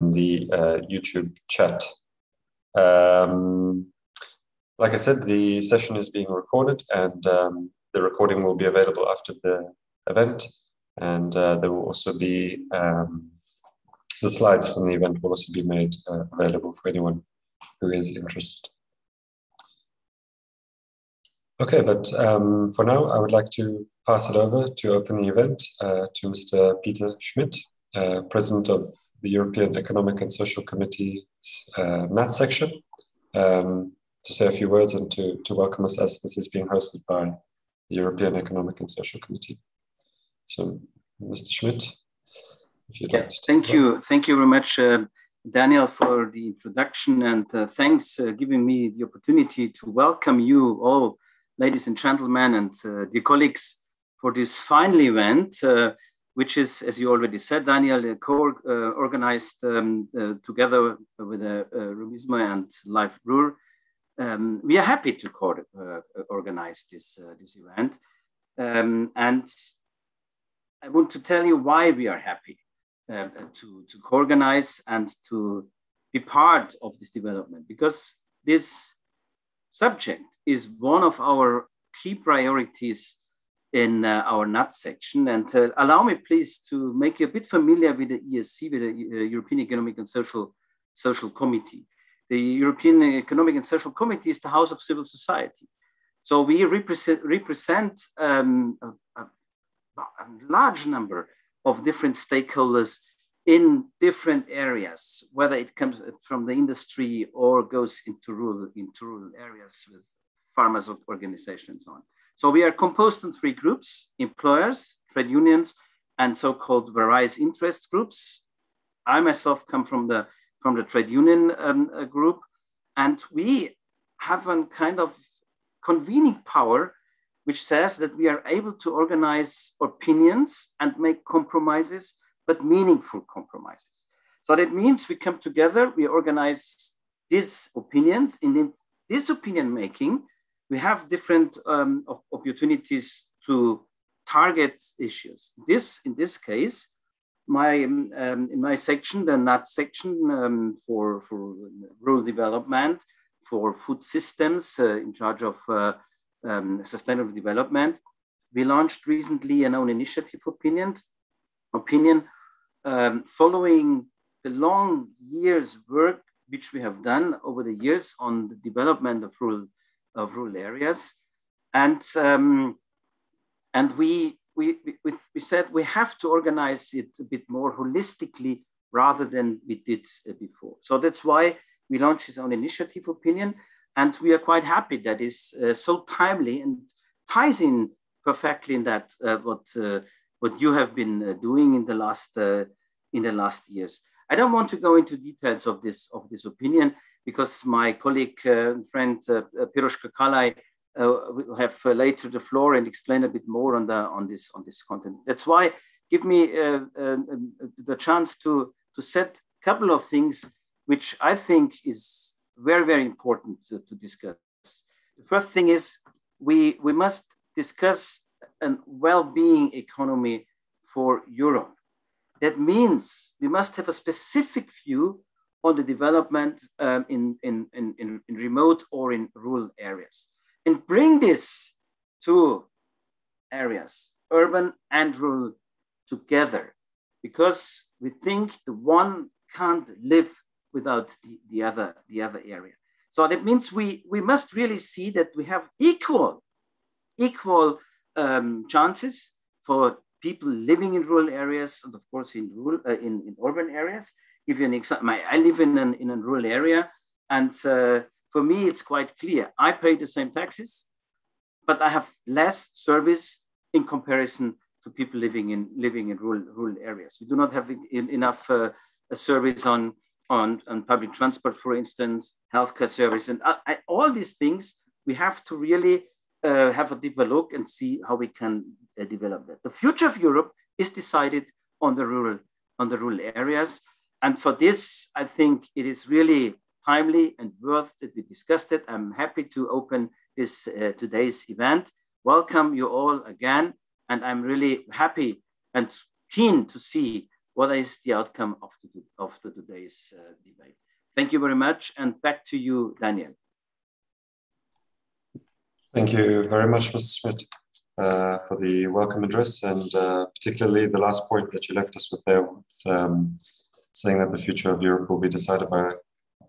the YouTube chat. Like I said, the session is being recorded, and the recording will be available after the event. And there will also be the slides from the event will also be made available for anyone who is interested. Okay, but for now, I would like to pass it over to open the event to Mr. Peter Schmidt, President of the European Economic and Social Committee's NAT Section, to say a few words and to welcome us, as this is being hosted by the European Economic and Social Committee. So, Mr. Schmidt, if you'd like to thank you. Thank you very much, Daniel, for the introduction, and thanks giving me the opportunity to welcome you all, ladies and gentlemen, and dear colleagues, for this final event, which is, as you already said, Daniel, organized together with Rubismo and LIVERUR. We are happy to organize this event, and I want to tell you why we are happy to co-organize and to be part of this development, because this subject is one of our key priorities in our NAT section. And allow me, please, to make you a bit familiar with the EESC, with the European Economic and Social Committee. The European Economic and Social Committee is the house of civil society. So we represent a large number of different stakeholders in different areas, whether it comes from the industry or goes into rural areas with farmers organizations and so on. So we are composed in three groups: employers, trade unions, and so-called various interest groups. I myself come from the trade union group, and we have a kind of convening power which says that we are able to organize opinions and make compromises, but meaningful compromises. So that means we come together, we organize these opinions. In this opinion making, we have different opportunities to target issues. In this case, in my section, the NAT section for rural development, for food systems in charge of sustainable development, we launched recently an own initiative opinion following the long years work which we have done over the years on the development of rural areas, and we said we have to organize it a bit more holistically rather than we did before. So that's why we launched this own initiative opinion, and we are quite happy that is so timely and ties in perfectly in that what you have been doing in the last years. I don't want to go into details of this opinion, because my colleague friend Piroska Kálay will have later the floor and explain a bit more on this content. That's why give me the chance to set a couple of things which I think is very, very important to discuss. The first thing is we must discuss a well-being economy for Europe. That means we must have a specific view on the development in remote or in rural areas, and bring this two areas, urban and rural, together, because we think the one can't live without the other area. So that means we must really see that we have equal chances for people living in rural areas, and of course in urban areas. Give you an example. I live in a rural area, and for me it's quite clear. I pay the same taxes, but I have less service in comparison to people living in rural areas. We do not have enough service on public transport, for instance, healthcare service, and all these things. We have to really have a deeper look and see how we can develop that. The future of Europe is decided on the rural areas, and for this, I think it is really timely and worth that we discussed it. I'm happy to open this today's event. Welcome you all again, and I'm really happy and keen to see what is the outcome of today's debate. Thank you very much, and back to you, Daniel. Thank you very much, Mr. Schmidt, for the welcome address, and particularly the last point that you left us with there, saying that the future of Europe will be decided by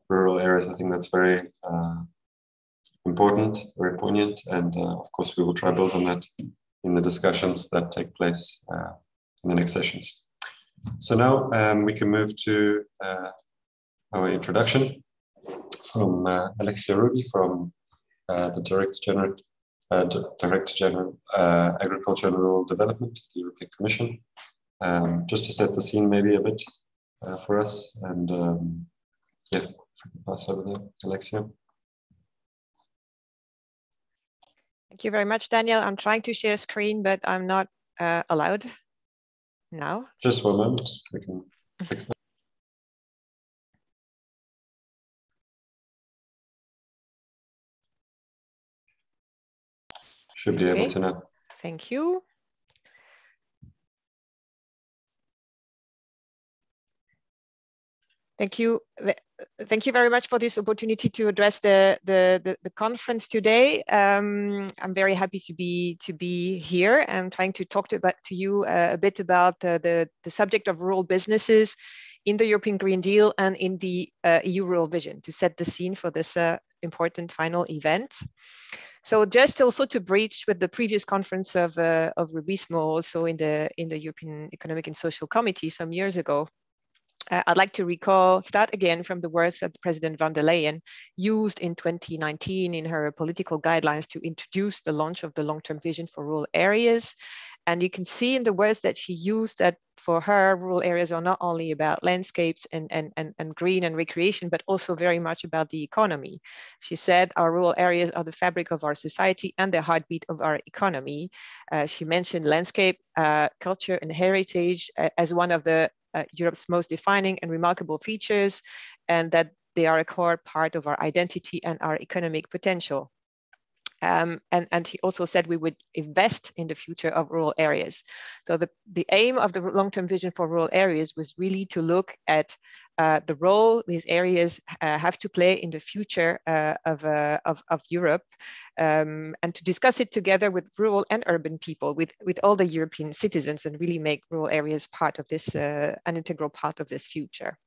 rural areas. I think that's very important, very poignant, and of course we will try to build on that in the discussions that take place in the next sessions. So now we can move to our introduction from Alexia Ruby from the Director General Agriculture and Rural Development at the European Commission. Just to set the scene maybe a bit for us, and yeah, if I can pass over there, Alexia. Thank you very much, Daniel. I'm trying to share screen, but I'm not allowed now. Just one moment, we can fix that. Should be able to now. Thank you. Thank you. Thank you very much for this opportunity to address the conference today. I'm very happy to be here and trying to talk to you a bit about the subject of rural businesses in the European Green Deal and in the EU Rural Vision, to set the scene for this important final event. So just also to bridge with the previous conference of Rubismo, also in the European Economic and Social Committee some years ago, I'd like to start again from the words that President von der Leyen used in 2019 in her political guidelines to introduce the launch of the long-term vision for rural areas. And you can see in the words that she used that for her, rural areas are not only about landscapes and green and recreation, but also very much about the economy. She said our rural areas are the fabric of our society and the heartbeat of our economy. She mentioned landscape, culture and heritage as one of the Europe's most defining and remarkable features, and that they are a core part of our identity and our economic potential. And he also said we would invest in the future of rural areas. So the aim of the long-term vision for rural areas was really to look at the role these areas have to play in the future of Europe, and to discuss it together with rural and urban people, with all the European citizens, and really make rural areas part of this, an integral part of this future.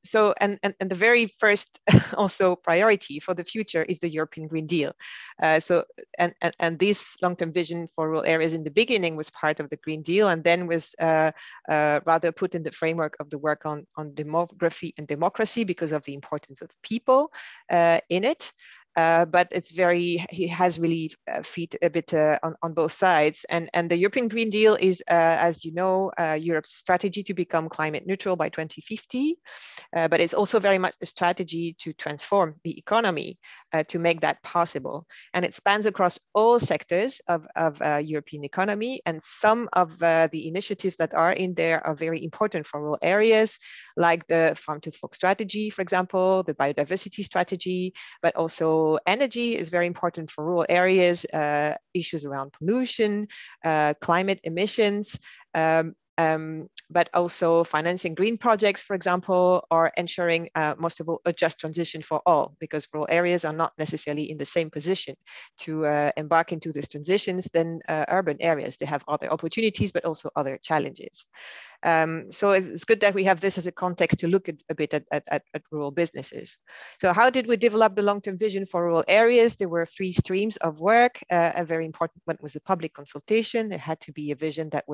So the very first also priority for the future is the European Green Deal. And this long-term vision for rural areas in the beginning was part of the Green Deal, and then was rather put in the framework of the work on demography and democracy because of the importance of people in it. But he has really feet a bit on both sides. And the European Green Deal is, as you know, Europe's strategy to become climate neutral by 2050. But it's also very much a strategy to transform the economy to make that possible. And it spans across all sectors of European economy. And some of the initiatives that are in there are very important for rural areas, like the farm to fork strategy, for example, the biodiversity strategy, but also energy is very important for rural areas, issues around pollution, climate emissions, but also financing green projects, for example, or ensuring, most of all, a just transition for all, because rural areas are not necessarily in the same position to embark into these transitions than urban areas. They have other opportunities, but also other challenges. So it's good that we have this as a context to look a bit at rural businesses. So how did we develop the long-term vision for rural areas? There were 3 streams of work. A very important one was the public consultation. There had to be a vision that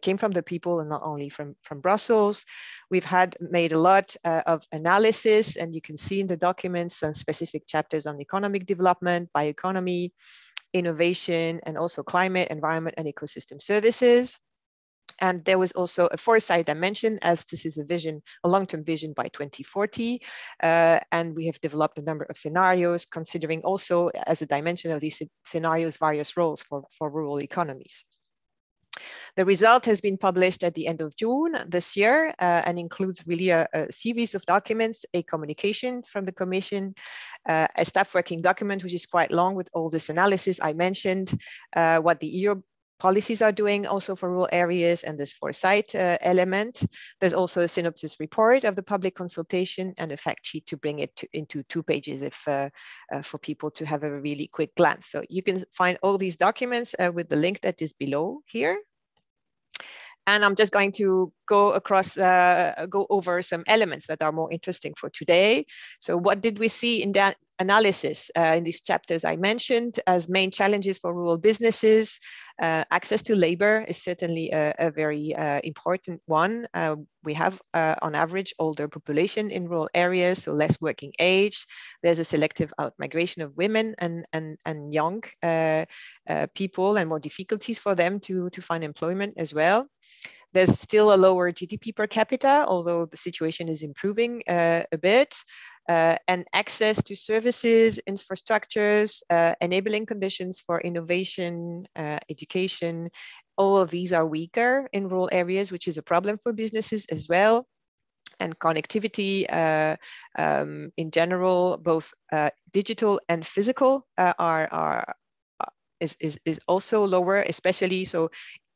came from the people and not only from Brussels. We've made a lot of analysis, and you can see in the documents some specific chapters on economic development, bioeconomy, innovation, and also climate, environment, and ecosystem services. And there was also a foresight dimension, as this is a long-term vision by 2040. And we have developed a number of scenarios, considering also as a dimension of these scenarios, various roles for rural economies. The result has been published at the end of June this year, and includes really a series of documents, a communication from the Commission, a staff working document, which is quite long with all this analysis I mentioned, what the policies are doing also for rural areas and this foresight element. There's also a synopsis report of the public consultation and a fact sheet to bring it into 2 pages if for people to have a really quick glance. So you can find all these documents with the link that is below here. And I'm just going to go over some elements that are more interesting for today. So what did we see in that analysis in these chapters I mentioned as main challenges for rural businesses? Access to labor is certainly a very important one. We have, on average, older population in rural areas, so less working age. There's a selective out-migration of women and young people, and more difficulties for them to find employment as well. There's still a lower GDP per capita, although the situation is improving a bit. And access to services, infrastructures, enabling conditions for innovation, education, all of these are weaker in rural areas, which is a problem for businesses as well. And connectivity in general, both digital and physical, is also lower, especially so.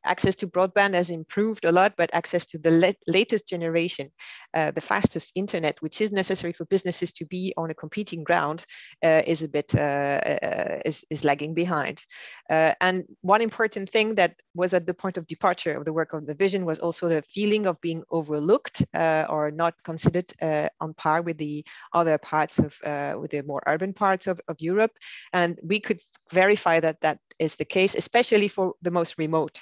Access to broadband has improved a lot, but access to the latest generation, the fastest internet, which is necessary for businesses to be on a competing ground, is a bit is lagging behind. And one important thing that was at the point of departure of the work of the vision was also the feeling of being overlooked or not considered on par with the other parts of with the more urban parts of Europe. And we could verify that that is the case, especially for the most remote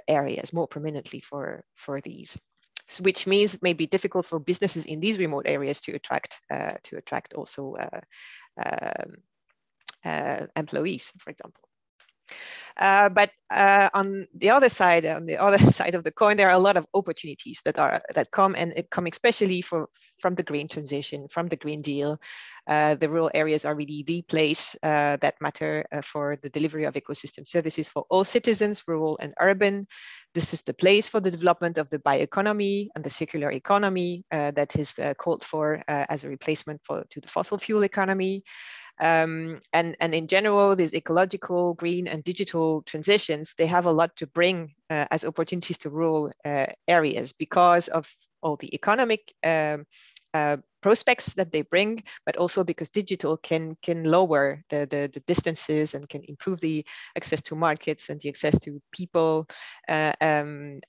areas, more prominently for these, which means it may be difficult for businesses in these remote areas to attract also employees, for example. But on the other side of the coin, there are a lot of opportunities that come especially from the green transition, from the Green Deal. The rural areas are really the place that matter for the delivery of ecosystem services for all citizens, rural and urban. This is the place for the development of the bioeconomy and the circular economy that is called for as a replacement to the fossil fuel economy. And in general, these ecological, green, and digital transitions, they have a lot to bring as opportunities to rural areas because of all the economic prospects that they bring, but also because digital can lower the distances and can improve the access to markets and the access to people, and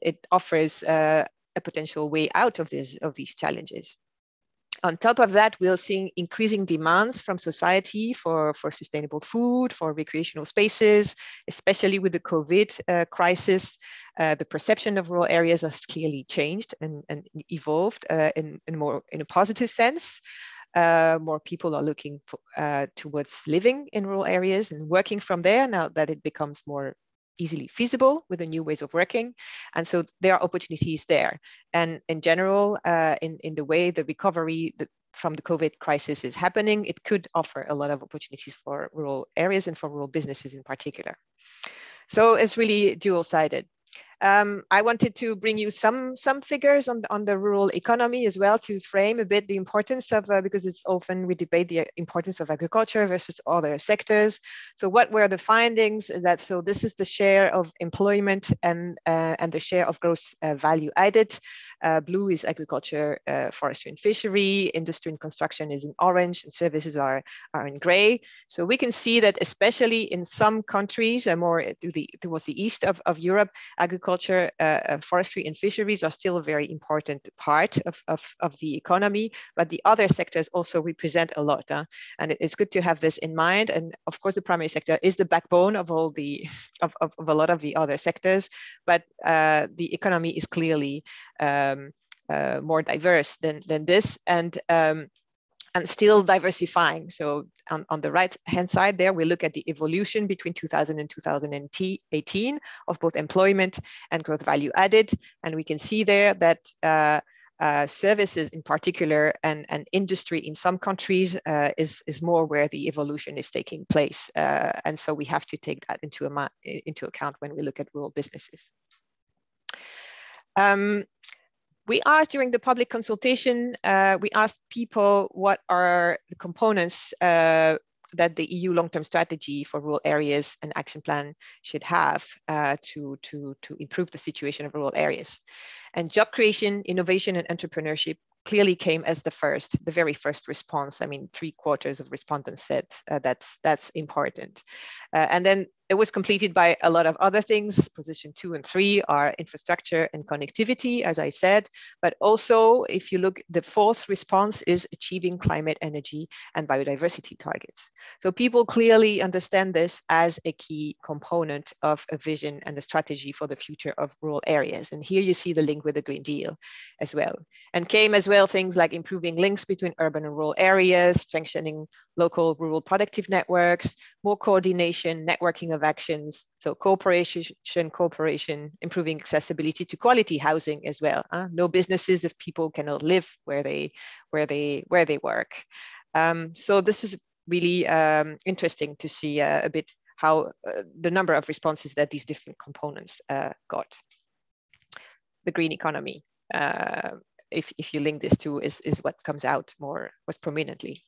it offers a potential way out of these challenges. On top of that, we're seeing increasing demands from society for sustainable food, for recreational spaces, especially with the COVID crisis. The perception of rural areas has clearly changed and evolved in a positive sense. More people are looking towards living in rural areas and working from there now that it becomes more easily feasible with the new ways of working. And so there are opportunities there. And in general, in the way the recovery from the COVID crisis is happening, it could offer a lot of opportunities for rural areas and for rural businesses in particular. So it's really dual-sided. I wanted to bring you some figures on the rural economy as well to frame a bit the importance of, because it's often we debate the importance of agriculture versus other sectors. So what were the findings? So this is the share of employment and the share of gross value added. Blue is agriculture, forestry and fishery. Industry and construction is in orange, and services are in gray. So we can see that especially in some countries, more towards the east of Europe, agriculture, forestry and fisheries are still a very important part of the economy, but the other sectors also represent a lot. And it's good to have this in mind. And of course, the primary sector is the backbone of all of a lot of the other sectors, but the economy is clearly more diverse than this, and still diversifying. So on the right hand side there, we look at the evolution between 2000 and 2018 of both employment and growth value added. And we can see there that services in particular and industry in some countries is more where the evolution is taking place. And so we have to take that into account when we look at rural businesses. We asked during the public consultation, we asked people what are the components that the EU long-term strategy for rural areas and action plan should have to improve the situation of rural areas. And job creation, innovation, and entrepreneurship clearly came as the very first response. I mean, 3/4 of respondents said that's important. And then it was completed by a lot of other things. Position 2 and 3 are infrastructure and connectivity, as I said, but also if you look, the 4th response is achieving climate, energy, and biodiversity targets. So people clearly understand this as a key component of a vision and a strategy for the future of rural areas. And here you see the link with the Green Deal as well. And came as well things like improving links between urban and rural areas, strengthening local rural productive networks, more coordination, networking of actions, so cooperation, improving accessibility to quality housing as well. No businesses if people cannot live where they work. So this is really interesting to see a bit how the number of responses that these different components got. The green economy, if you link this to, is what comes out most prominently.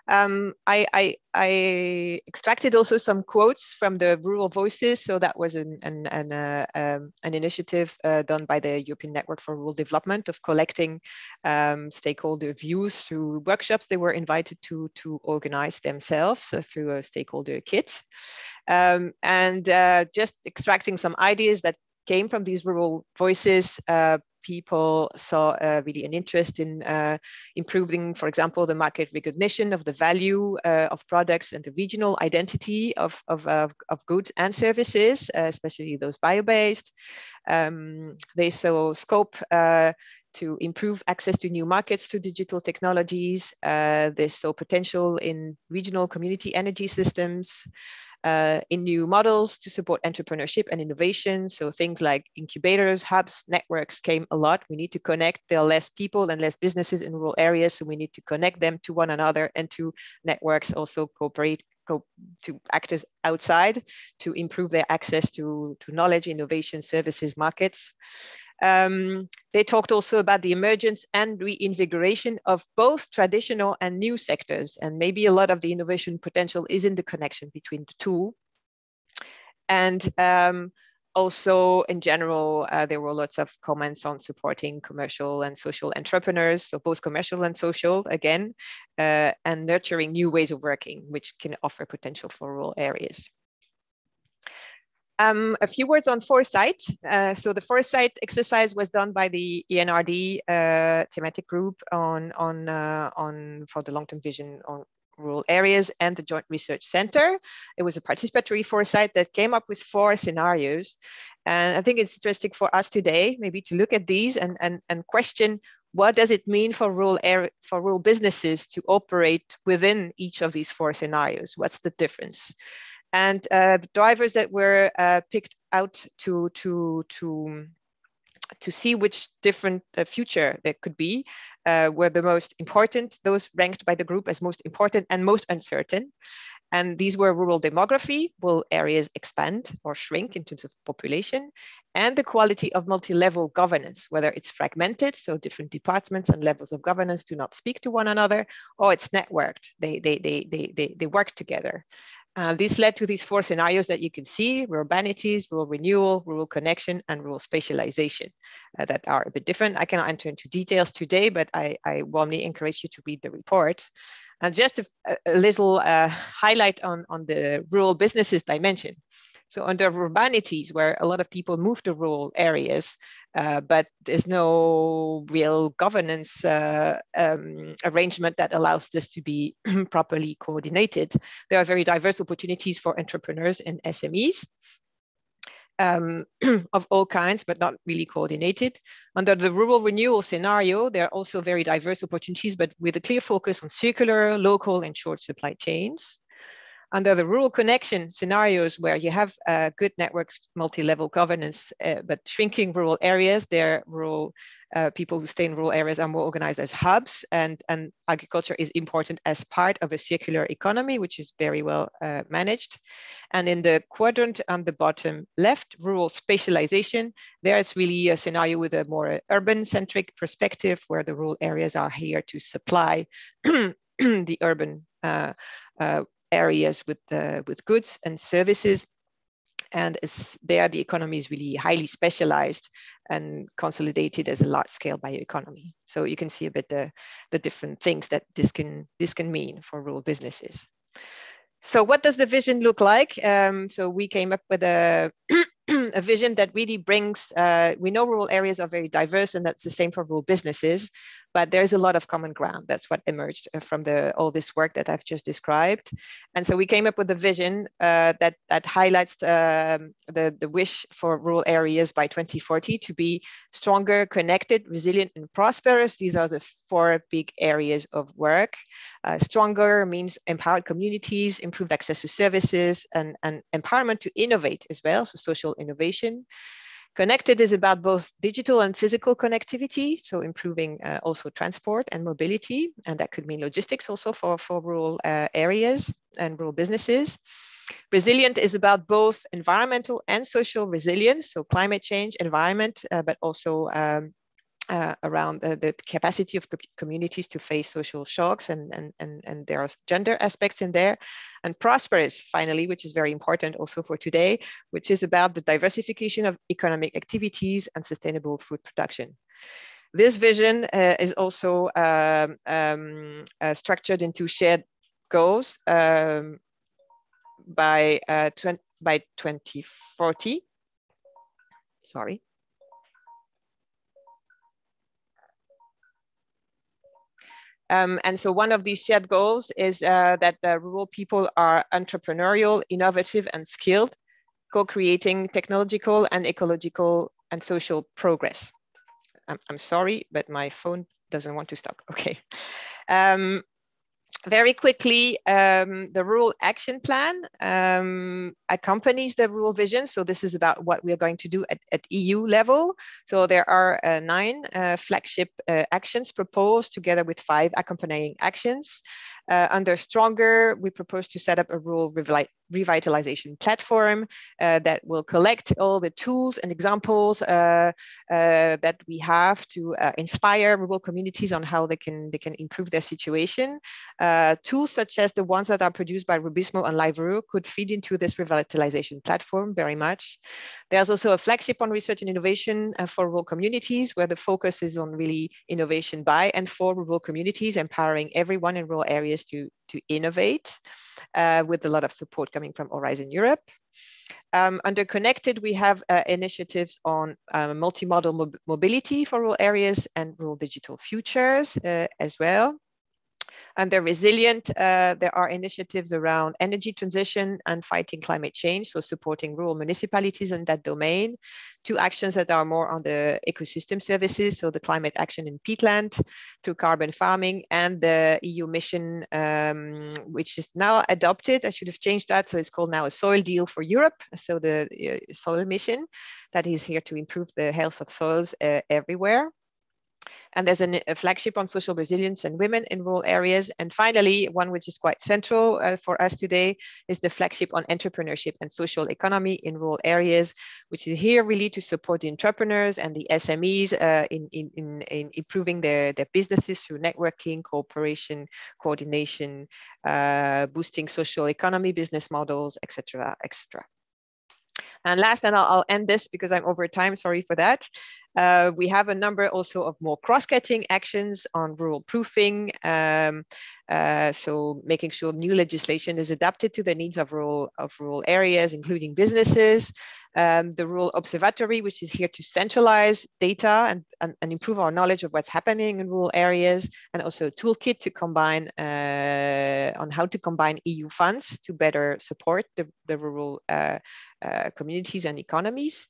I extracted also some quotes from the Rural Voices. So that was an initiative done by the European Network for Rural Development of collecting stakeholder views through workshops they were invited to organize themselves through a stakeholder kit. And just extracting some ideas that came from these Rural Voices. People saw really an interest in improving, for example, the market recognition of the value of products and the regional identity of goods and services, especially those bio-based. They saw scope to improve access to new markets through digital technologies. They saw potential in regional community energy systems. In new models to support entrepreneurship and innovation. So things like incubators, hubs, networks came a lot. We need to connect. There are less people and less businesses in rural areas, so we need to connect them to one another and to networks also cooperate to actors outside to improve their access to knowledge, innovation, services, markets. They talked also about the emergence and reinvigoration of both traditional and new sectors. And maybe a lot of the innovation potential is in the connection between the two. And also in general, there were lots of comments on supporting commercial and social entrepreneurs. So both commercial and social, again, and nurturing new ways of working, which can offer potential for rural areas. A few words on Foresight. So the Foresight exercise was done by the ENRD thematic group for the long-term vision on rural areas and the Joint Research Center. It was a participatory Foresight that came up with 4 scenarios. And I think it's interesting for us today, maybe to look at these and question, what does it mean for rural businesses to operate within each of these 4 scenarios? What's the difference? And the drivers that were picked out to see which different future there could be were the most important, those ranked by the group as most important and most uncertain. And these were rural demography, will areas expand or shrink in terms of population, and the quality of multi-level governance, whether it's fragmented, so different departments and levels of governance do not speak to one another, or it's networked, they work together. This led to these 4 scenarios that you can see: urbanities, rural renewal, rural connection, and rural spatialization that are a bit different. I cannot enter into details today, but I warmly encourage you to read the report. And just a little highlight on the rural businesses dimension. So under urbanities, where a lot of people move to rural areas, but there's no real governance arrangement that allows this to be properly coordinated. There are very diverse opportunities for entrepreneurs and SMEs of all kinds, but not really coordinated. Under the rural renewal scenario, there are also very diverse opportunities, but with a clear focus on circular, local, and short supply chains. Under the rural connection scenarios, where you have good network multi-level governance, but shrinking rural areas, there rural people who stay in rural areas are more organized as hubs, and agriculture is important as part of a circular economy, which is very well managed. And in the quadrant on the bottom left, rural spatialization, there is really a scenario with a more urban-centric perspective, where the rural areas are here to supply the urban areas with goods and services. And there, the economy is really highly specialized and consolidated as a large-scale bioeconomy. So you can see a bit the different things that this can mean for rural businesses. So what does the vision look like? So we came up with a vision that really brings, we know rural areas are very diverse, and that's the same for rural businesses, but there's a lot of common ground. That's what emerged from all this work that I've just described. And so we came up with a vision that highlights the wish for rural areas by 2040 to be stronger, connected, resilient, and prosperous. These are the 4 big areas of work. Stronger means empowered communities, improved access to services, and empowerment to innovate as well, so social innovation. Connected is about both digital and physical connectivity, so improving also transport and mobility, and that could mean logistics also for rural areas and rural businesses. Resilient is about both environmental and social resilience, so climate change, environment, but also around the capacity of communities to face social shocks, and there are gender aspects in there. And prosperous, finally, which is very important also for today, which is about the diversification of economic activities and sustainable food production. This vision is also structured into shared goals by 2040. Sorry. And so one of these shared goals is that the rural people are entrepreneurial, innovative, and skilled, co-creating technological and ecological and social progress. I'm sorry, but my phone doesn't want to stop. Okay. Very quickly, the Rural Action Plan accompanies the rural vision. So this is about what we are going to do at EU level. So there are 9 flagship actions proposed together with 5 accompanying actions. Under Stronger, we propose to set up a rural revitalization platform that will collect all the tools and examples that we have to inspire rural communities on how they can improve their situation. Tools such as the ones that are produced by Rubismo and LIVERUR could feed into this revitalization platform very much. There's also a flagship on research and innovation for rural communities, where the focus is on really innovation by and for rural communities, empowering everyone in rural areas to innovate, with a lot of support coming from Horizon Europe. Under Connected, we have initiatives on multimodal mobility for rural areas and rural digital futures as well. Under Resilient, there are initiatives around energy transition and fighting climate change, so supporting rural municipalities in that domain. 2 actions that are more on the ecosystem services, so the climate action in peatland through carbon farming, and the EU mission, which is now adopted. I should have changed that, so it's called now a soil deal for Europe. So the soil mission that is here to improve the health of soils everywhere. And there's a flagship on social resilience and women in rural areas. And finally, one which is quite central for us today is the flagship on entrepreneurship and social economy in rural areas, which is here really to support the entrepreneurs and the SMEs in improving their businesses through networking, cooperation, coordination, boosting social economy, business models, etc., etc. And last, and I'll end this because I'm over time, sorry for that. We have a number also of more cross-cutting actions on rural proofing. So making sure new legislation is adapted to the needs of rural areas, including businesses. The Rural Observatory, which is here to centralize data and improve our knowledge of what's happening in rural areas, and also a toolkit to combine on how to combine EU funds to better support the rural communities and economies.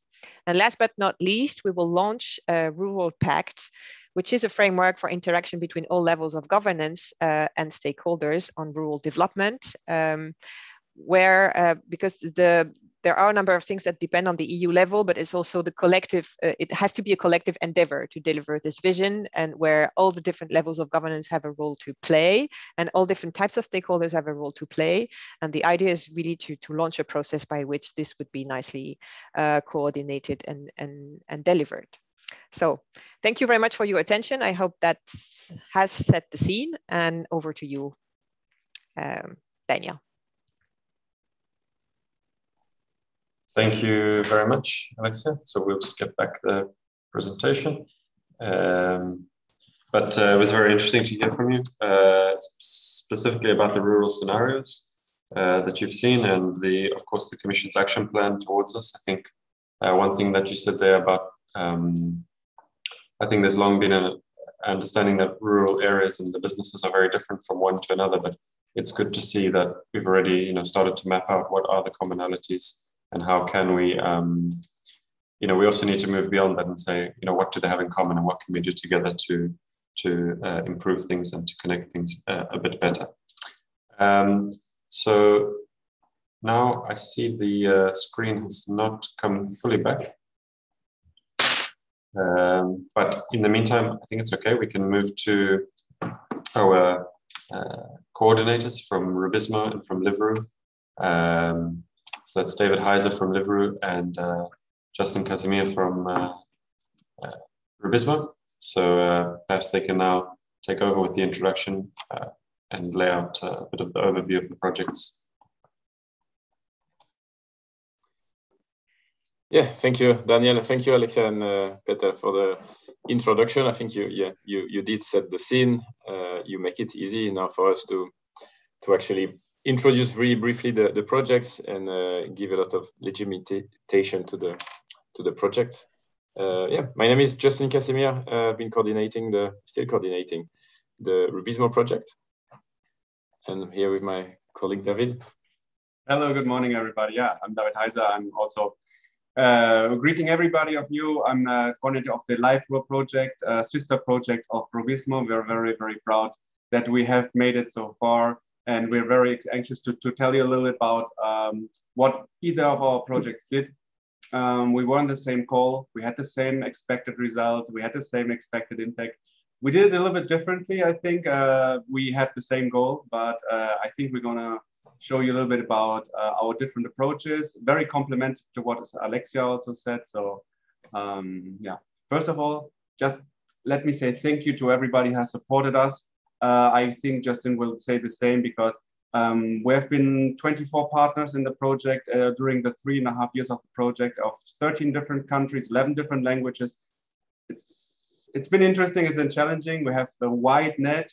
And last but not least, we will launch a Rural Pact, which is a framework for interaction between all levels of governance and stakeholders on rural development, because there are a number of things that depend on the EU level, but it's also the collective, it has to be a collective endeavor to deliver this vision, and where all the different levels of governance have a role to play, and all different types of stakeholders have a role to play. And the idea is really to launch a process by which this would be nicely coordinated and delivered. So thank you very much for your attention. I hope that has set the scene, and over to you, Daniel. Thank you very much, Alexa. So we'll just get back the presentation. But it was very interesting to hear from you, specifically about the rural scenarios that you've seen, and of course, the Commission's action plan towards us. I think one thing that you said there about, I think there's long been an understanding that rural areas and the businesses are very different from one to another, but it's good to see that we've already, started to map out what are the commonalities and how can we, we also need to move beyond that and say, what do they have in common and what can we do together to improve things and to connect things a bit better. So now I see the screen has not come fully back. But in the meantime, I think it's okay. We can move to our coordinators from Rubizmo and from LIVERUR. So that's David Heiser from LIVERUR and Justin Casimir from Rubismo. So perhaps they can now take over with the introduction and lay out a bit of the overview of the projects. Yeah, thank you, Daniel. Thank you, Alexa and Peter, for the introduction. I think you did set the scene. You make it easy now for us to actually introduce really briefly the projects and give a lot of legitimation to the project. Yeah, my name is Justin Casimir. I've been still coordinating the Rubismo project. And I'm here with my colleague, David. Hello, good morning, everybody. Yeah, I'm David Heiser. I'm also greeting everybody of you. I'm coordinator of the LIVERUR project, sister project of Rubismo. We're very, very proud that we have made it so far. And we're very anxious to tell you a little bit about what either of our projects did. We were on the same call. We had the same expected results. We had the same expected impact. We did it a little bit differently. I think we have the same goal, but I think we're going to show you a little bit about our different approaches, very complementary to what Alexia also said. So yeah, first of all, just let me say thank you to everybody who has supported us. I think Justin will say the same because we have been 24 partners in the project during the 3.5 years of the project of 13 different countries, 11 different languages. It's been interesting, it's been challenging. We have the wide net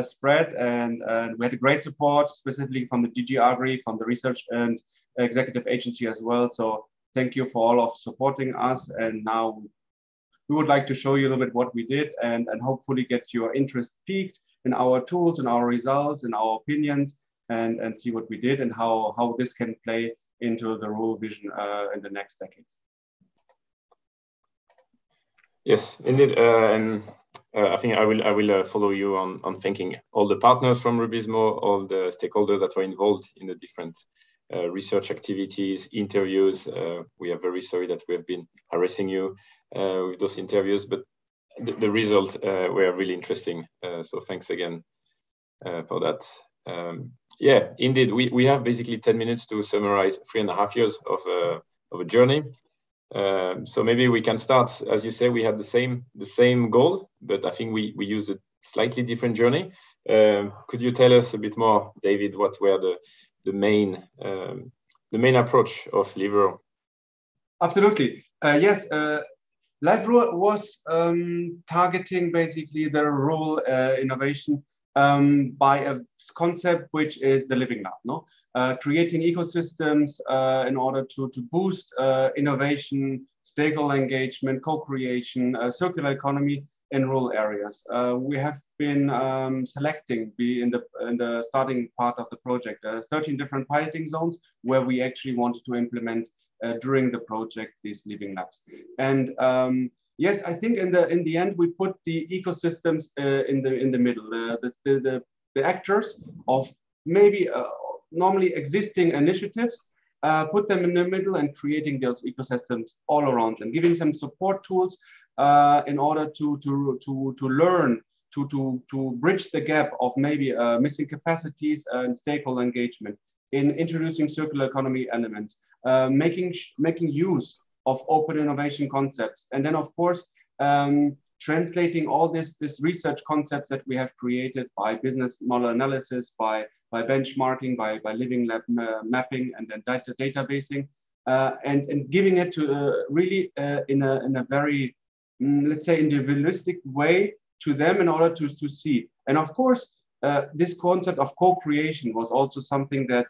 spread and we had a great support, specifically from the DG Agri, from the research and executive agency as well. So thank you for all of supporting us. And now we would like to show you a little bit what we did and hopefully get your interest piqued in our tools and our results and our opinions and see what we did and how this can play into the rural vision in the next decades. Yes, indeed. And I think I will follow you on thanking all the partners from Rubismo, all the stakeholders that were involved in the different research activities, interviews. We are very sorry that we have been harassing you with those interviews, but the results were really interesting. So thanks again for that. Yeah, indeed, we have basically 10 minutes to summarize 3.5 years of a journey. So maybe we can start, as you say, we had the same goal, but I think we used a slightly different journey. Could you tell us a bit more, David, what were the main approach of LIVERUR? Absolutely. Yes, LIVERUR was targeting basically the rural innovation by a concept which is the living lab, creating ecosystems in order to boost innovation, stakeholder engagement, co-creation, circular economy in rural areas. We have been selecting in the starting part of the project 13 different piloting zones where we actually wanted to implement during the project these living labs. And yes, I think in the end we put the ecosystems in the middle, the actors of maybe normally existing initiatives, put them in the middle and creating those ecosystems all around them, giving some support tools in order to learn to bridge the gap of maybe missing capacities and stakeholder engagement in introducing circular economy elements, making use of open innovation concepts, and then of course translating all this research concepts that we have created by business model analysis, by benchmarking, by living lab mapping, and then databasing, and giving it to really in a very, let's say, individualistic way to them in order to see. And of course, this concept of co-creation was also something that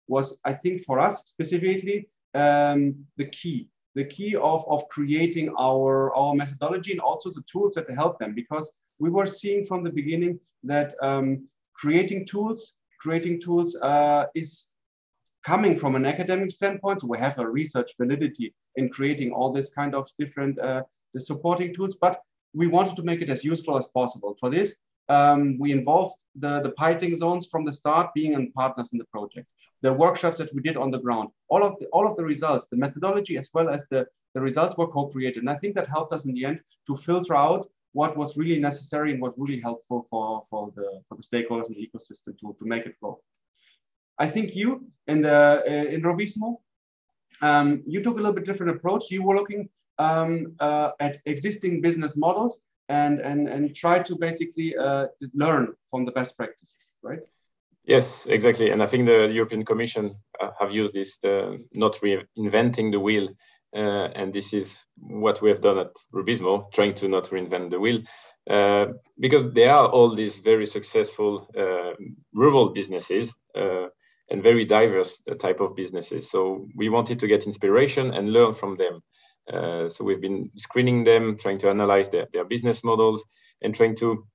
was, I think, for us specifically, the key of creating our methodology and also the tools that help them, because we were seeing from the beginning that creating tools is coming from an academic standpoint. So we have a research validity in creating all this kind of different the supporting tools, but we wanted to make it as useful as possible. For this, we involved the piloting zones from the start, being in partners in the project. The workshops that we did on the ground, all of the results, the methodology as well as the results were co-created. And I think that helped us in the end to filter out what was really necessary and what really helpful for the stakeholders in the ecosystem to make it grow. I think you in Rubismo, you took a little bit different approach. You were looking at existing business models and try to basically learn from the best practices, right? Yes, exactly. And I think the European Commission have used this not reinventing the wheel. And this is what we have done at Rubismo, trying to not reinvent the wheel. Because there are all these very successful rural businesses and very diverse type of businesses. So we wanted to get inspiration and learn from them. So we've been screening them, trying to analyze their business models and trying to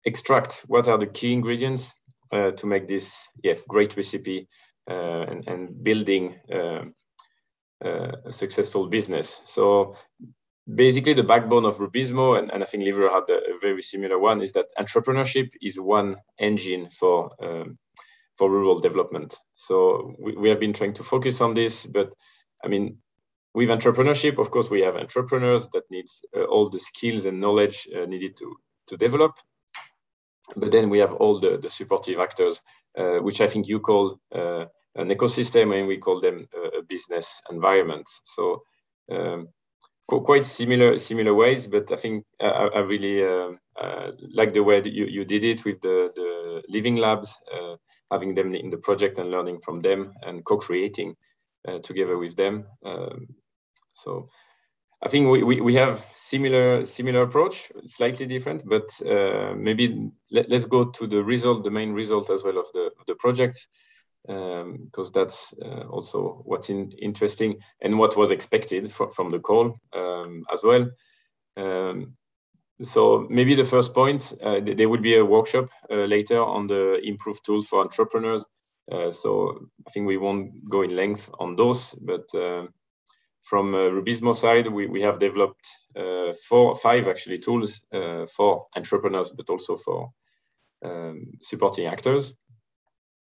extract what are the key ingredients to make this great recipe and building a successful business. So basically the backbone of Rubismo, and I think LIVERUR had a very similar one, is that entrepreneurship is one engine for rural development. So we have been trying to focus on this, but I mean, with entrepreneurship, of course, we have entrepreneurs that needs all the skills and knowledge needed to develop. But then we have all the supportive actors, which I think you call an ecosystem, and we call them a business environment. So quite similar ways, but I think I really like the way that you did it with the living labs, having them in the project and learning from them and co-creating together with them. So I think we have similar approach, slightly different, but maybe let's go to the main result as well of the project, because that's also what's interesting and what was expected from the call as well. So maybe the first point, there will be a workshop later on the improved tools for entrepreneurs. So I think we won't go in length on those, but from Rubismo side, we have developed 5 actually tools for entrepreneurs, but also for supporting actors.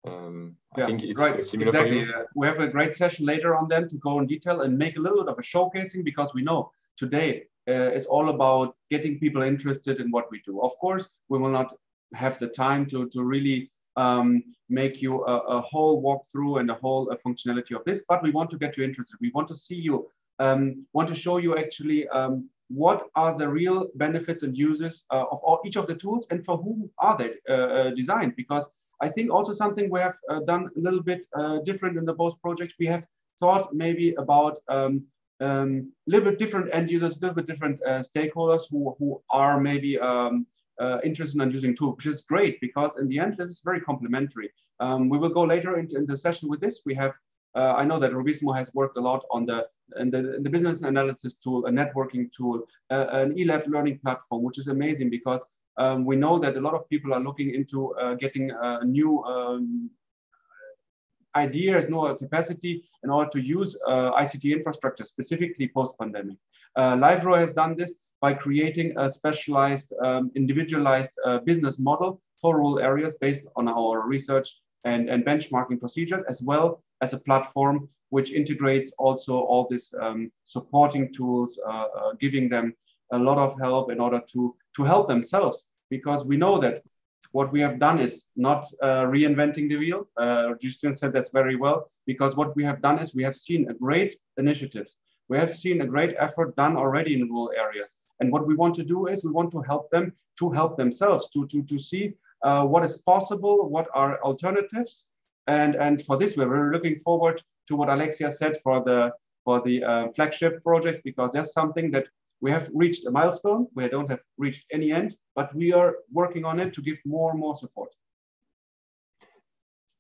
I think it's right, similar exactly. for you. We have a great session later on then to go in detail and make a little bit of a showcasing, because we know today is all about getting people interested in what we do. Of course, we will not have the time to really make you a whole walkthrough and a whole functionality of this, but we want to get you interested. We want to see you, want to show you actually what are the real benefits and uses of each of the tools and for whom are they designed. Because I think also something we have done a little bit different in the both projects. We have thought maybe about a little bit different end users, a little bit different stakeholders who are maybe interested in using tools, which is great, because in the end, this is very complementary. We will go later in the session with this. We have, I know that Rubismo has worked a lot on the business analysis tool, a networking tool, an e-lab learning platform, which is amazing, because we know that a lot of people are looking into getting new ideas, new capacity in order to use ICT infrastructure, specifically post-pandemic. LIVERUR has done this by creating a specialized, individualized business model for rural areas based on our research and benchmarking procedures, as well as a platform which integrates also all these supporting tools, giving them a lot of help in order to help themselves. Because we know that what we have done is not reinventing the wheel. Justin said that's very well, because what we have done is we have seen a great initiative We have seen a great effort done already in rural areas. And what we want to do is we want to help them to help themselves, to see what is possible, what are alternatives. And for this, we're really looking forward to what Alexia said for the flagship projects, because that's something that we have reached a milestone. We don't have reached any end, but we are working on it to give more and more support.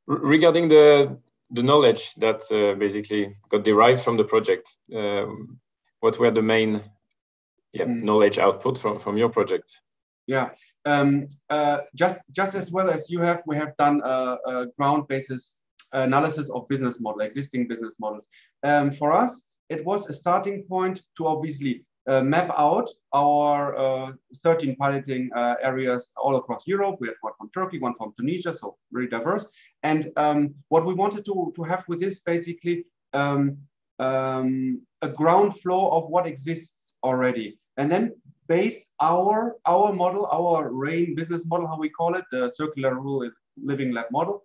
Regarding the knowledge that basically got derived from the project, what were the main knowledge output from your project? Yeah, just as well as you have, we have done a ground basis analysis of business model, existing business models. For us, it was a starting point to obviously map out our 13 piloting areas all across Europe. We had one from Turkey, one from Tunisia, so very diverse. And what we wanted to have with this basically a ground floor of what exists already. And then base our model, our RAIN business model, how we call it, the Circular Rural Living Lab model,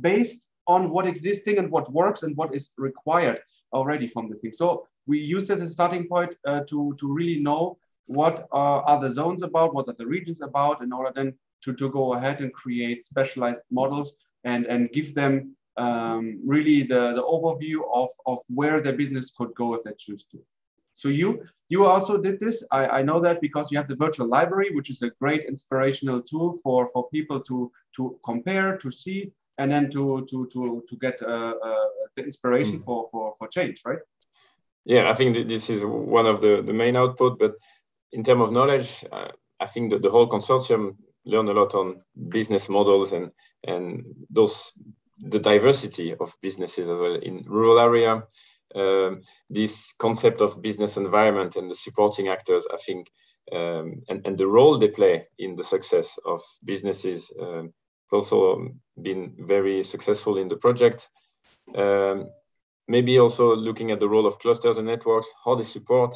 based on what existing and what works and what is required already from the thing. So we used as a starting point to really know what are the zones about, what are the regions about, in order then to go ahead and create specialized models and give them really the overview of where their business could go if they choose to. So you also did this. I know that because you have the virtual library, which is a great inspirational tool for people to compare, to see, and then to get the inspiration for change, right? Yeah, I think this is one of the main output. But in terms of knowledge, I think that the whole consortium learned a lot on business models and the diversity of businesses as well in rural area. This concept of business environment and the supporting actors, I think, and the role they play in the success of businesses, it's also been very successful in the project. Maybe also looking at the role of clusters and networks, how they support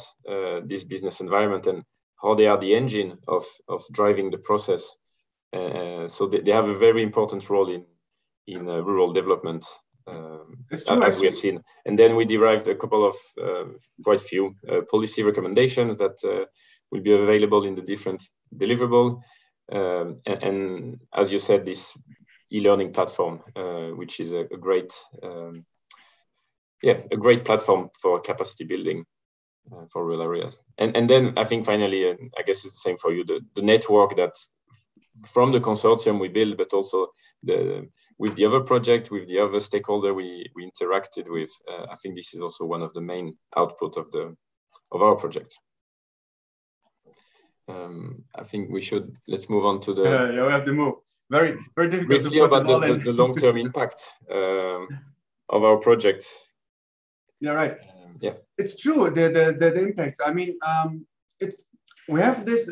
this business environment and how they are the engine of driving the process. So they have a very important role in rural development. As we have seen. And then we derived a couple of quite few policy recommendations that will be available in the different deliverable. And as you said, this e-learning platform, which is a great platform for capacity building for rural areas. And then I think finally, I guess it's the same for you, the network that from the consortium we build, but also with the other project, with the other stakeholder we interacted with. I think this is also one of the main output of our project. I think let's move on to the. Yeah, we have to move. Very, very difficult briefly about the long-term impact of our project. Yeah, right. Yeah, it's true. The impacts. I mean, we have this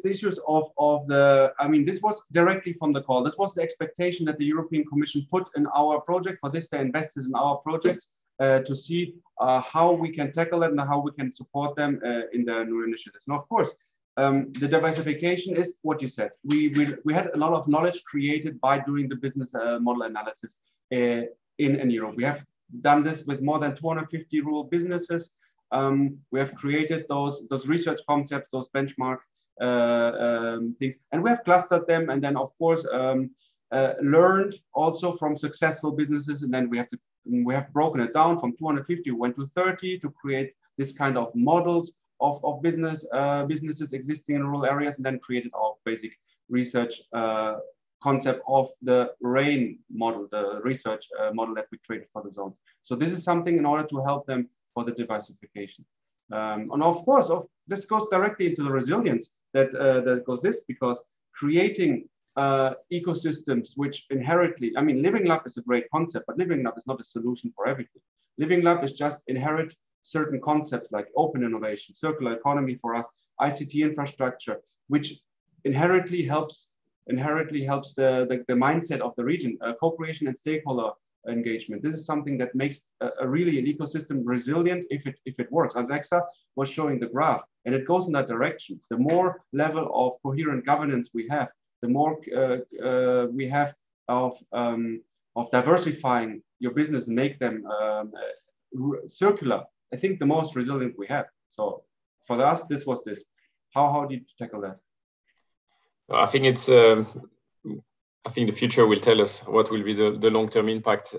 issues of the. I mean, this was directly from the call. This was the expectation that the European Commission put in our project. For this, they invested in our projects to see how we can tackle it and how we can support them in the new initiatives. And of course, the diversification is what you said. We had a lot of knowledge created by doing the business model analysis in Europe. We have done this with more than 250 rural businesses. We have created those research concepts, those benchmark things, and we have clustered them. And then, of course, learned also from successful businesses. And then we have broken it down from 250, we went to 30 to create this kind of models of businesses existing in rural areas, and then created our basic research concept of the RAIN model, the research model that we created for the zones. So this is something in order to help them for the diversification. And of course, this goes directly into the resilience that goes this, because creating ecosystems which inherently, I mean, Living Lab is a great concept, but Living Lab is not a solution for everything. Living Lab is just inherit certain concepts like open innovation, circular economy for us, ICT infrastructure, which inherently helps the mindset of the region, co-creation and stakeholder engagement. This is something that makes really an ecosystem resilient if it works. Alexa was showing the graph, and it goes in that direction. The more level of coherent governance we have, the more we have of diversifying your business and make them circular I think, the most resilient we have. So for us, this was this. How did you tackle that? I think it's. I think the future will tell us what will be the long-term impact.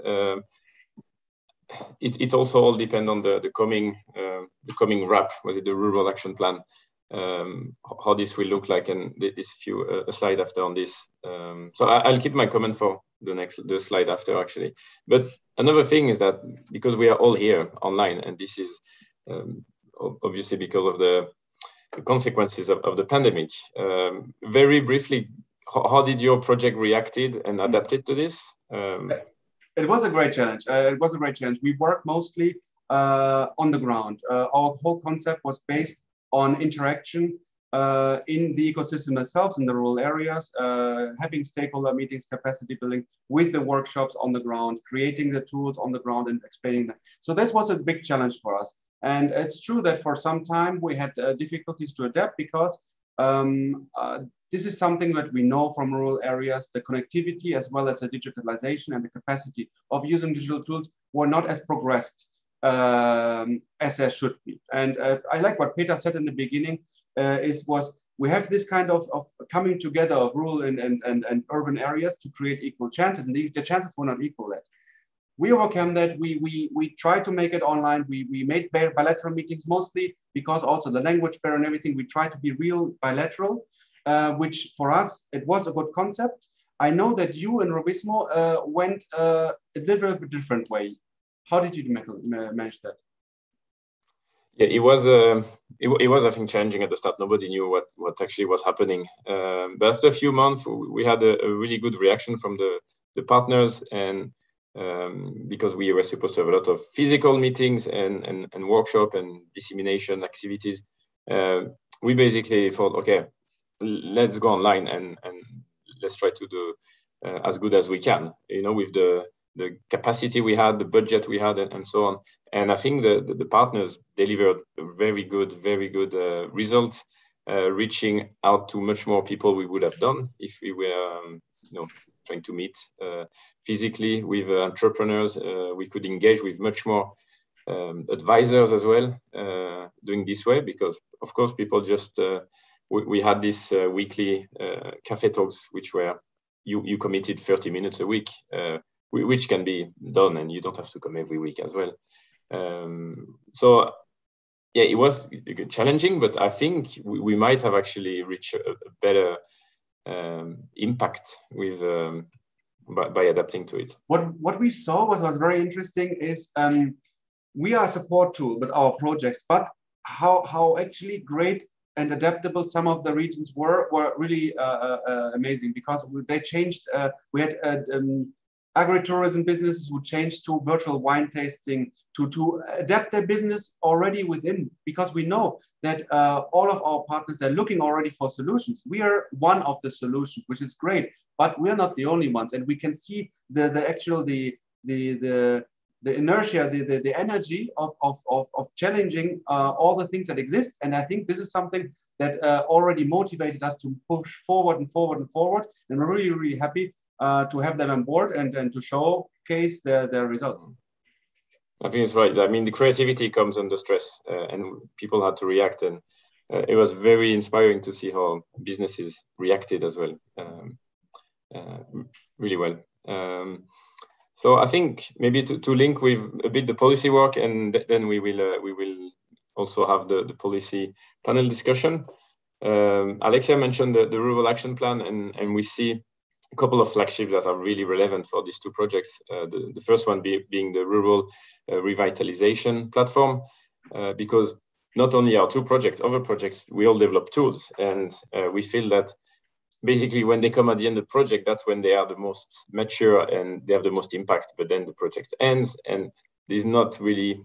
It also all depends on the coming RAP, was it the Rural Action Plan, how this will look like, and this a slide after on this. So I'll keep my comment for the slide after, actually. But another thing is that because we are all here online, and this is obviously because of the consequences of the pandemic. Very briefly, how did your project reacted and adapted to this? It was a great challenge. We worked mostly on the ground. Our whole concept was based on interaction in the ecosystem itself, in the rural areas, having stakeholder meetings, capacity building with the workshops on the ground, creating the tools on the ground and explaining them. So this was a big challenge for us. And it's true that for some time we had difficulties to adapt because this is something that we know from rural areas. The connectivity as well as the digitalization and the capacity of using digital tools were not as progressed as there should be. And I like what Peter said in the beginning, we have this kind of coming together of rural and urban areas to create equal chances, and the chances were not equal yet. We overcame that. We tried to make it online. We made bilateral meetings mostly because also the language barrier and everything. We tried to be real bilateral, which for us, it was a good concept. I know that you and Rubismo went a little bit different way. How did you manage that? Yeah, it was I think challenging at the start. Nobody knew what actually was happening. But after a few months, we had a really good reaction from the partners, and because we were supposed to have a lot of physical meetings and workshop and dissemination activities, we basically thought, okay, let's go online and let's try to do as good as we can, with the capacity we had, the budget we had, and so on. And I think the partners delivered very good results, reaching out to much more people we would have done if we were, trying to meet physically with entrepreneurs. We could engage with much more advisors as well, doing this way, because of course people just, we had this weekly cafe talks, which were, you committed 30 minutes a week, which can be done, and you don't have to come every week as well. So yeah, it was challenging, but I think we might have actually reached a better impact with by adapting to it. What we saw was very interesting is we are a support tool with our projects, but how actually great and adaptable some of the regions were really amazing, because they changed. We had agritourism businesses who changed to virtual wine tasting to adapt their business already within, because we know that all of our partners are looking already for solutions. We are one of the solutions, which is great, but we are not the only ones, and we can see the inertia, the energy of challenging all the things that exist. And I think this is something that already motivated us to push forward and forward and forward. And we're really, really happy to have them on board and to showcase their results. I think it's right. I mean, the creativity comes under stress, and people had to react, and it was very inspiring to see how businesses reacted as well, really well. So I think maybe to link with a bit the policy work, and then we will also have the policy panel discussion. Alexia mentioned the Rural Action Plan, and we see a couple of flagships that are really relevant for these two projects. The first one being the Rural Revitalization Platform, because not only our two projects, other projects, we all develop tools, and we feel that basically when they come at the end of the project, that's when they are the most mature and they have the most impact. But then the project ends, and there's not really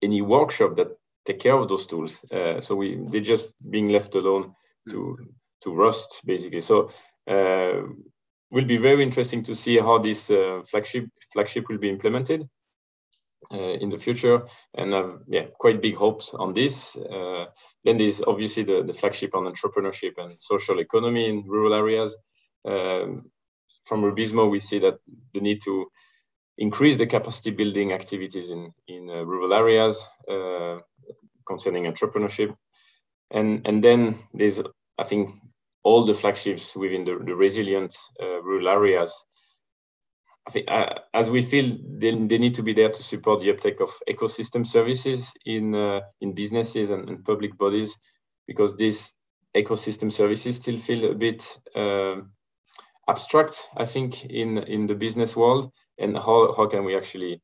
any workshop that take care of those tools. So they're just being left alone to rust, basically. So will be very interesting to see how this flagship will be implemented in the future, and have quite big hopes on this. Then there's obviously the flagship on entrepreneurship and social economy in rural areas. From Rubizmo, we see that the need to increase the capacity building activities in rural areas concerning entrepreneurship. And then there's, I think, all the flagships within the resilient rural areas. I think, as we feel, they need to be there to support the uptake of ecosystem services in businesses and public bodies, because these ecosystem services still feel a bit abstract, I think, in the business world. And how can we actually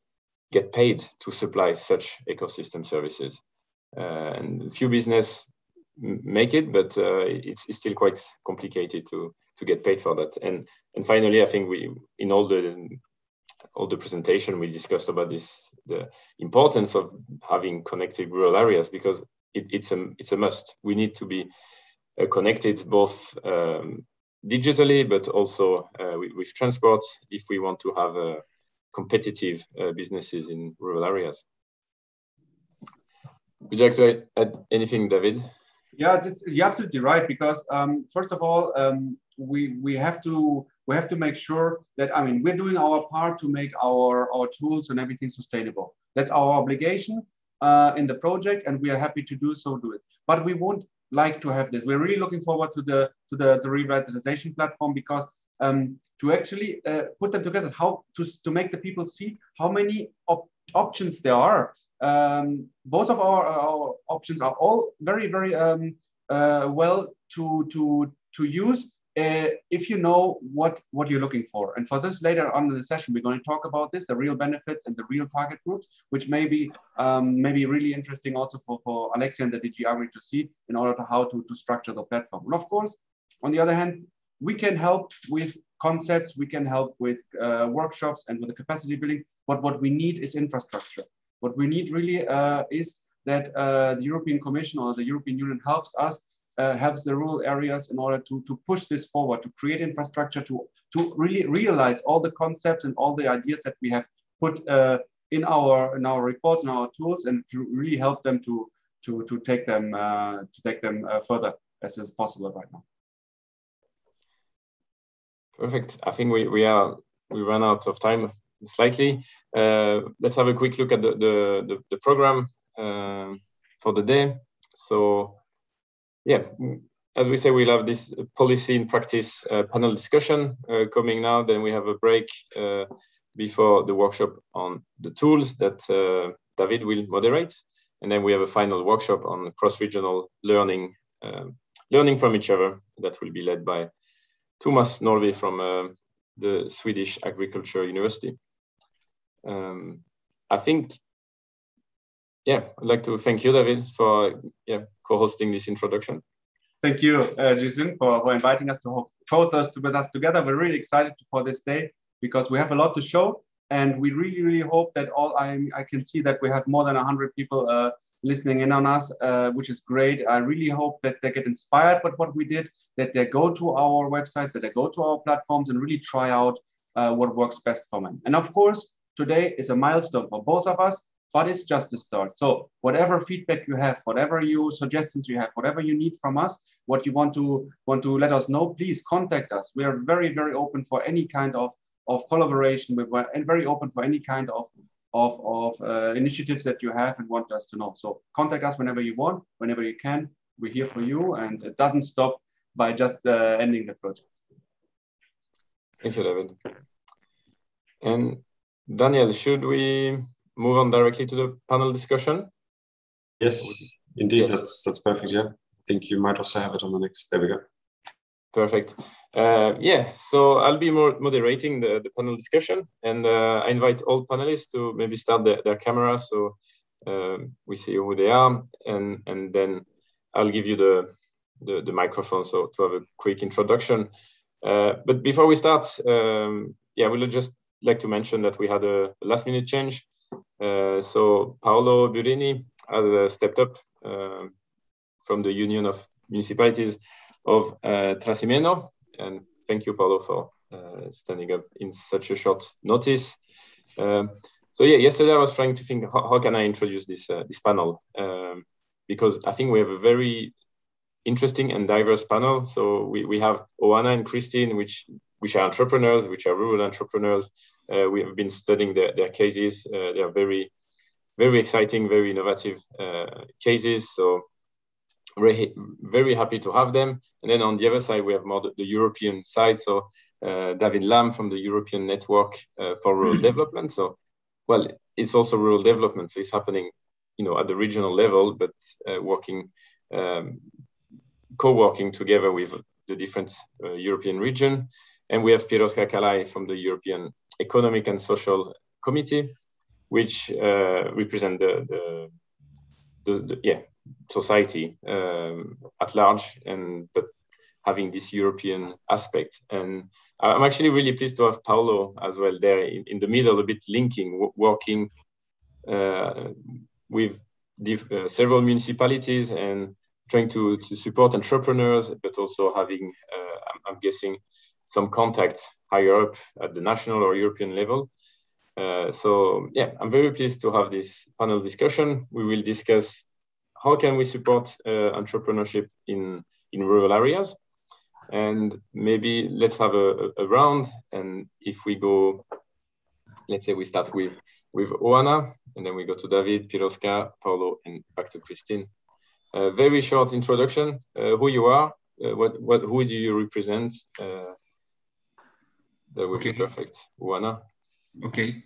get paid to supply such ecosystem services? And few business make it, but it's still quite complicated to get paid for that. And finally, I think we, in all the presentation, we discussed about the importance of having connected rural areas, because it's a must. We need to be connected both digitally, but also with transport, if we want to have competitive businesses in rural areas. Would you like to add anything, David? Yeah, you're absolutely right, because first of all, we have to make sure that, I mean, we're doing our part to make our tools and everything sustainable. That's our obligation in the project, and we are happy to do it. But we won't like to have this. We're really looking forward to the revitalization platform, because to actually put them together, how to make the people see how many options there are. Both of our options are all very, very well to use if you know what you're looking for. And for this, later on in the session, we're going to talk about this, the real benefits and the real target groups, which may be really interesting also for Alexia and the DG Agri to see in order to how to structure the platform. And of course, on the other hand, we can help with concepts, we can help with workshops and with the capacity building, but what we need is infrastructure. What we need really is that the European Commission or the European Union helps us, helps the rural areas in order to push this forward, to create infrastructure, to really realize all the concepts and all the ideas that we have put in our reports and our tools, and to really help them to take them further as is possible right now. Perfect. I think we ran out of time slightly. Let's have a quick look at the program for the day. So, yeah, as we say, we'll have this policy in practice panel discussion coming now. Then we have a break before the workshop on the tools that David will moderate. And then we have a final workshop on cross-regional learning, learning from each other, that will be led by Thomas Norby from the Swedish Agriculture University. I think, yeah, I'd like to thank you, David, for co-hosting this introduction. Thank you, Jisun, for inviting us to co-host with us together. We're really excited for this day, because we have a lot to show, and we really, really hope that I can see that we have more than 100 people listening in on us, which is great. I really hope that they get inspired by what we did, that they go to our websites, that they go to our platforms and really try out what works best for them. And of course, today is a milestone for both of us, but it's just a start. So whatever feedback you have, whatever suggestions you have, whatever you need from us, what you want to let us know, please contact us. We are very, very open for any kind of collaboration, and very open for any kind of initiatives that you have and want us to know. So contact us whenever you want, whenever you can. We're here for you, and it doesn't stop by just ending the project. Thank you, David. And Daniel, should we move on directly to the panel discussion? Yes, indeed, yes. That's perfect. Yeah, I think you might also have it on the next. There we go. Perfect. Yeah, so I'll be moderating the panel discussion, and I invite all panelists to maybe start their camera, so we see who they are, and then I'll give you the microphone, so to have a quick introduction. But before we start, yeah, we'll just like to mention that we had a last-minute change. So Paolo Burini has stepped up from the Union of Municipalities of Trasimeno, and thank you, Paolo, for standing up in such a short notice. So yeah, yesterday I was trying to think, how can I introduce this panel? Because I think we have a very interesting and diverse panel. So we have Oana and Christine, which are entrepreneurs, which are rural entrepreneurs, We have been studying their cases. They are very, very exciting, very innovative cases. So very happy to have them. And then on the other side, we have more the European side. So David Lam from the European Network for Rural Development. So, well, it's also rural development. So it's happening, you know, at the regional level, but co-working together with the different European region. And we have Piroska Kálay from the European Economic and Social Committee, which represent the society at large, but having this European aspect. And I'm actually really pleased to have Paulo as well there in the middle, a bit linking, working with several municipalities and trying to support entrepreneurs, but also having, I'm guessing, some contacts higher up at the national or European level. So yeah, I'm very pleased to have this panel discussion. We will discuss how can we support entrepreneurship in rural areas, and maybe let's have a round. And if we go, let's say we start with Oana, and then we go to David, Piroska, Paulo, and back to Christine. A very short introduction, who you are, who do you represent? That would be perfect. Oana. Okay.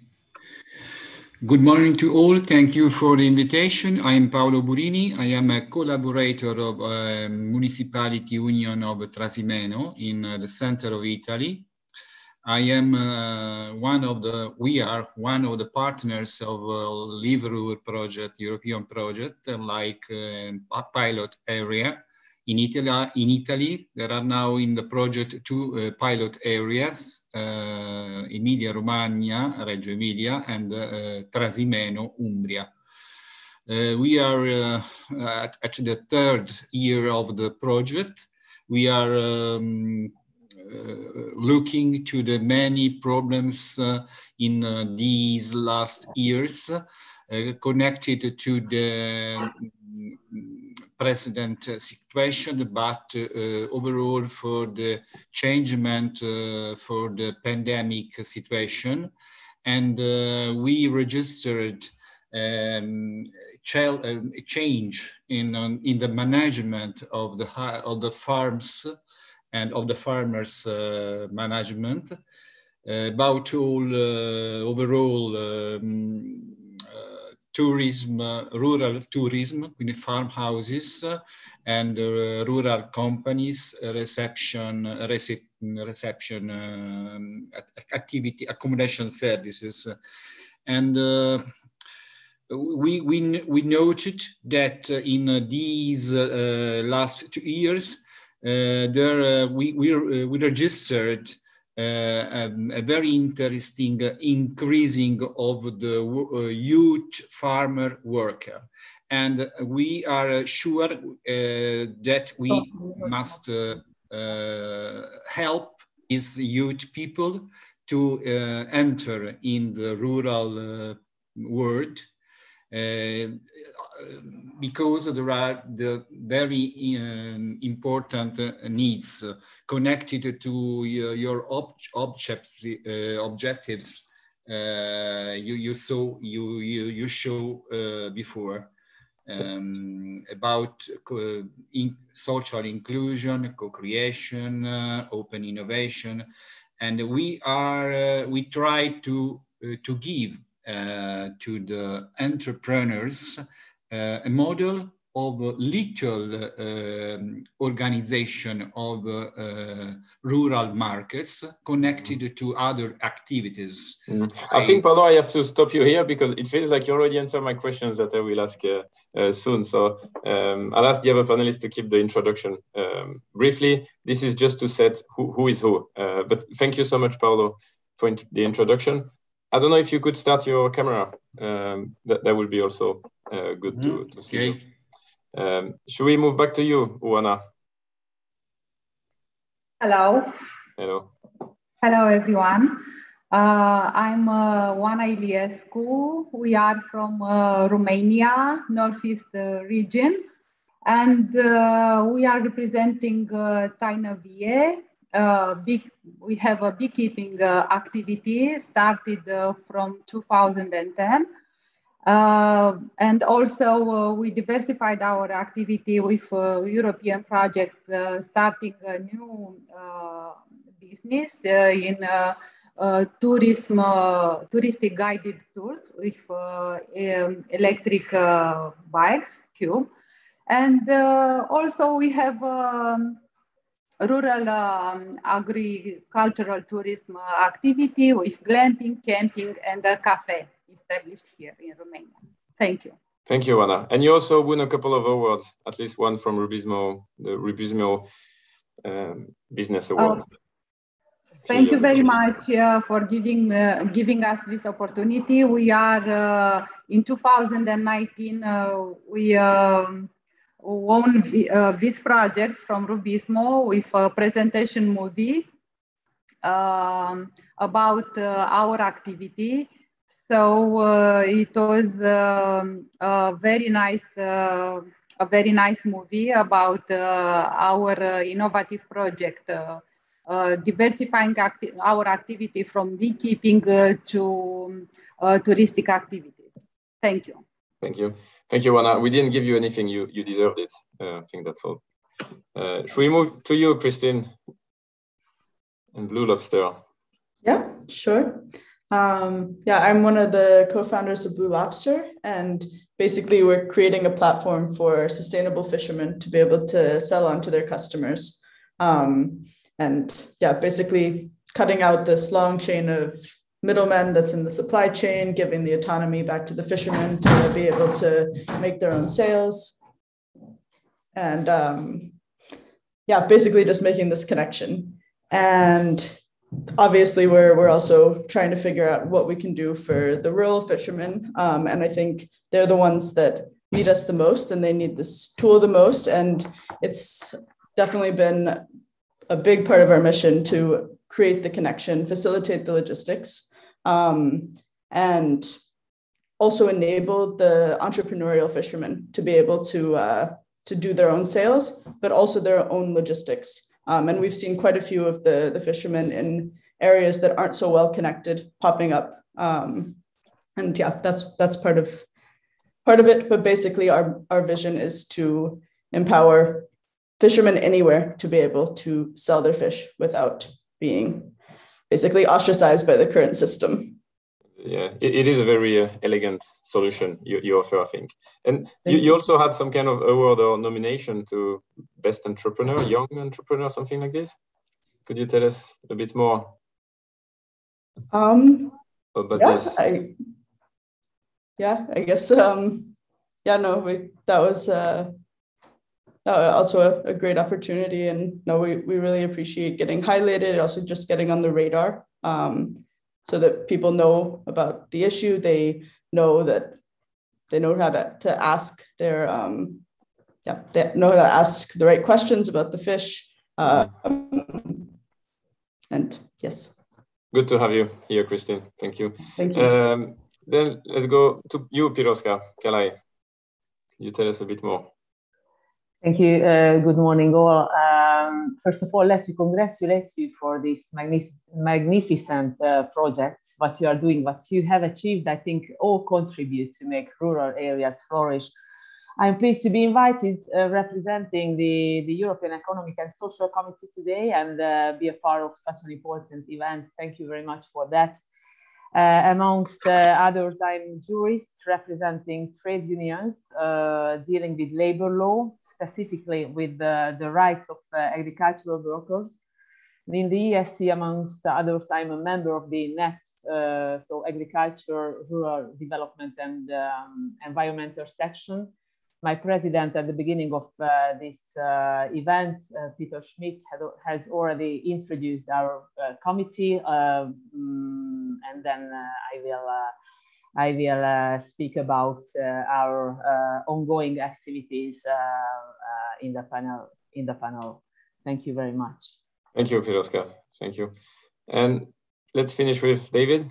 Good morning to all. Thank you for the invitation. I am Paolo Burini. I am a collaborator of Municipality Union of Trasimeno in the center of Italy. I am we are one of the partners of LIVERUR project, European project, like a pilot area. In Italy, there are now in the project 2 pilot areas, Emilia-Romagna, Reggio Emilia, and Trasimeno, Umbria. We are at the 3rd year of the project. We are looking to the many problems in these last years connected to the present situation, but overall for the changement for the pandemic situation. And we registered a change in the management of the farms and of the farmers' management about all overall tourism, rural tourism in farmhouses and rural companies, reception activity, accommodation services. And we noted that in these last 2 years, we registered a very interesting increasing of the youth farmer worker. And we are sure that we must help these youth people to enter in the rural world, because there are the very important needs connected to your objectives you show before about social inclusion, co-creation, open innovation, and we try to give to the entrepreneurs a model of little organization of rural markets connected to other activities. I think, Paulo, I have to stop you here because it feels like you already answered my questions that I will ask soon. So I'll ask the other panelists to keep the introduction briefly. This is just to set who is who. But thank you so much, Paulo, for the introduction. I don't know if you could start your camera. That would be also good to see you. Should we move back to you, Oana? Hello. Hello. Hello, everyone. I'm Oana Iliescu. We are from Romania, Northeast region, and we are representing Taina Vie, we have a beekeeping activity started from 2010. And also we diversified our activity with European projects, starting a new business in touristic guided tours with electric bikes, Cube. And also we have rural agricultural tourism activity with glamping, camping, and a cafe established here in Romania. Thank you. Thank you, Oana. And you also won a couple of awards, at least one from Rubismo, the Rubismo Business Award. Thank you very much for giving us this opportunity. We are in 2019. We won this project from Rubismo with a presentation movie about our activity. So it was a very nice movie about our innovative project, diversifying our activity from beekeeping to touristic activities. Thank you. Thank you. Thank you, Oana. We didn't give you anything. You deserved it. I think that's all. Should we move to you, Christine, and Blue Lobster? Yeah, sure. Yeah, I'm one of the co-founders of Blue Lobster, and basically we're creating a platform for sustainable fishermen to be able to sell on to their customers. And yeah, basically cutting out this long chain of middlemen that's in the supply chain, giving the autonomy back to the fishermen to be able to make their own sales. And yeah, basically just making this connection. And obviously, we're also trying to figure out what we can do for the rural fishermen. And I think they're the ones that need us the most, and they need this tool the most. And it's definitely been a big part of our mission to create the connection, facilitate the logistics, and also enable the entrepreneurial fishermen to be able to do their own sales, but also their own logistics. And we've seen quite a few of the fishermen in areas that aren't so well connected popping up. And yeah, that's part of it. But basically our vision is to empower fishermen anywhere to be able to sell their fish without being basically ostracized by the current system. Yeah, it is a very elegant solution you offer, I think. And you also had some kind of award or nomination to Best Entrepreneur, Young Entrepreneur, something like this. Could you tell us a bit more about this? I guess, yeah, no, that was also a great opportunity. And no, we really appreciate getting highlighted, also just getting on the radar. So that people know about the issue, they know how to ask their they know how to ask the right questions about the fish. And yes. Good to have you here, Christine. Thank you. Thank you. Then let's go to you, Piroska Kálay. Can you tell us a bit more? Thank you. Good morning, all. First of all, let me congratulate you for this magnificent project, what you are doing, what you have achieved. I think all contribute to make rural areas flourish. I'm pleased to be invited representing the European Economic and Social Committee today and be a part of such an important event. Thank you very much for that. Amongst others, I'm a jurist representing trade unions dealing with labor law, specifically with the rights of agricultural workers. In the EESC, amongst others, I'm a member of the NAT, so Agriculture, Rural Development and Environmental Section. My president at the beginning of this event, Peter Schmidt, has already introduced our committee, and then I will speak about our ongoing activities in the panel. Thank you very much. Thank you, Piroska. Thank you. And let's finish with David.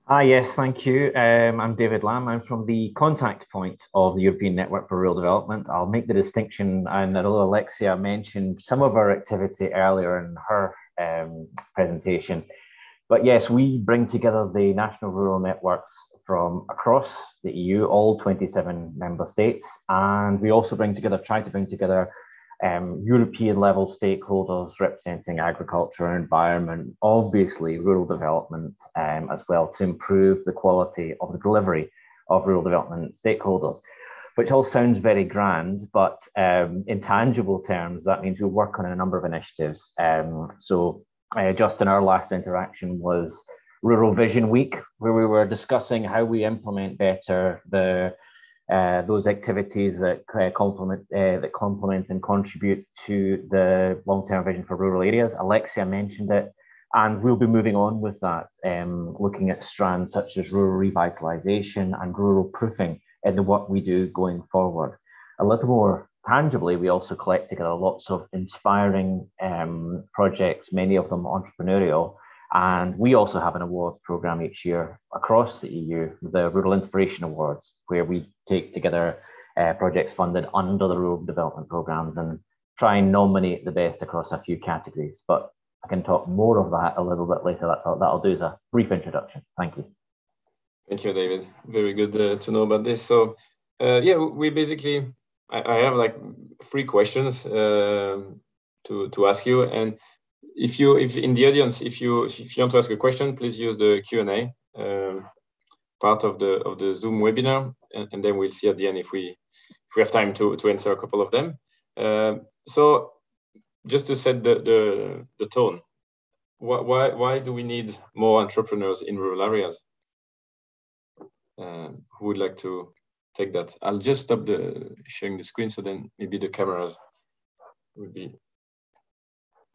Yes, thank you. I'm David Lamb. I'm from the contact point of the European Network for Rural Development. I'll make the distinction, and I know Alexia mentioned some of our activity earlier in her presentation. But yes, we bring together the national rural networks from across the EU, all 27 member states. And we also try to bring together European level stakeholders representing agriculture and environment, obviously rural development as well, to improve the quality of the delivery of rural development stakeholders, which all sounds very grand, but in tangible terms, that means we work on a number of initiatives. Just in our last interaction was Rural Vision Week, where we were discussing how we implement better those activities that complement and contribute to the long-term vision for rural areas. Alexia mentioned it, and we'll be moving on with that, looking at strands such as rural revitalization and rural proofing in the work we do going forward. A little more tangibly, we also collect together lots of inspiring projects, many of them entrepreneurial, and we also have an award program each year across the EU, the Rural Inspiration Awards, where we take together projects funded under the rural development programs and try and nominate the best across a few categories. But I can talk more of that a little bit later. That'll do as a brief introduction. Thank you. Thank you, David. Very good to know about this. So yeah, we basically, I have like 3 questions to ask you. And if in the audience, if you want to ask a question, please use the Q&A part of the Zoom webinar, and then we'll see at the end if we have time to answer a couple of them. So just to set the tone, why do we need more entrepreneurs in rural areas? Who would like to take that? I'll just stop sharing the screen, so then maybe the cameras would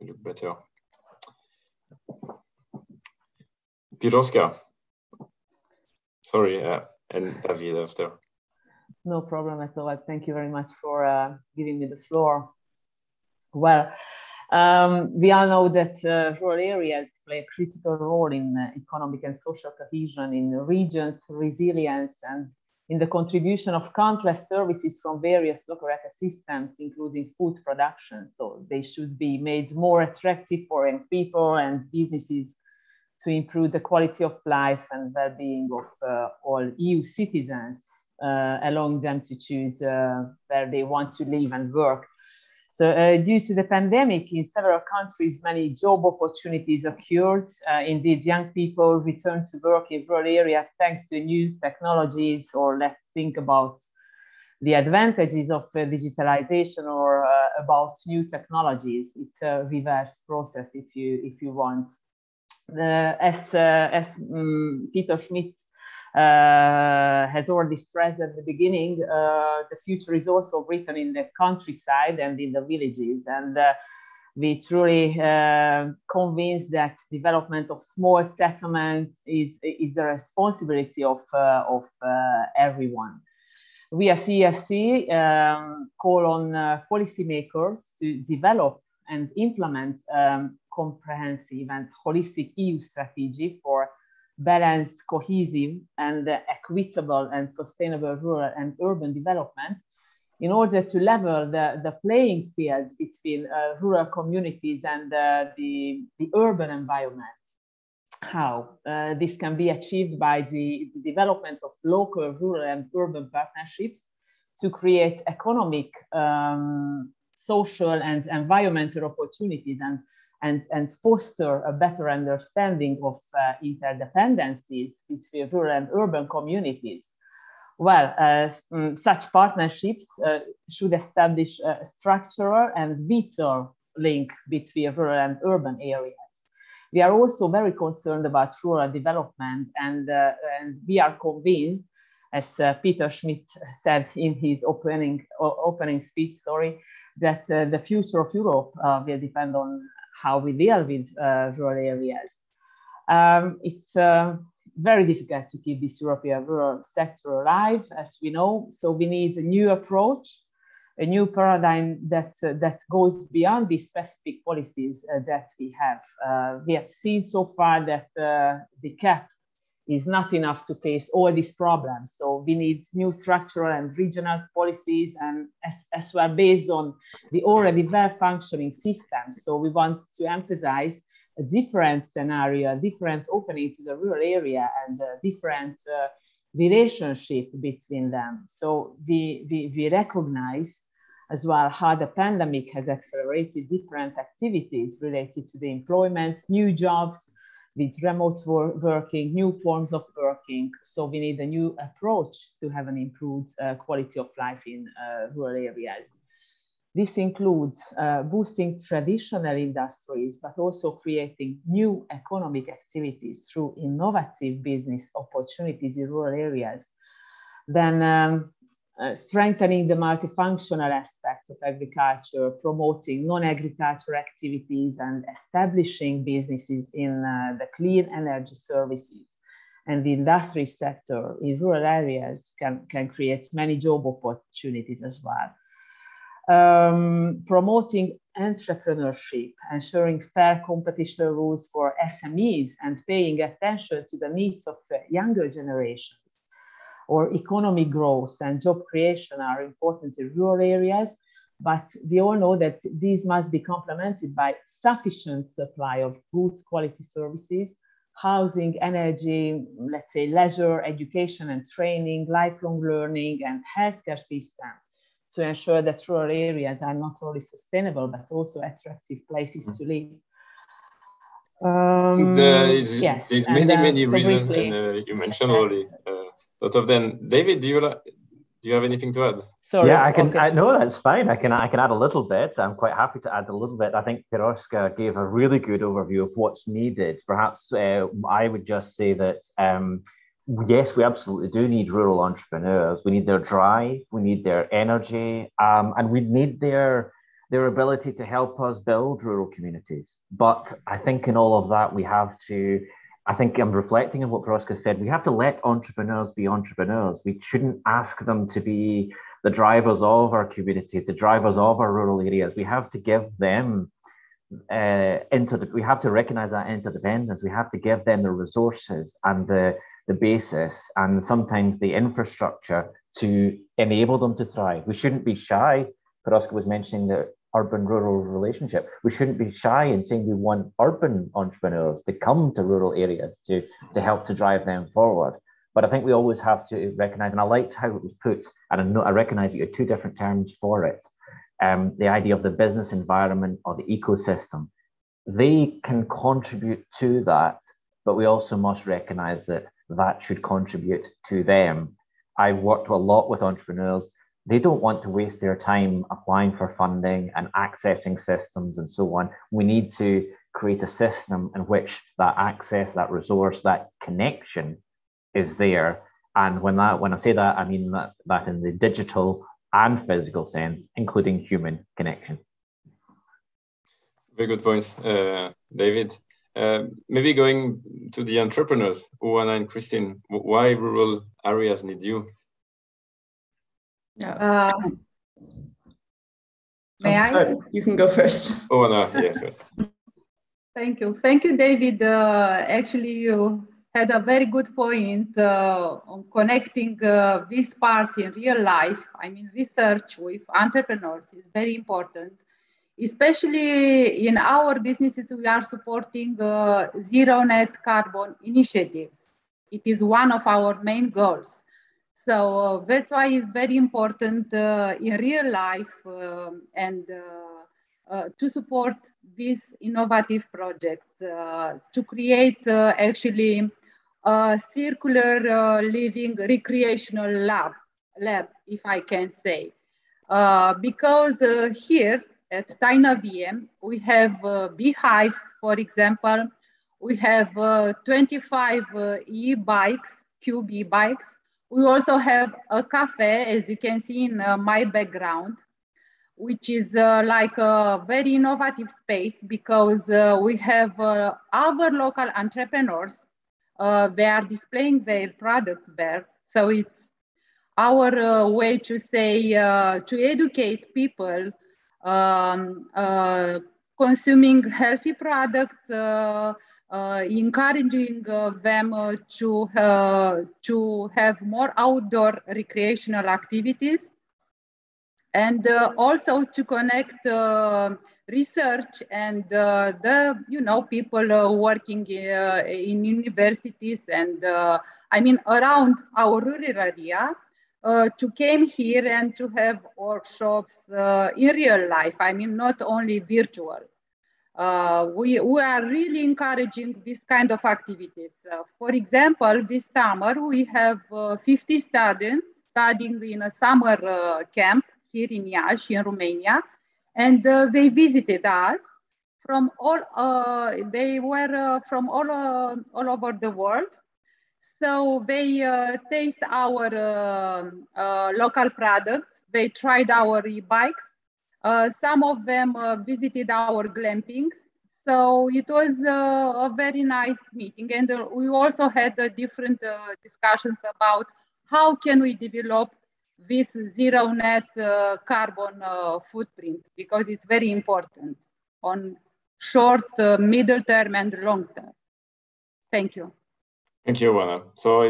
look better. Piroska, sorry, and David after. No problem at all. Thank you very much for giving me the floor. Well, we all know that rural areas play a critical role in economic and social cohesion, in regions, resilience, and in the contribution of countless services from various local ecosystems, including food production. So they should be made more attractive for young people and businesses to improve the quality of life and well-being of all EU citizens, allowing them to choose where they want to live and work. So due to the pandemic, in several countries, many job opportunities occurred. Indeed, young people returned to work in rural areas thanks to new technologies, or let's think about the advantages of digitalization, or about new technologies. It's a reverse process if you want. As Peter Schmidt has already stressed at the beginning, the future is also written in the countryside and in the villages. And we truly convinced that development of small settlements is the responsibility of everyone. We as EESC call on policymakers to develop and implement comprehensive and holistic EU strategy for balanced, cohesive, and equitable and sustainable rural and urban development, in order to level the playing fields between rural communities and the urban environment. How? This can be achieved by the development of local, rural, and urban partnerships to create economic, social, and environmental opportunities, and foster a better understanding of interdependencies between rural and urban communities. Well, such partnerships should establish a structural and vital link between rural and urban areas. We are also very concerned about rural development, and we are convinced, as Peter Schmidt said in his opening speech, that the future of Europe will depend on how we deal with rural areas. It's very difficult to keep this European rural sector alive, as we know. So we need a new approach, a new paradigm that goes beyond the specific policies that we have. We have seen so far that the CAP is not enough to face all these problems. So we need new structural and regional policies, and as well based on the already well-functioning systems. So we want to emphasize a different scenario, a different opening to the rural area, and a different relationship between them. So we recognize as well how the pandemic has accelerated different activities related to the employment, new jobs with remote working, new forms of working. So we need a new approach to have an improved quality of life in rural areas. This includes boosting traditional industries, but also creating new economic activities through innovative business opportunities in rural areas. Then strengthening the multifunctional aspects of agriculture, promoting non-agricultural activities, and establishing businesses in the clean energy services and the industry sector in rural areas can create many job opportunities as well. Promoting entrepreneurship, ensuring fair competition rules for SMEs, and paying attention to the needs of younger generations or economic growth and job creation are important in rural areas, but we all know that these must be complemented by sufficient supply of good quality services, housing, energy, let's say leisure, education and training, lifelong learning, and healthcare system to ensure that rural areas are not only sustainable, but also attractive places to live. Yes, there's many reasons, and you mentioned already a lot of them. David, do you have anything to add? Sorry, yeah, I can. Okay. No, that's fine. I can add a little bit. I'm quite happy to add a little bit. I think Piroska gave a really good overview of what's needed. Perhaps I would just say that yes, we absolutely do need rural entrepreneurs. We need their drive, we need their energy, and we need their ability to help us build rural communities. But I think in all of that, we have to, I think I'm reflecting on what Piroska said, we have to let entrepreneurs be entrepreneurs. We shouldn't ask them to be the drivers of our communities, the drivers of our rural areas. We have to give them we have to recognize that interdependence. We have to give them the resources and the basis and sometimes the infrastructure to enable them to thrive. We shouldn't be shy. Piroska was mentioning the urban-rural relationship. We shouldn't be shy in saying we want urban entrepreneurs to come to rural areas to help to drive them forward. But I think we always have to recognize, and I liked how it was put, and I recognize you had two different terms for it, the idea of the business environment or the ecosystem. They can contribute to that, but we also must recognize that that should contribute to them. I've worked a lot with entrepreneurs. They don't want to waste their time applying for funding and accessing systems and so on. We need to create a system in which that access, that resource, that connection is there. And when I say that, I mean that in the digital and physical sense, including human connection. Very good point, David. Maybe going to the entrepreneurs, Oana and Christine, why rural areas need you? Yeah. May I? You can go first. Oana, yeah, first. Thank you. Thank you, David. Actually, you had a very good point on connecting this part in real life. I mean, research with entrepreneurs is very important. Especially in our businesses, we are supporting zero net carbon initiatives. It is one of our main goals. So that's why it's very important in real life and to support these innovative projects, to create actually a circular living recreational lab, if I can say. Because here, at Taina Vie, we have beehives, for example. We have 25 e-bikes, cube e-bikes. We also have a cafe, as you can see in my background, which is like a very innovative space because we have our local entrepreneurs. They are displaying their products there. So it's our way to say, to educate people consuming healthy products, encouraging them to have more outdoor recreational activities, and also to connect research and the people working in universities and I mean around our rural area to came here and to have workshops in real life. I mean, not only virtual. We are really encouraging this kind of activities. For example, this summer we have 50 students studying in a summer camp here in Iași, in Romania, and they visited us from all. They were from all over the world. So they taste our local products. They tried our e-bikes. Some of them visited our glampings. So it was a very nice meeting. And we also had different discussions about how can we develop this zero net carbon footprint, because it's very important on short, middle term and long term. Thank you. Thank you, Oana. So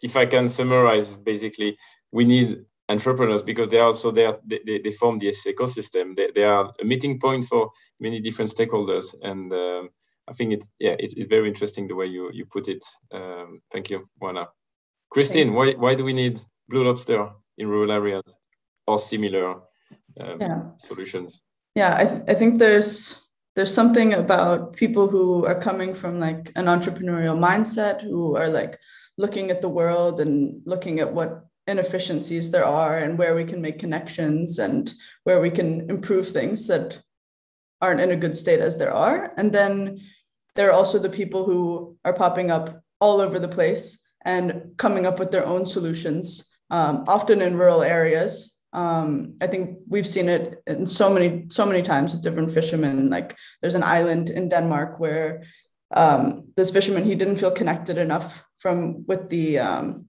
if I can summarize, basically, we need entrepreneurs because they are also there. They form this ecosystem. They are a meeting point for many different stakeholders, and I think it's very interesting the way you put it. Thank you, Oana. Christine, why do we need Blue Lobster in rural areas or similar solutions? Yeah, I think there's something about people who are coming from like an entrepreneurial mindset, who are like looking at the world and looking at what inefficiencies there are and where we can make connections and where we can improve things that aren't in a good state as there are. And then there are also the people who are popping up all over the place and coming up with their own solutions, often in rural areas. I think we've seen it in so many times with different fishermen. Like there's an island in Denmark where this fisherman, he didn't feel connected enough with the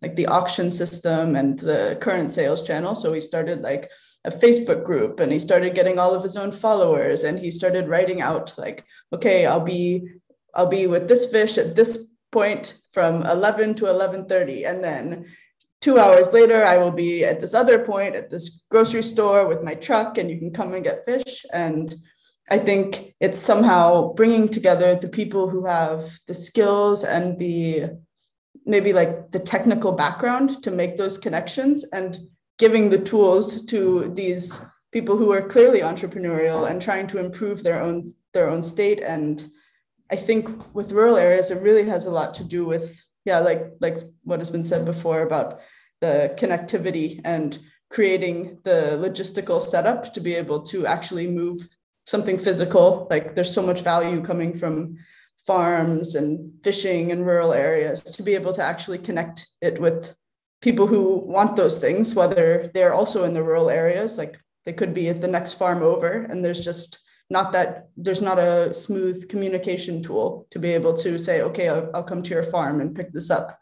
like the auction system and the current sales channel. So he started like a Facebook group and he started getting all of his own followers, and he started writing out like, okay, I'll be with this fish at this point from 11 to 11:30, and then 2 hours later, I will be at this other point at this grocery store with my truck, and you can come and get fish. And I think it's somehow bringing together the people who have the skills and maybe like the technical background to make those connections, and giving the tools to these people who are clearly entrepreneurial and trying to improve their own state. And I think with rural areas, it really has a lot to do with, like what has been said before about the connectivity and creating the logistical setup to be able to actually move something physical. Like there's so much value coming from farms and fishing in rural areas, to be able to actually connect it with people who want those things, whether they're also in the rural areas, like they could be at the next farm over, and there's not a smooth communication tool to be able to say, okay, I'll come to your farm and pick this up.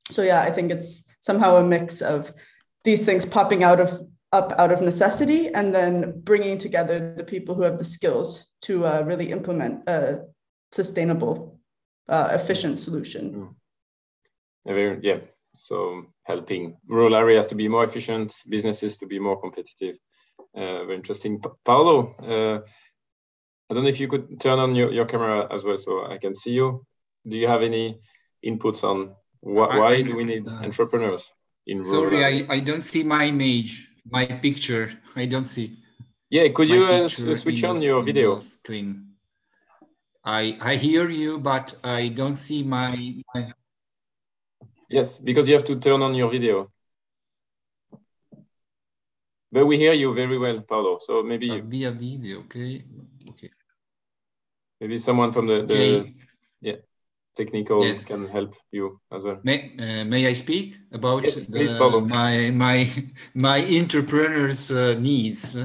So yeah, I think it's somehow a mix of these things popping out of necessity, and then bringing together the people who have the skills to really implement a sustainable, efficient solution. Yeah, so helping rural areas to be more efficient, businesses to be more competitive. Very interesting. Paolo, I don't know if you could turn on your camera as well so I can see you. Do you have any inputs on why do we need entrepreneurs in rural areas? I don't see my image, my picture. I don't see. Yeah, could you switch on your video? Screen. I hear you, but I don't see my... Yes, because you have to turn on your video. But we hear you very well, Paolo. So maybe via video, okay. Maybe someone from the technical can help you as well. May I speak about please, Paolo. my entrepreneurs' needs?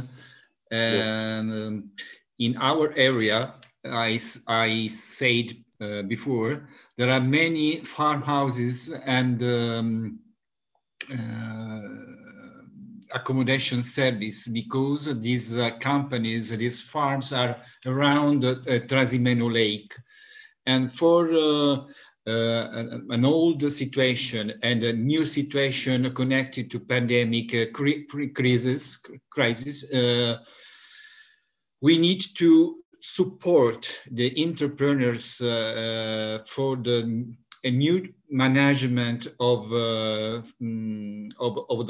And in our area, I said before, there are many farmhouses and accommodation service, because these companies, these farms are around Trasimeno Lake. And for an old situation and a new situation connected to pandemic crisis, we need to support the entrepreneurs for a new management of the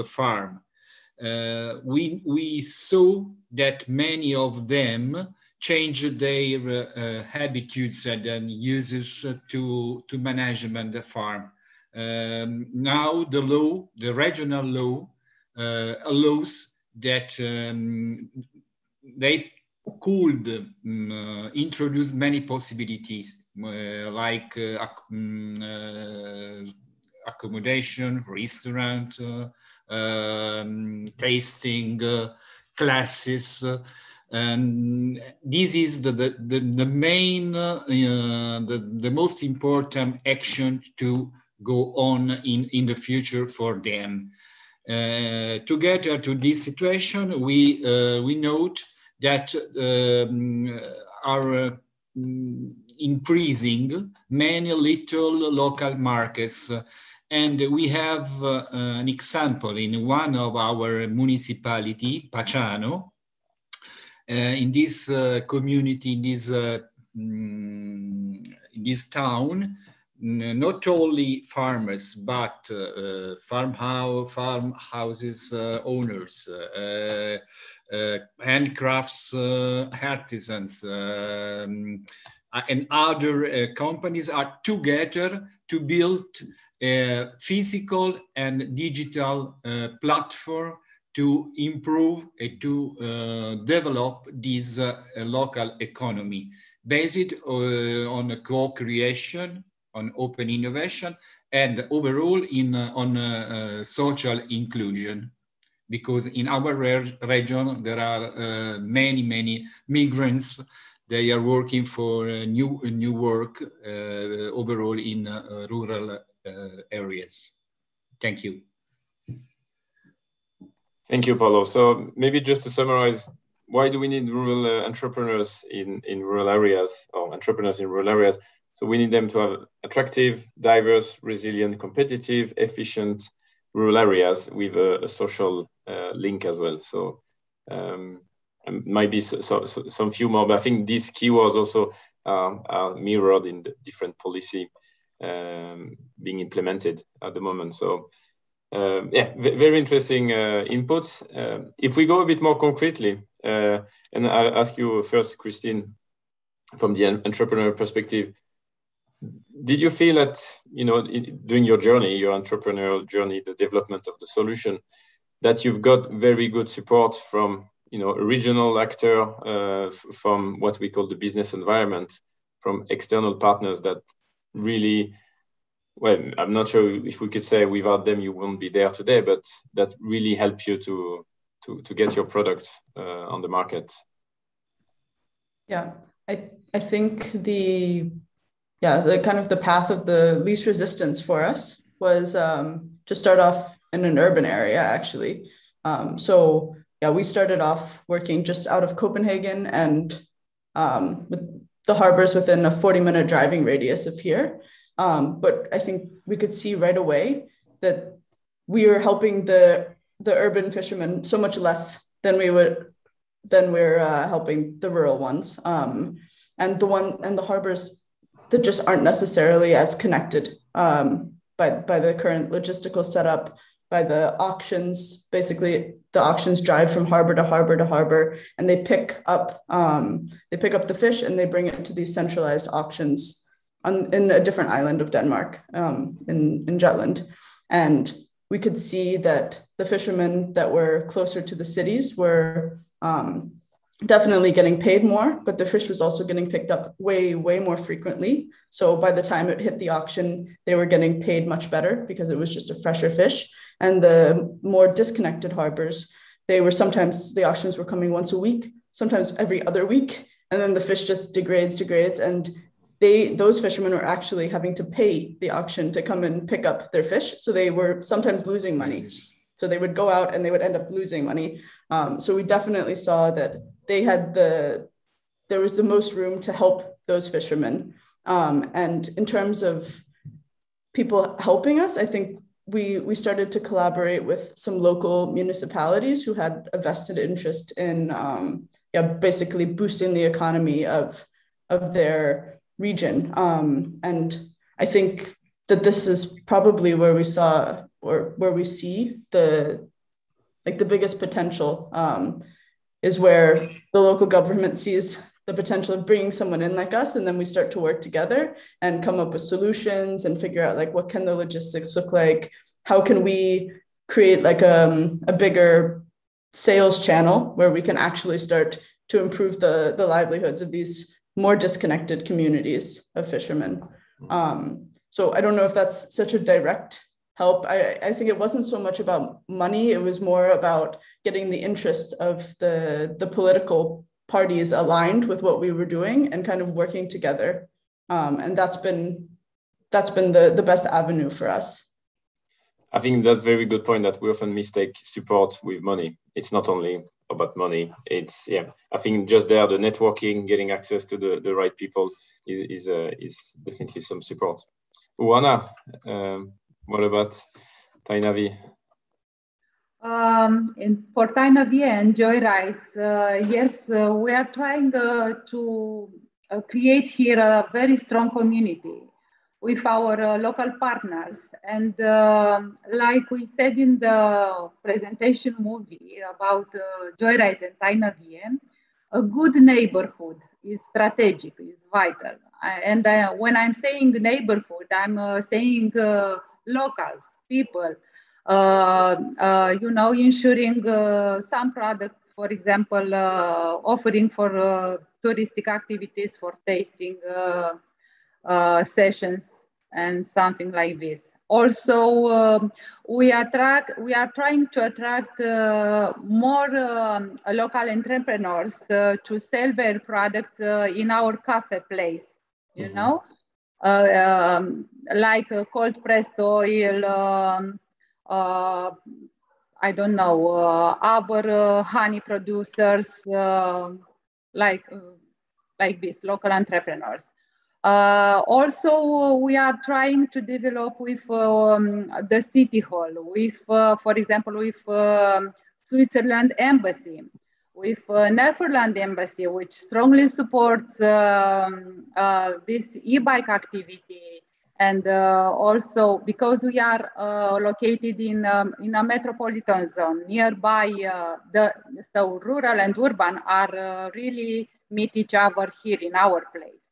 farm. We saw that many of them changed their habitudes and uses to management the farm. Now the regional law allows that they could introduce many possibilities like accommodation, restaurant, tasting classes, and this is the main, the most important action to go on in the future for them. Together to this situation, we note that are increasing many little local markets. And we have an example in one of our municipality, Pacciano. In this community, in this town, not only farmers, but farmhouses owners, handcrafts artisans, and other companies are together to build a physical and digital platform to improve and to develop this local economy based on co-creation, on open innovation, and overall on social inclusion. Because in our region, there are many migrants. They are working for new work overall in rural areas. Thank you. Thank you, Paulo. So maybe just to summarize, why do we need rural entrepreneurs in rural areas, or entrepreneurs in rural areas? So we need them to have attractive, diverse, resilient, competitive, efficient rural areas with a social link as well. So might be some few more, but I think these keywords also are mirrored in the different policy being implemented at the moment. So yeah, very interesting inputs. If we go a bit more concretely, and I'll ask you first, Christine, from the entrepreneur perspective, did you feel that, during your journey, your entrepreneurial journey, the development of the solution, that you've got very good support from, a regional actor, from what we call the business environment, from external partners that really, well, I'm not sure if we could say without them you won't be there today, but that really help you to get your product on the market? Yeah, I think the kind of the path of the least resistance for us was to start off in an urban area, actually. So yeah, we started off working just out of Copenhagen and with the harbors within a 40-minute driving radius of here. But I think we could see right away that we were helping the urban fishermen so much less than we're helping the rural ones. And the harbors that just aren't necessarily as connected by the current logistical setup, by the auctions. Basically, the auctions drive from harbor to harbor to harbor, and they pick up the fish and they bring it to these centralized auctions in a different island of Denmark, in Jutland. And we could see that the fishermen that were closer to the cities were definitely getting paid more, but the fish was also getting picked up way more frequently. So by the time it hit the auction, they were getting paid much better because it was just a fresher fish. And the more disconnected harbors, the auctions were coming once a week, sometimes every other week. And then the fish just degrades. And those fishermen were actually having to pay the auction to come and pick up their fish. So they were sometimes losing money. So they would go out and they would end up losing money. So we definitely saw that there was the most room to help those fishermen. And in terms of people helping us, I think we started to collaborate with some local municipalities who had a vested interest in basically boosting the economy of their region. And I think that this is probably where we saw, or where we see the biggest potential, is where the local government sees the potential of bringing someone in like us, and then we start to work together and come up with solutions and figure out like what can the logistics look like, how can we create like a bigger sales channel where we can actually start to improve the livelihoods of these more disconnected communities of fishermen. So I don't know if that's such a direct help. I think it wasn't so much about money, it was more about getting the interest of the political parties aligned with what we were doing and kind of working together. And that's been the best avenue for us. I think that's a very good point, that we often mistake support with money. It's not only about money. It's, I think just there, the networking, getting access to the right people is definitely some support. Oana, what about Taina Vie? For Taina Vie and Joyrides, yes, we are trying to create here a very strong community with our local partners. And like we said in the presentation movie about Joyrides and Taina Vie, a good neighborhood is strategic, is vital. And when I'm saying neighborhood, I'm saying locals, people, ensuring some products, for example, offering for touristic activities, for tasting sessions and something like this. Also, we are trying to attract more local entrepreneurs to sell their products in our cafe place, you know, like cold pressed oil, I don't know, other honey producers, like this, local entrepreneurs. Also, we are trying to develop with the City Hall, with, for example, with Switzerland Embassy, with Netherlands Embassy, which strongly supports this e-bike activity. And also because we are located in a metropolitan zone nearby, so rural and urban are really meet each other here in our place.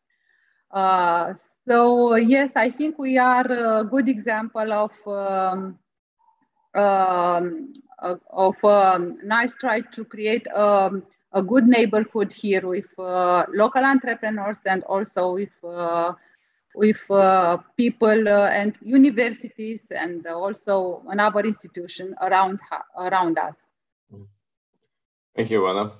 So yes, I think we are a good example of nice try to create a good neighborhood here with local entrepreneurs and also with people and universities and also another institution around us. Thank you, Oana.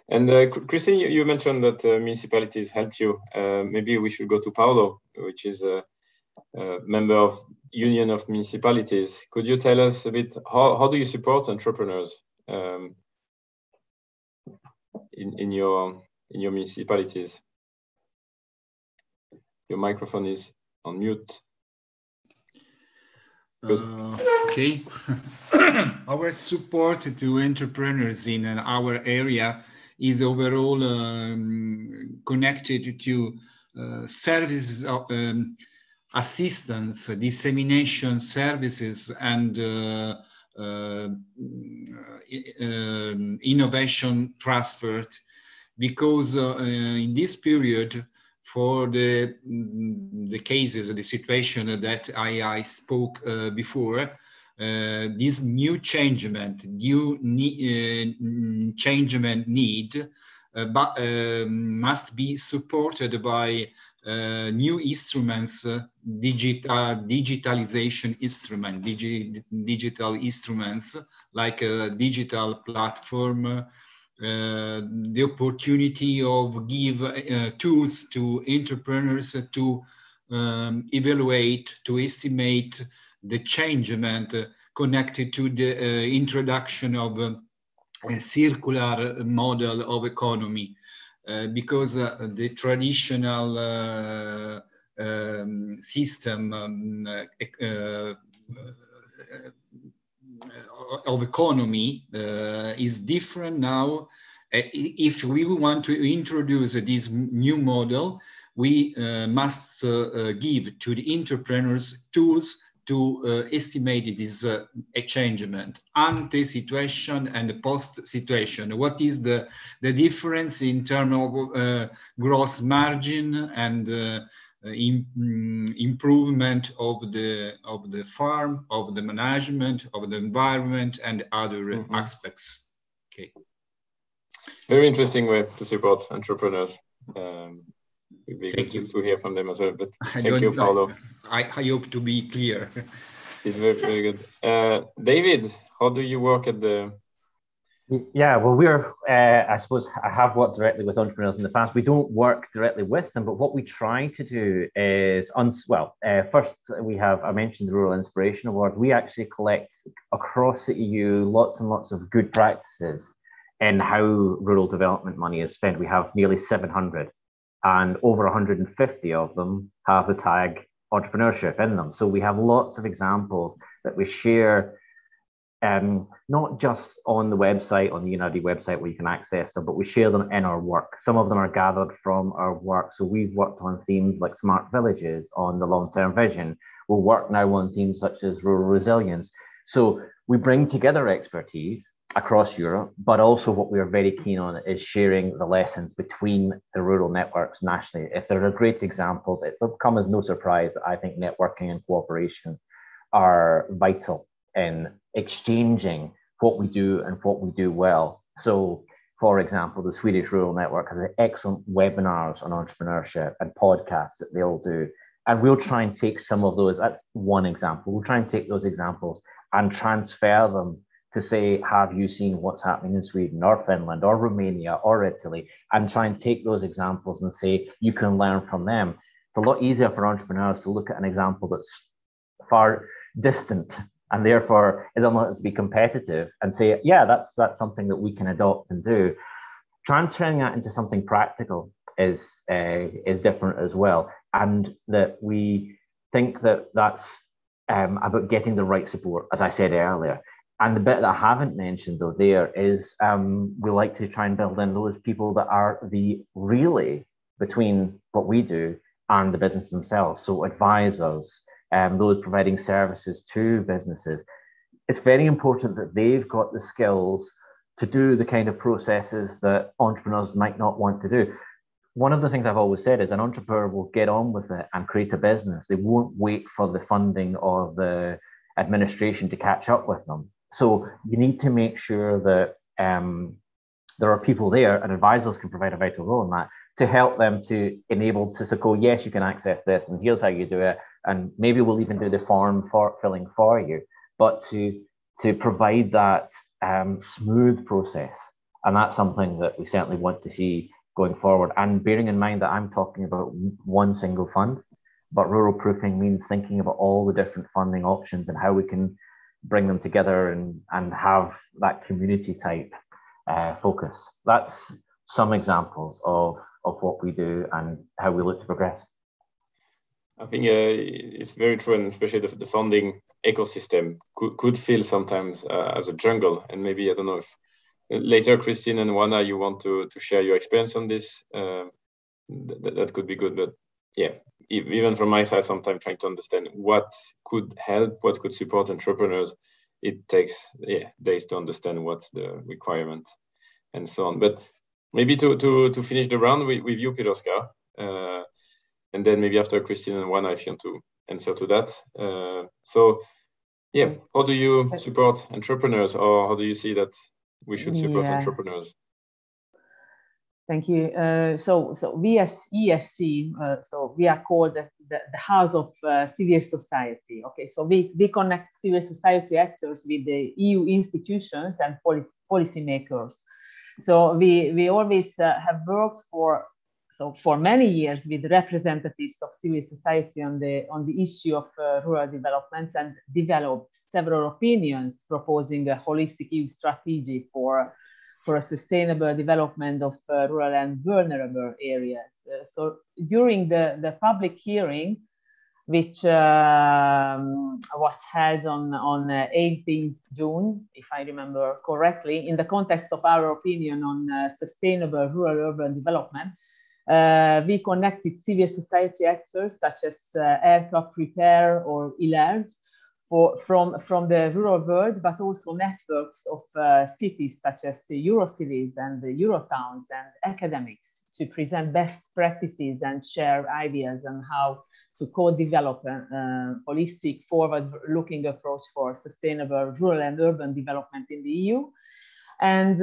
And Christine, you mentioned that municipalities helped you. Maybe we should go to Paolo, which is a member of Union of Municipalities. Could you tell us a bit, how do you support entrepreneurs in your municipalities? Your microphone is on mute. Okay. Our support to entrepreneurs in our area is overall connected to services of assistance, dissemination services, and innovation transfer, because in this period, for the cases, the situation that I spoke before, this new changement need must be supported by new instruments, digitalization instrument, digital instruments like a digital platform, the opportunity of give tools to entrepreneurs to evaluate, to estimate the changement connected to the introduction of a circular model of economy. because the traditional system of economy is different now. If we want to introduce this new model, we must give to the entrepreneurs tools to estimate this changement, ante-situation and post-situation. What is the difference in terms of gross margin and improvement of the farm, of the management, of the environment, and other aspects? Okay. Very interesting way to support entrepreneurs. It'd be good to hear from them as well. But thank you, Paolo. I hope to be clear. It's very, very good. David, how do you work at the... Yeah, well, we're, I suppose I have worked directly with entrepreneurs in the past. We don't work directly with them, but what we try to do is, first we have, I mentioned the Rural Inspiration Award. We actually collect across the EU lots and lots of good practices in how rural development money is spent. We have nearly 700. And over 150 of them have the tag entrepreneurship in them. So we have lots of examples that we share, not just on the website, on the ENRD website where you can access them, but we share them in our work. Some of them are gathered from our work. So we've worked on themes like smart villages, on the long-term vision. We'll work now on themes such as rural resilience. So we bring together expertise across Europe, but also what we are very keen on is sharing the lessons between the rural networks nationally. If there are great examples, it'll come as no surprise that I think networking and cooperation are vital in exchanging what we do and what we do well. So, for example, the Swedish Rural Network has excellent webinars on entrepreneurship and podcasts that they'll do. And we'll try and take some of those, that's one example, we'll try and take those examples and transfer them to say, have you seen what's happening in Sweden or Finland or Romania or Italy, and try and take those examples and say, you can learn from them. It's a lot easier for entrepreneurs to look at an example that's far distant and therefore is unlikely to be competitive and say, yeah, that's something that we can adopt and do. Transferring that into something practical is different as well. And that we think that that's about getting the right support, as I said earlier. And the bit that I haven't mentioned though there is we like to try and build in those people that are the relay between what we do and the business themselves. So advisors, those providing services to businesses. It's very important that they've got the skills to do the kind of processes that entrepreneurs might not want to do. One of the things I've always said is an entrepreneur will get on with it and create a business. They won't wait for the funding or the administration to catch up with them. So you need to make sure that there are people there, and advisors can provide a vital role in that, to help them to enable to go, yes, you can access this, and here's how you do it, and maybe we'll even do the form filling for you, but to provide that smooth process. And that's something that we certainly want to see going forward. And bearing in mind that I'm talking about one single fund, but rural proofing means thinking about all the different funding options and how we can bring them together and have that community type focus. That's some examples of what we do and how we look to progress. I think it's very true, and especially the funding ecosystem could feel sometimes as a jungle. And maybe, I don't know if later, Christine and Oana, you want to share your experience on this, that could be good. But yeah, even from my side, sometimes trying to understand what could help, what could support entrepreneurs, it takes days to understand what's the requirement and so on. But maybe to finish the round with you, Piroska, and then maybe after Christine and Oana, if you want to answer to that. So yeah, how do you support entrepreneurs, or how do you see that we should support entrepreneurs? Thank you. So we as EESC, so we are called the House of Civil Society. Okay, so we connect civil society actors with the EU institutions and policymakers. So we always have worked for many years with representatives of civil society on the issue of rural development, and developed several opinions proposing a holistic EU strategy for for a sustainable development of rural and vulnerable areas. So during the public hearing, which was held on 18th June, if I remember correctly, in the context of our opinion on sustainable rural-urban development, we connected civil society actors such as aircraft repair or ENRD from the rural world, but also networks of cities such as Eurocities and the Eurotowns and academics to present best practices and share ideas on how to co-develop a holistic, forward-looking approach for sustainable rural and urban development in the EU. And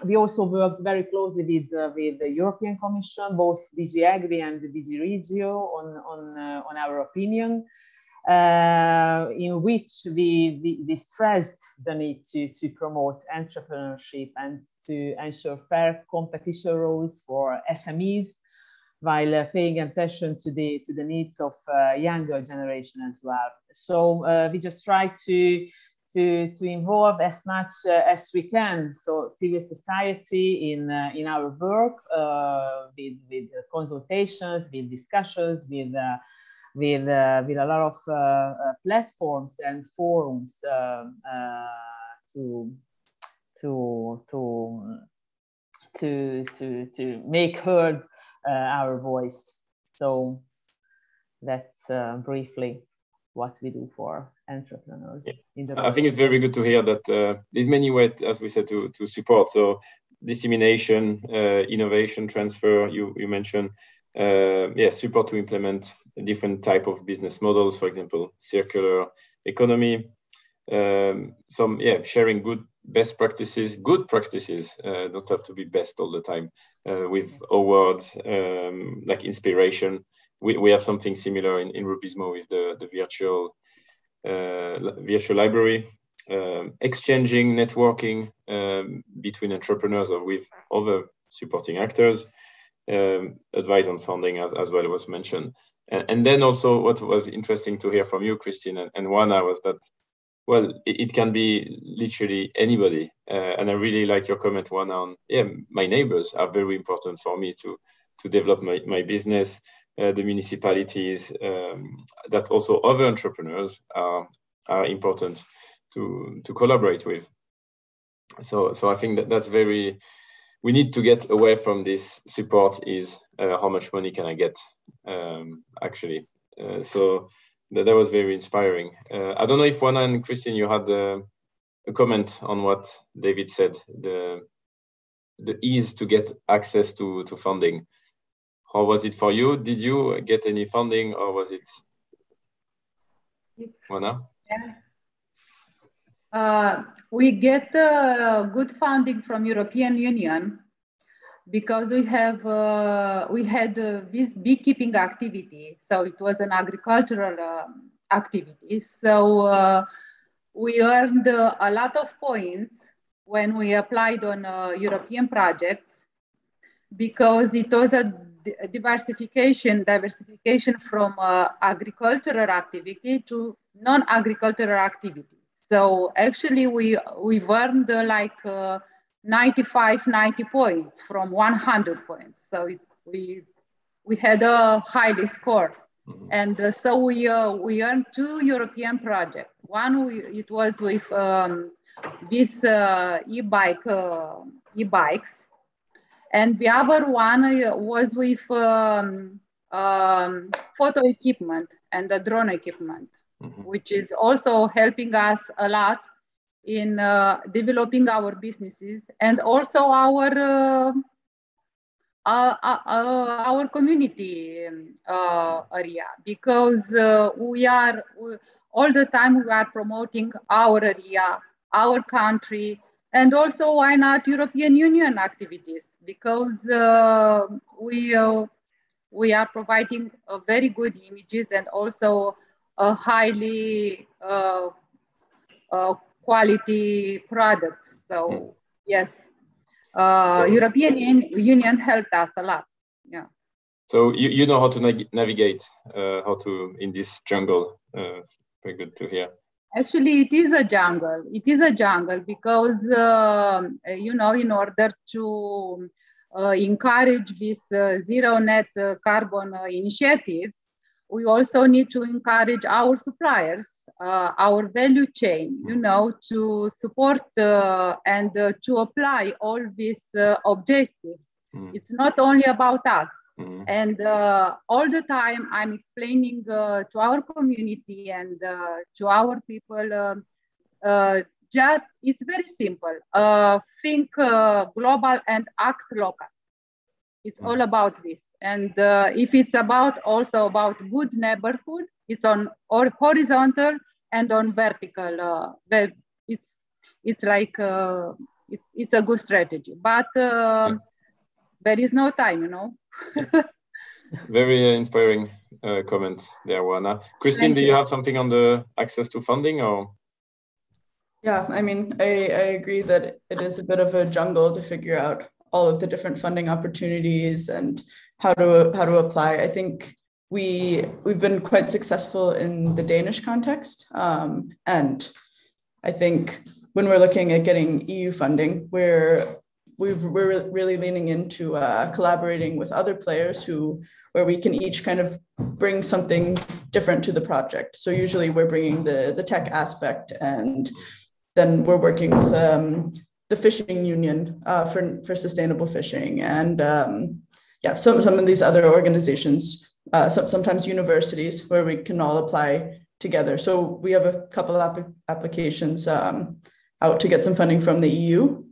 we also worked very closely with the European Commission, both DG Agri and the DG Regio, on our opinion, in which we stressed the need to promote entrepreneurship and to ensure fair competition rules for SMEs, while paying attention to the needs of younger generation as well. So we just try to involve as much as we can, so civil society in our work, with consultations, with discussions, with a lot of platforms and forums to make heard our voice. So that's briefly what we do for entrepreneurs. Yeah. I think it's very good to hear that there's many ways, as we said, to support. So dissemination, innovation transfer, you mentioned, support to implement different type of business models, for example, circular economy, sharing best practices, good practices, don't have to be best all the time, with awards, like inspiration. We have something similar in Rubismo with the virtual library, exchanging, networking between entrepreneurs or with other supporting actors, advice on funding as well was mentioned. And then also what was interesting to hear from you, Christine and Oana, was that, well, it can be literally anybody. And I really like your comment, Oana, on, my neighbors are very important for me to develop my business. The municipalities, that also other entrepreneurs are important to collaborate with. So I think that's very, we need to get away from this support is how much money can I get, actually. So that was very inspiring. I don't know if Oana and Christine, you had a comment on what David said, the ease to get access to funding. How was it for you? Did you get any funding, or was it Oana? Yeah. We get good funding from European Union because we had this beekeeping activity. So it was an agricultural activity. So we earned a lot of points when we applied on European projects, because it was a diversification from agricultural activity to non-agricultural activity. So actually we've earned 95, 90 points from 100 points. So we had a highly score. Mm-hmm. And so we earned 2 European projects. One, it was with this e-bikes. And the other one was with photo equipment and the drone equipment, mm-hmm. which is also helping us a lot in developing our businesses and also our community area, because all the time we are promoting our area, our country, and also why not European Union activities, because we are providing very good images and also a highly quality products. So yes, European Union helped us a lot. Yeah. So you know how to navigate, how to in this jungle. Very good to hear. Actually, it is a jungle. It is a jungle because, you know, in order to encourage this zero net carbon initiatives, we also need to encourage our suppliers, our value chain, you know, to support and to apply all these objectives. It's not only about us. And all the time I'm explaining to our community and to our people, just, it's very simple. Think global and act local. It's all about this. And if it's about also about good neighborhood, it's on or horizontal and on vertical. It's like, it's a good strategy, but there is no time, you know. Very inspiring comment there, Oana. Christine, do you have something on the access to funding or? Yeah, I mean, I agree that it is a bit of a jungle to figure out all of the different funding opportunities and how to apply. I think we've been quite successful in the Danish context, and I think when we're looking at getting EU funding, we're really leaning into collaborating with other players where we can each kind of bring something different to the project. So usually we're bringing the tech aspect, and then we're working with the fishing union for sustainable fishing, and yeah, some of these other organizations, sometimes universities, where we can all apply together. So we have a couple of applications out to get some funding from the EU.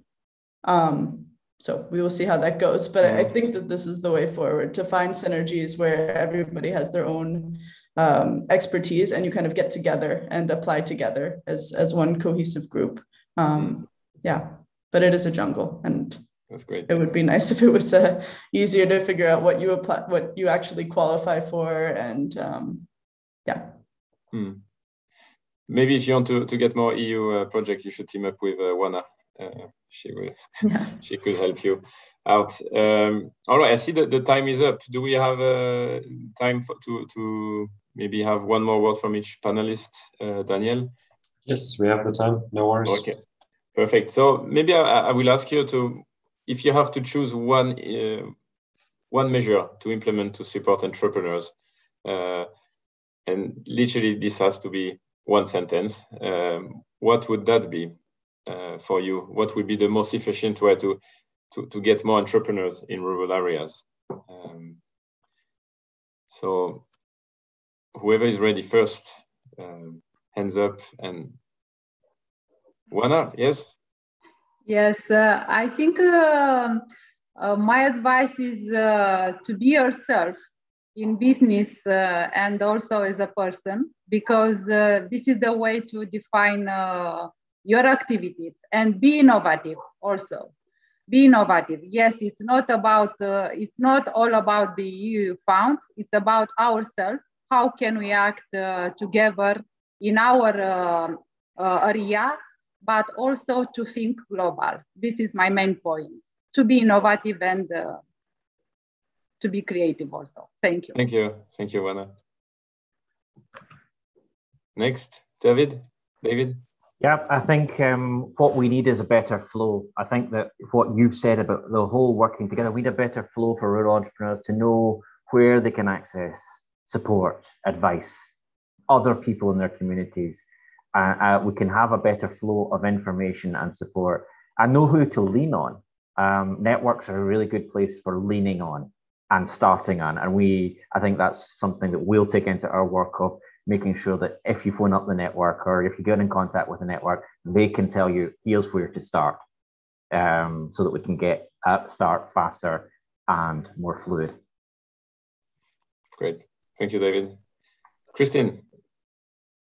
So we will see how that goes, but I think that this is the way forward, to find synergies where everybody has their own expertise, and you kind of get together and apply together as one cohesive group. Yeah, but it is a jungle, and that's great. It would be nice if it was easier to figure out what you apply, what you actually qualify for, and yeah. Maybe if you want to get more EU projects, you should team up with Oana. She could help you out. All right, I see that the time is up. Do we have time to maybe have one more word from each panelist? Daniel? Yes, we have the time. No worries. Okay, perfect. So maybe I will ask you if you have to choose one measure to implement to support entrepreneurs, and literally this has to be one sentence, what would that be for you? What would be the most efficient way to get more entrepreneurs in rural areas? So whoever is ready first, hands up. And Oana, yes? Yes, I think my advice is to be yourself in business and also as a person, because this is the way to define your activities, and be innovative also. Be innovative. Yes, it's not all about the EU fund, it's about ourselves. How can we act together in our area, but also to think global. This is my main point, to be innovative and to be creative also. Thank you. Thank you. Thank you, Oana. Next, David? Yeah, I think what we need is a better flow. I think that what you've said about the whole working together, we need a better flow for rural entrepreneurs to know where they can access support, advice, other people in their communities. We can have a better flow of information and support and know who to lean on. Networks are a really good place for leaning on and starting on. And I think that's something that we'll take into our work of making sure that if you phone up the network or if you get in contact with the network, they can tell you, here's where to start, so that we can get start faster and more fluid. Great. Thank you, David. Christine,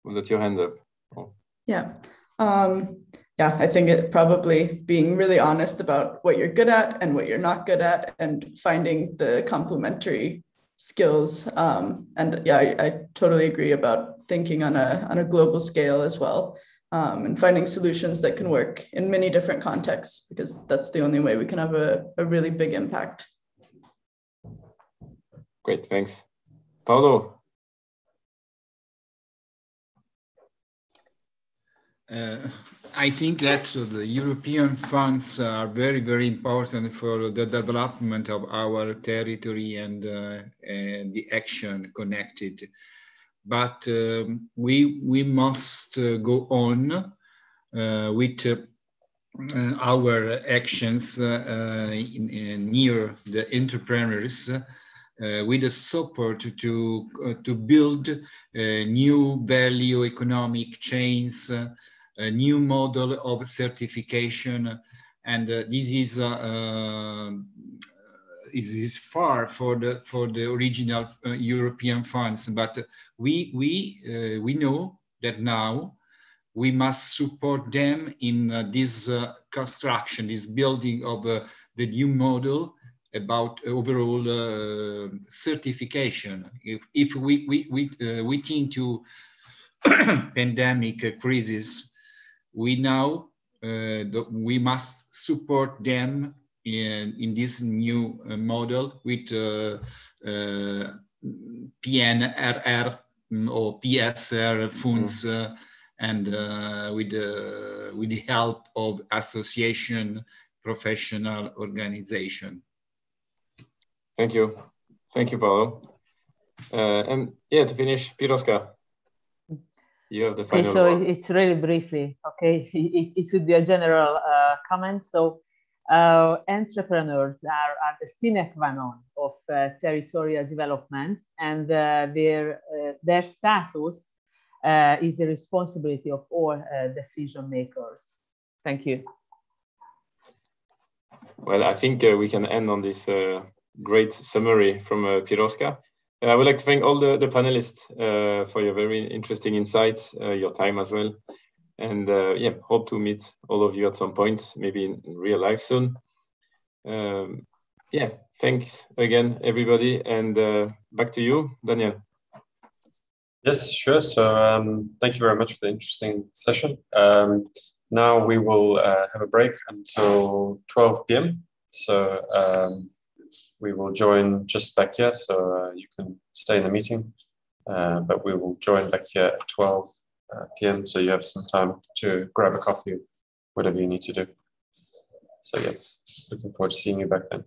we'll let your hand up. Oh. Yeah. Yeah, I think it probably being really honest about what you're good at and what you're not good at, and finding the complementary skills. And yeah, I totally agree about thinking on a global scale as well, and finding solutions that can work in many different contexts, because that's the only way we can have a really big impact. Great, thanks. Paulo. I think that the European funds are very, very important for the development of our territory and the action connected. But we must go on with our actions near the entrepreneurs with the support to build new value economic chains, a new model of certification, and this is far for the original European funds. But we know that now we must support them in this construction, this building of the new model about overall certification. If we think to pandemic crisis, we must support them in this new model with PNRR or PSR funds and with the help of association, professional organization. Thank you, Paolo. And yeah, to finish, Piroska, you have the final so word. It's really briefly, okay? It should be a general comment. So entrepreneurs are the sine qua non of territorial development, and their status is the responsibility of all decision makers. Thank you. Well, I think we can end on this great summary from Piroska. I would like to thank all the panelists for your very interesting insights, your time as well. And yeah, hope to meet all of you at some point, maybe in real life soon. Yeah, thanks again, everybody. And back to you, Daniel. Yes, sure. So thank you very much for the interesting session. Now we will have a break until 12 p.m. So we will join just back here, so you can stay in the meeting, but we will join back here at 12 p.m. so you have some time to grab a coffee, whatever you need to do. So yeah, looking forward to seeing you back then.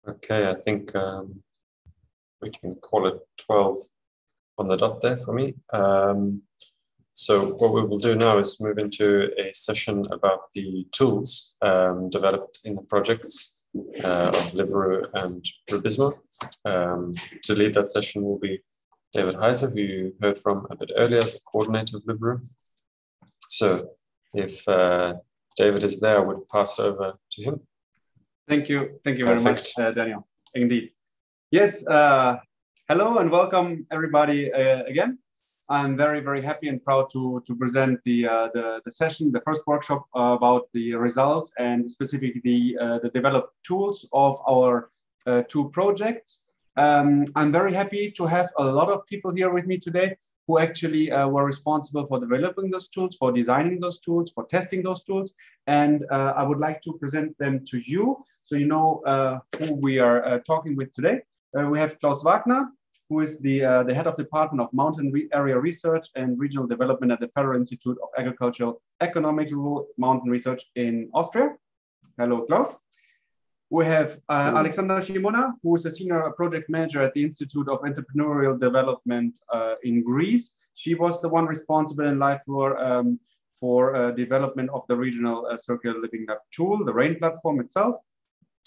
Okay, I think we can call it 12 on the dot there for me. So what we will do now is move into a session about the tools developed in the projects of LIVERUR and RUBIZMO. To lead that session will be David Heiser, who you heard from a bit earlier, the coordinator of LIVERUR. So if David is there, I would pass over to him. Thank you very much, Daniel. Indeed. Yes, hello and welcome everybody again. I'm very, very happy and proud to present the session, the first workshop about the results and specifically the developed tools of our two projects. I'm very happy to have a lot of people here with me today who actually were responsible for developing those tools, for designing those tools, for testing those tools. And I would like to present them to you so you know who we are talking with today. We have Klaus Wagner, who is the head of the Department of Mountain Area Research and Regional Development at the Federal Institute of Agricultural Economics, Rural Mountain Research in Austria. Hello, Klaus. We have Alexandra Shimona, who is a senior project manager at the Institute of Entrepreneurial Development in Greece. She was the one responsible in LIVERUR for development of the regional circular living lab tool, the RAIN platform itself.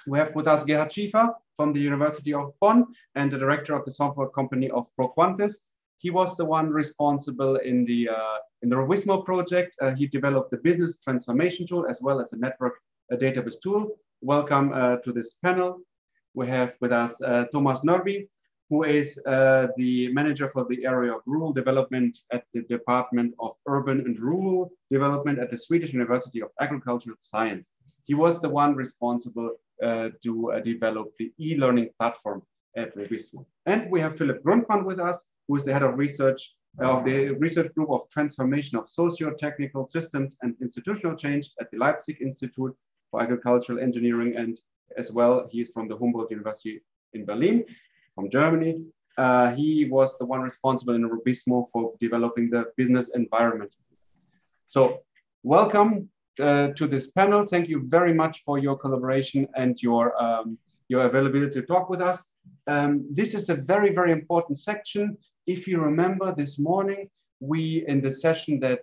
We have with us Gerhard Schiefer from the University of Bonn and the director of the software company of ProQuantis. He was the one responsible in the Rubismo project. He developed the business transformation tool as well as a network database tool. Welcome to this panel. We have with us Thomas Norby, who is the manager for the area of rural development at the Department of Urban and Rural Development at the Swedish University of Agricultural Science. He was the one responsible to develop the e-learning platform at Rubismo. And we have Philipp Grundmann with us, who is the head of research of the research group of transformation of socio-technical systems and institutional change at the Leipzig Institute for Agricultural Engineering, and as well, he is from the Humboldt University in Berlin, from Germany. He was the one responsible in Rubismo for developing the business environment. So welcome to this panel. Thank you very much for your collaboration and your availability to talk with us. This is a very, very important section. If you remember this morning, we in the session that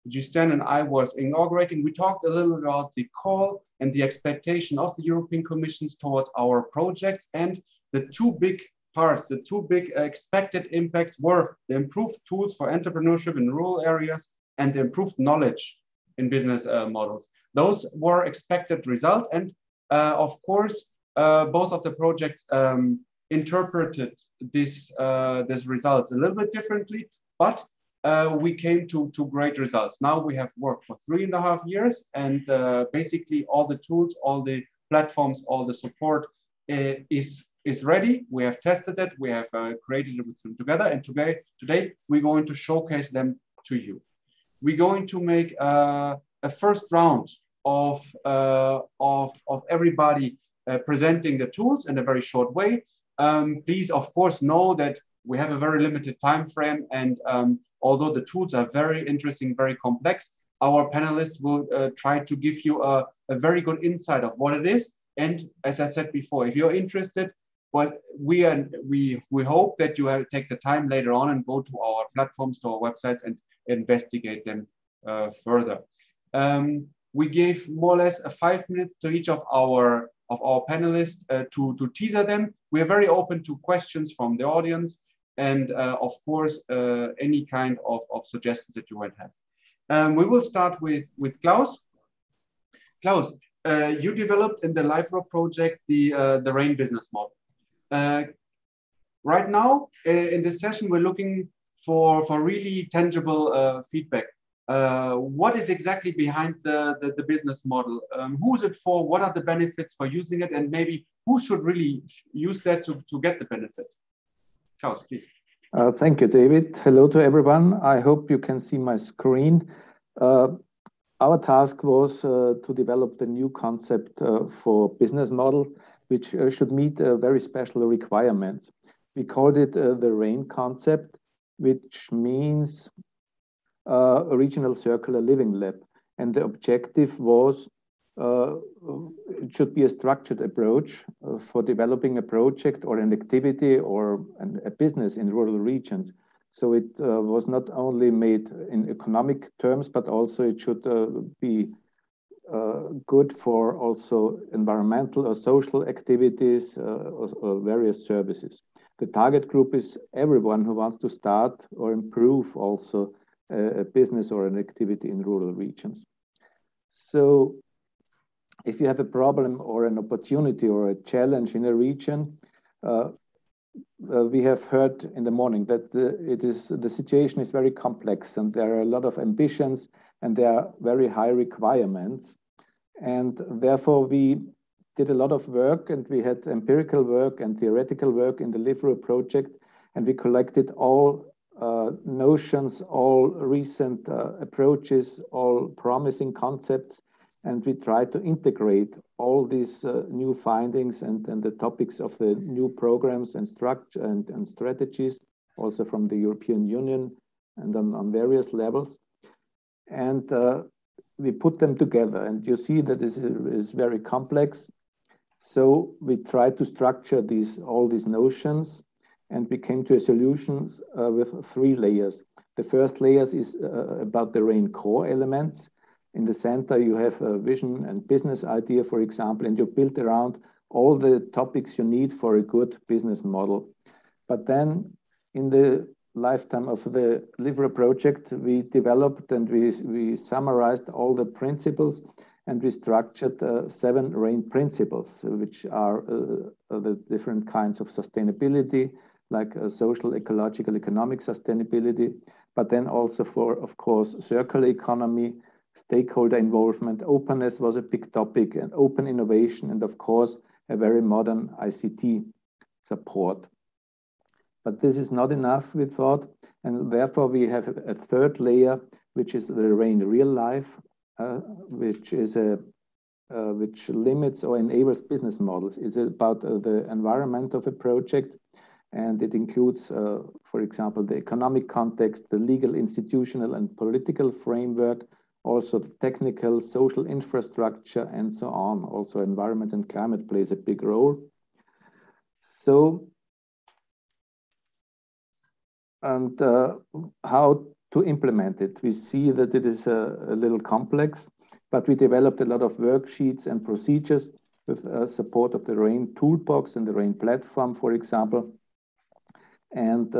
Justin and I was inaugurating, we talked a little about the call and the expectation of the European Commission towards our projects, and the two big parts, the two big expected impacts were the improved tools for entrepreneurship in rural areas and the improved knowledge in business models. Those were expected results, and of course, both of the projects interpreted these results a little bit differently, but we came to great results. Now we have worked for 3.5 years, and basically all the tools, all the platforms, all the support is ready. We have tested it, we have created it with them together, and today we're going to showcase them to you. We're going to make a first round of everybody presenting the tools in a very short way. Please, of course, know that we have a very limited time frame, and although the tools are very interesting, very complex, our panelists will try to give you a very good insight of what it is. And as I said before, if you're interested, but we hope that you take the time later on and go to our platforms, to our websites, and investigate them further. We gave more or less 5 minutes to each of our panelists to teaser them. We are very open to questions from the audience, and of course, any kind of suggestions that you might have. We will start with Klaus. Klaus, you developed in the LIVERUR project the RAIN business model. Right now, in this session, we're looking for really tangible feedback. What is exactly behind the business model? Who's it for? What are the benefits for using it? And maybe who should really use that to get the benefit? Klaus, please. Thank you, David. Hello to everyone. I hope you can see my screen. Our task was to develop the new concept for business model, which should meet very special requirements. We called it the RAIN concept, which means a regional circular living lab. And the objective was it should be a structured approach for developing a project or an activity or a business in rural regions. So it was not only made in economic terms, but also it should be good for also environmental or social activities or various services. The target group is everyone who wants to start or improve also a business or an activity in rural regions. So if you have a problem or an opportunity or a challenge in a region, we have heard in the morning that the situation is very complex and there are a lot of ambitions and there are very high requirements. And therefore we did a lot of work and we had empirical work and theoretical work in the LIVERUR project, and we collected all notions, all recent approaches, all promising concepts, and we tried to integrate all these new findings and the topics of the new programs and structure and strategies, also from the European Union and on various levels. And we put them together, and you see that this is very complex. So we tried to structure all these notions, and we came to a solution with 3 layers. The first layer is about the RAIN core elements. In the center, you have a vision and business idea, for example, and you build around all the topics you need for a good business model. But then in the lifetime of the LIVERUR project, we developed and we summarized all the principles, and we structured 7 RAIN principles, which are the different kinds of sustainability, like social, ecological, economic sustainability, but then also for, of course, circular economy, stakeholder involvement, openness was a big topic, and open innovation, and of course, a very modern ICT support. But this is not enough, we thought, and therefore we have a 3rd layer, which is the RAIN real life, which limits or enables business models. It's about the environment of a project, and it includes, for example, the economic context, the legal, institutional, and political framework, also the technical, social infrastructure, and so on. Also, environment and climate plays a big role. So, and how to implement it? We see that it is a little complex, but we developed a lot of worksheets and procedures with support of the RAIN toolbox and the RAIN platform, for example. And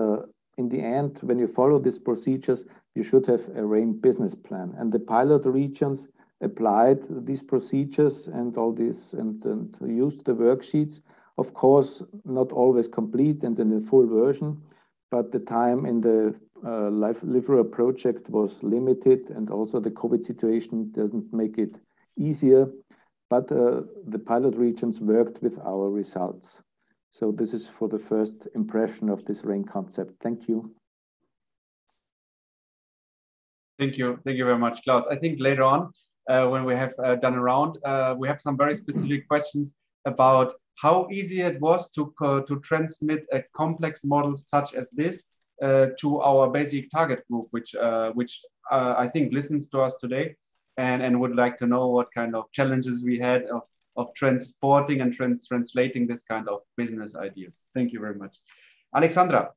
in the end, when you follow these procedures, you should have a RAIN business plan. And the pilot regions applied these procedures and all this and used the worksheets. Of course, not always complete and in the full version, but the time in the LIVERUR project was limited, and also the COVID situation doesn't make it easier, but the pilot regions worked with our results. So this is for the first impression of this RAIN concept. Thank you. Thank you very much, Klaus. I think later on, when we have done a round, we have some very specific questions about how easy it was to transmit a complex model such as this to our basic target group, which I think listens to us today and would like to know what kind of challenges we had of transporting and translating this kind of business ideas. Thank you very much. Alexandra,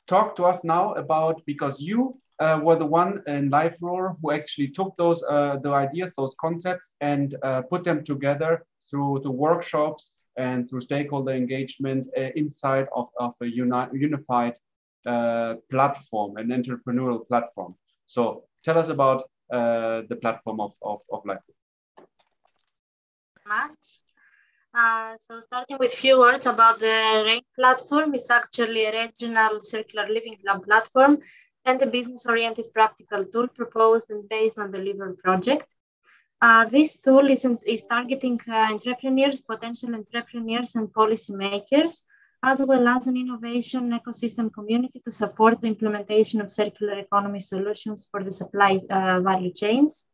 talk to us now about, because you were the one in LIVERUR who actually took those the ideas, those concepts, and put them together through the workshops and through stakeholder engagement inside of a unified platform, an entrepreneurial platform. So tell us about the platform of LIVERUR. So starting with a few words about the RAIN platform, it's actually a regional circular living lab platform and a business-oriented practical tool proposed and based on the LIVERUR project. This tool is targeting entrepreneurs, potential entrepreneurs, and policymakers, as well as an innovation ecosystem community to support the implementation of circular economy solutions for the supply value chains.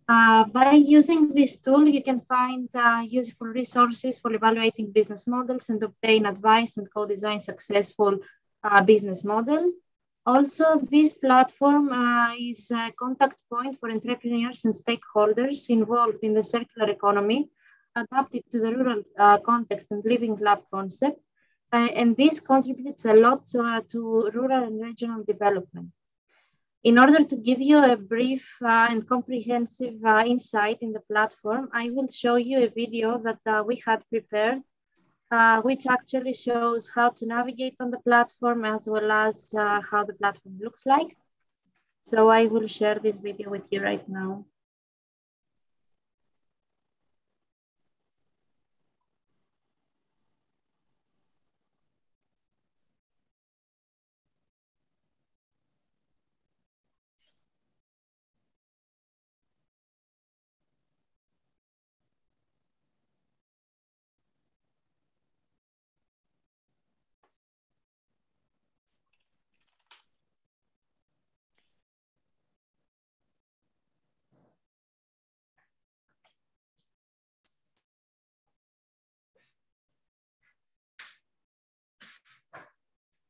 By using this tool, you can find useful resources for evaluating business models and obtain advice and co-design successful business model. Also, this platform is a contact point for entrepreneurs and stakeholders involved in the circular economy, adapted to the rural context and living lab concept. And this contributes a lot to rural and regional development. In order to give you a brief and comprehensive insight in the platform, I will show you a video that we had prepared, which actually shows how to navigate on the platform as well as how the platform looks like. So I will share this video with you right now.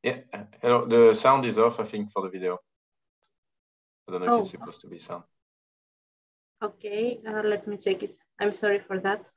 Yeah, hello. The sound is off, I think, for the video. I don't know if it's supposed to be sound. Okay, let me check it. I'm sorry for that.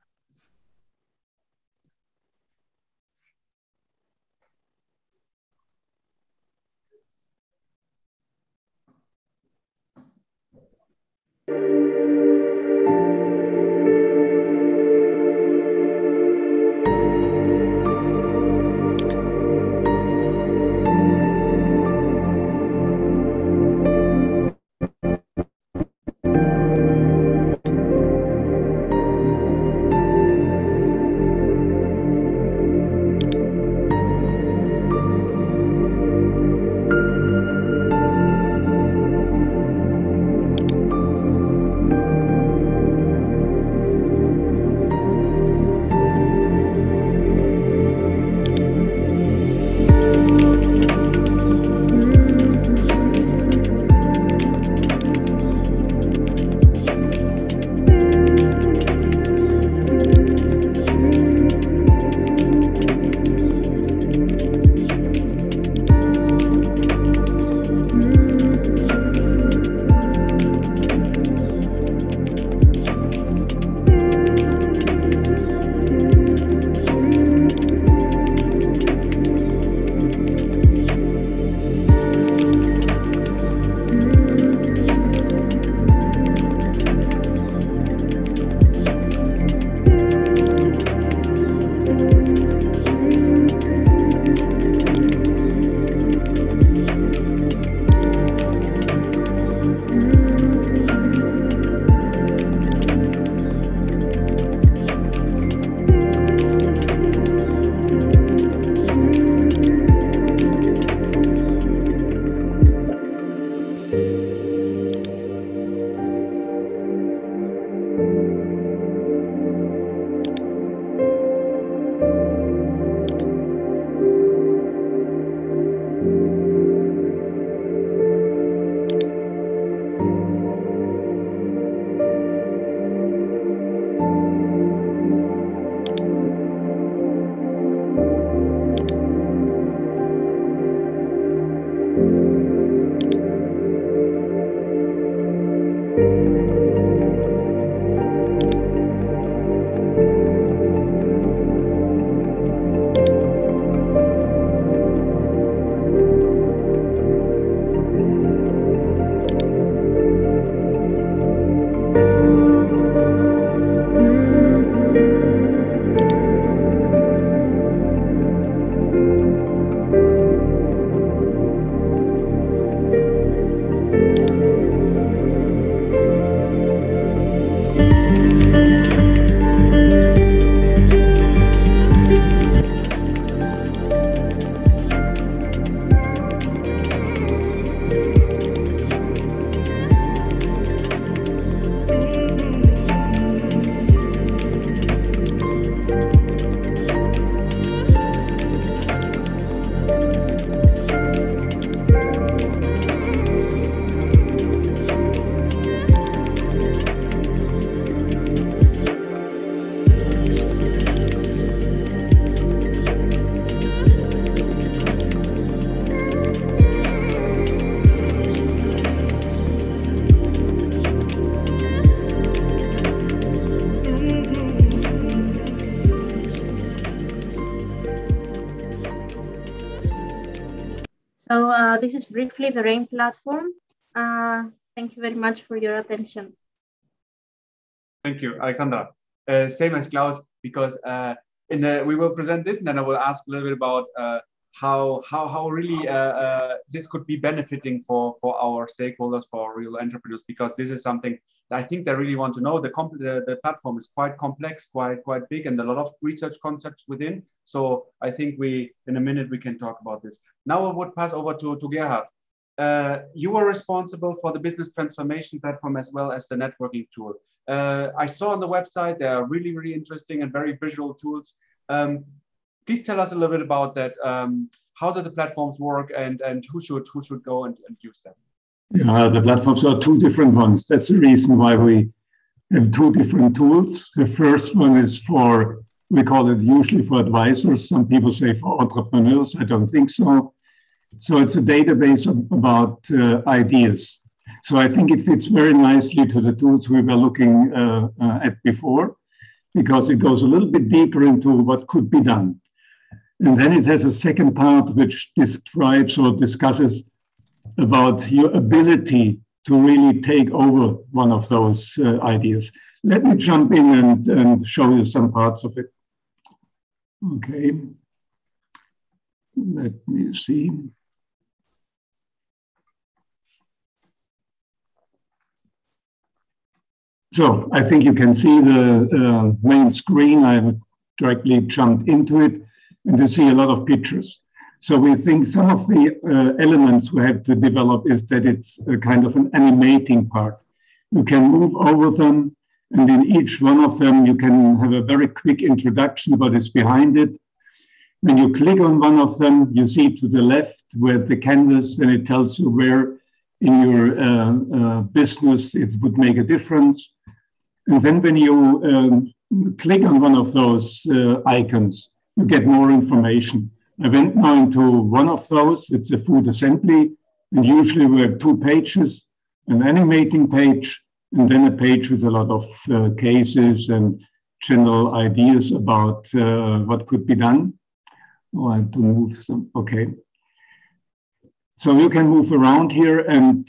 So this is briefly the RAIN platform. Thank you very much for your attention. Thank you, Alexandra. Same as Klaus, because we will present this, and then I will ask a little bit about how really this could be benefiting for our stakeholders, for real entrepreneurs, because this is something that I think they really want to know. The platform is quite complex, quite big, and a lot of research concepts within. So I think in a minute we can talk about this. Now I would pass over to Gerhard. You were responsible for the business transformation platform as well as the networking tool. I saw on the website there are really interesting and very visual tools. Please tell us a little bit about that. How do the platforms work, and who should go and use them? Yeah, the platforms are two different ones. That's the reason why we have two different tools. The first one is for, we call it usually for advisors. Some people say for entrepreneurs. I don't think so. So it's a database about ideas. So I think it fits very nicely to the tools we were looking at before, because it goes a little bit deeper into what could be done. And then it has a second part which describes or discusses about your ability to really take over one of those ideas. Let me jump in and show you some parts of it. Okay. Let me see. So I think you can see the main screen. I have directly jumped into it, and you see a lot of pictures. So we think some of the elements we have to develop is that it's a kind of an animating part. You can move over them, and in each one of them, you can have a very quick introduction what is behind it. When you click on one of them, you see to the left where the canvas, and it tells you where in your business it would make a difference. And then when you click on one of those icons, you get more information. I went now into one of those. It's a food assembly, and usually we have 2 pages, an animating page, and then a page with a lot of cases and general ideas about what could be done. Oh, I have to move some, okay. So you can move around here, and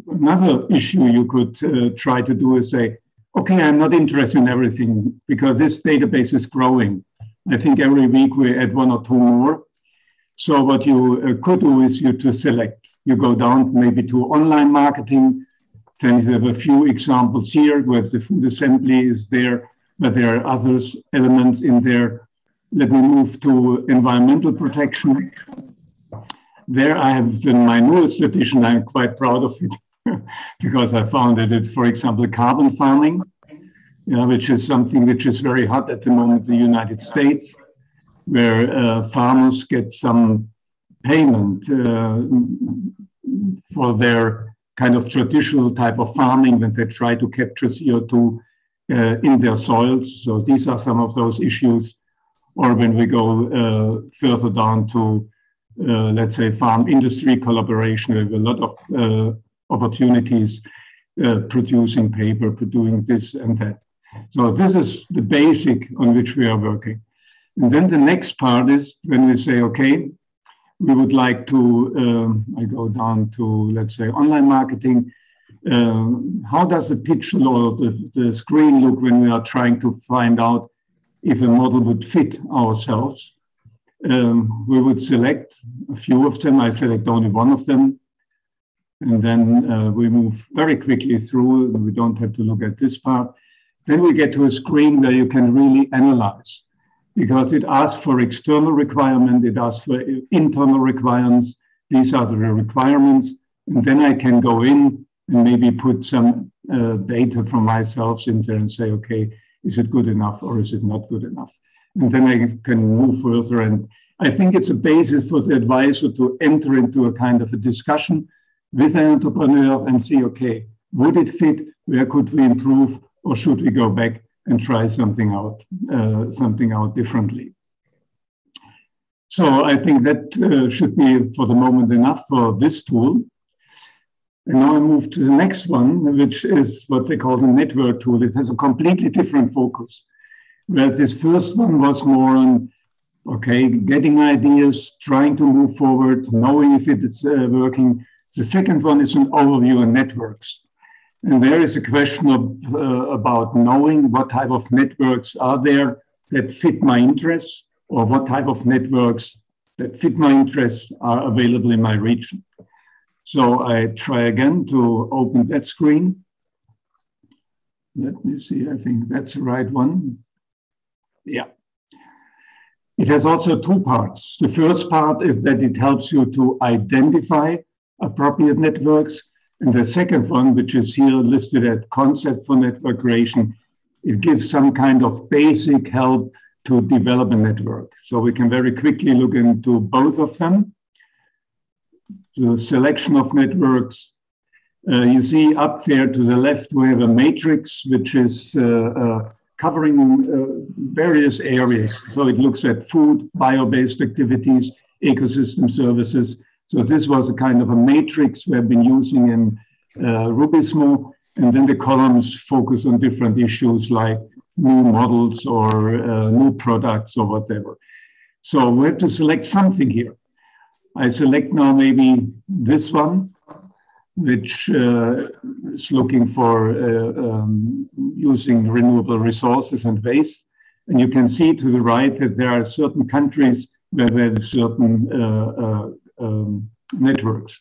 another issue you could try to do is say, okay, I'm not interested in everything because this database is growing. I think every week we add 1 or 2 more. So what you could do is you to select. You go down maybe to online marketing. Then you have a few examples here where the food assembly is there, but there are other elements in there. Let me move to environmental protection. There I have my newest edition. I'm quite proud of it because I found that it's, for example, carbon farming, which is something which is very hot at the moment in the United States, where farmers get some payment for their kind of traditional type of farming when they try to capture CO2 in their soils. So these are some of those issues. Or when we go further down to let's say, farm industry collaboration. We have a lot of opportunities producing paper, doing this and that. So this is the basic on which we are working. And then the next part is when we say, okay, we would like to, I go down to, let's say, online marketing. How does the picture or the screen look when we are trying to find out if a model would fit ourselves? We would select a few of them. I select only one of them. And then we move very quickly through. We don't have to look at this part. Then we get to a screen where you can really analyze, because it asks for external requirement. It asks for internal requirements. These are the requirements. And then I can go in and maybe put some data from myself in there and say, okay, is it good enough or is it not good enough? And then I can move further. And I think it's a basis for the advisor to enter into a kind of a discussion with an entrepreneur and see, okay, would it fit? Where could we improve? Or should we go back and try something out differently? So I think that should be for the moment enough for this tool. And now I move to the next one, which is what they call the network tool. It has a completely different focus. Where this first one was more on Okay, getting ideas, trying to move forward, knowing if it's working. The second one is an overview on networks. And there is a question of, about knowing what type of networks are there that fit my interests, or what type of networks that fit my interests are available in my region. So I try again to open that screen. Let me see, I think that's the right one. Yeah. It has also two parts. The first part is that it helps you to identify appropriate networks. And the second one, which is here listed as concept for network creation, it gives some kind of basic help to develop a network. So we can very quickly look into both of them. The selection of networks. You see up there to the left, we have a matrix, which is covering various areas. So it looks at food, bio-based activities, ecosystem services. So this was a kind of a matrix we have been using in Rubismo, and then the columns focus on different issues like new models or new products or whatever. So we have to select something here. I select now maybe this one, which is looking for using renewable resources and waste. And you can see to the right that there are certain countries where there are certain networks.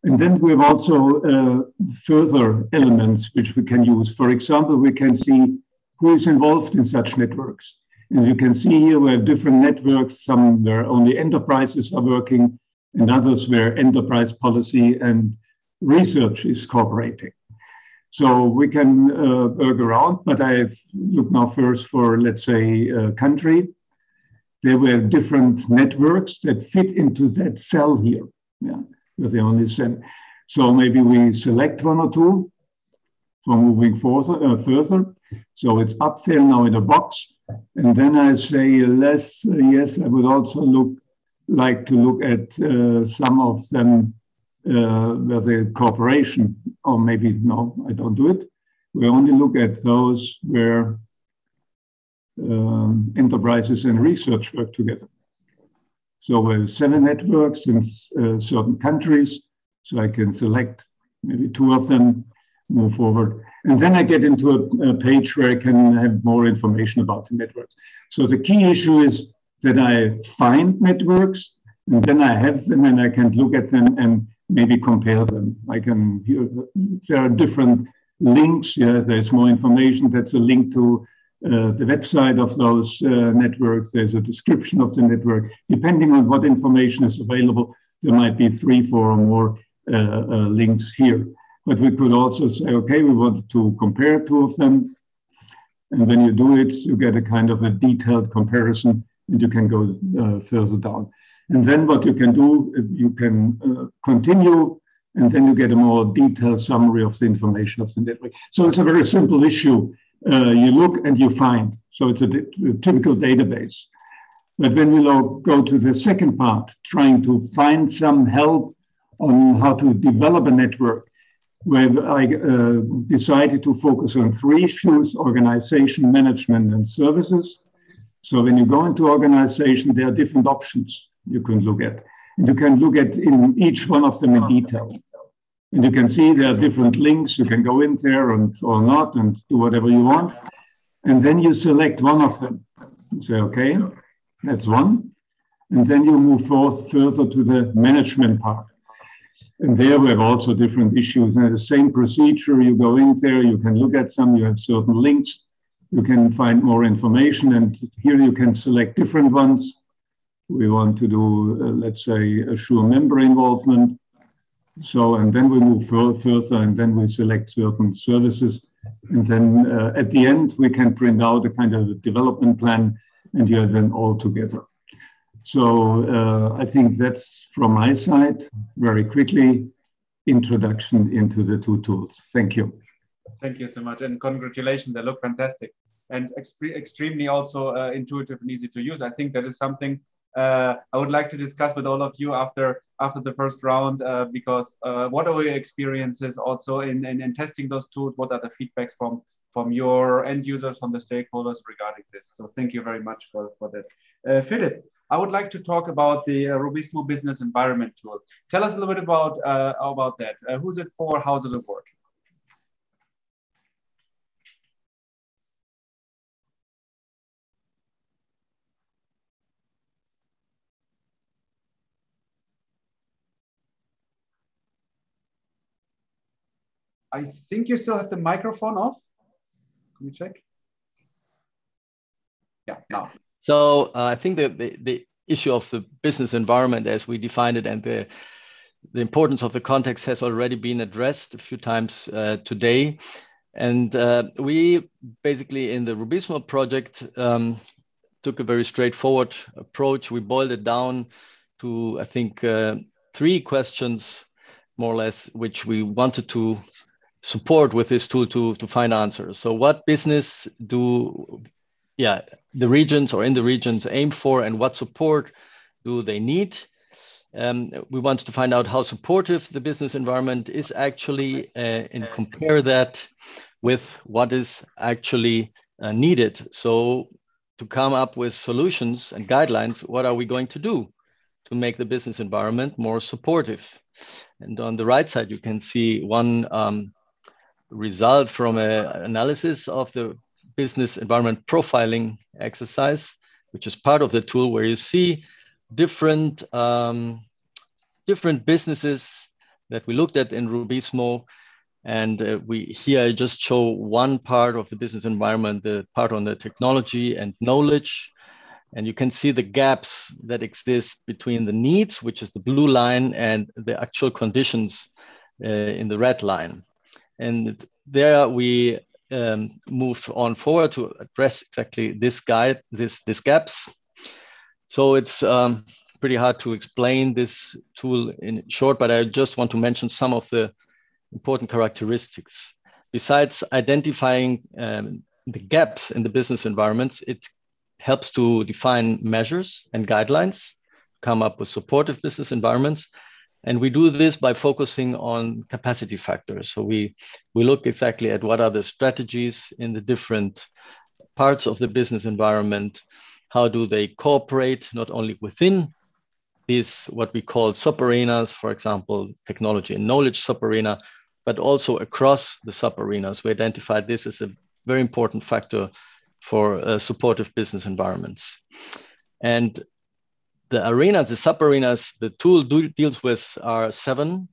And then we have also further elements which we can use. For example, we can see who is involved in such networks. And you can see here we have different networks, some where only enterprises are working, and others where enterprise policy and research is cooperating. So we can work around, but I look now first for, let's say, a country. There were different networks that fit into that cell here. Yeah, but they only send. So maybe we select one or two for moving further. So it's up there now in a box. And then I say, yes, I would also like to look at some of them where the cooperation, or maybe no, I don't do it. We only look at those where enterprises and research work together. So we have 7 networks in certain countries. So I can select maybe 2 of them, move forward. And then I get into a page where I can have more information about the networks. So the key issue is that I find networks, and then I have them, and I can look at them and maybe compare them. I can, there are different links. Yeah, there's more information. That's a link to the website of those networks. There's a description of the network. Depending on what information is available, there might be 3, 4 or more links here. But we could also say, okay, we want to compare 2 of them. And when you do it, you get a kind of a detailed comparison, and you can go further down. And then what you can do, you can continue, and then you get a more detailed summary of the information of the network. So it's a very simple issue. You look and you find. So it's a typical database. But when we go to the second part, trying to find some help on how to develop a network, where I decided to focus on 3 issues: organization, management, and services. So when you go into organization, there are different options you can look at. And you can look at in each one of them in detail. And you can see there are different links. You can go in there or not and do whatever you want. And then you select one of them. You say, okay, that's one. And then you move further to the management part. And there we have also different issues. And the same procedure, you go in there, you can look at some, you have certain links, you can find more information. And here you can select different ones. We want to do, let's say, assure member involvement. So, and then we move further, and then we select certain services. And then at the end, we can print out a kind of a development plan, and you have them all together. So I think that's from my side, very quickly, introduction into the 2 tools. Thank you. Thank you so much, and congratulations, they look fantastic. And extremely also intuitive and easy to use. I think that is something I would like to discuss with all of you after the first round, because what are your experiences also in testing those tools? What are the feedbacks from from your end users, from the stakeholders regarding this. So thank you very much for that. Philip, I would like to talk about the Rubismo business environment tool. Tell us a little bit about that. Who's it for? How's it work? I think you still have the microphone off. Can you check? Yeah, now. So I think that the issue of the business environment as we defined it and the importance of the context has already been addressed a few times today. And we basically in the Rubismo project took a very straightforward approach. We boiled it down to, I think, 3 questions, more or less, which we wanted to support with this tool to find answers. So what business do the regions or in the regions aim for, and what support do they need? We wanted to find out how supportive the business environment is actually and compare that with what is actually needed. So to come up with solutions and guidelines, what are we going to do to make the business environment more supportive? And on the right side, you can see one result from an analysis of the business environment profiling exercise, which is part of the tool, where you see different businesses that we looked at in Rubismo. And here I just show one part of the business environment, the part on the technology and knowledge. And you can see the gaps that exist between the needs, which is the blue line, and the actual conditions in the red line. And there we move on forward to address exactly this gaps. So it's pretty hard to explain this tool in short, but I just want to mention some of the important characteristics. Besides identifying the gaps in the business environments, it helps to define measures and guidelines, come up with supportive business environments. And we do this by focusing on capacity factors. So we look exactly at what are the strategies in the different parts of the business environment. How do they cooperate, not only within these, what we call sub-arenas, for example, technology and knowledge sub-arena, but also across the sub-arenas. We identified this as a very important factor for supportive business environments. And the arenas, the sub-arenas, the tool deals with are 7.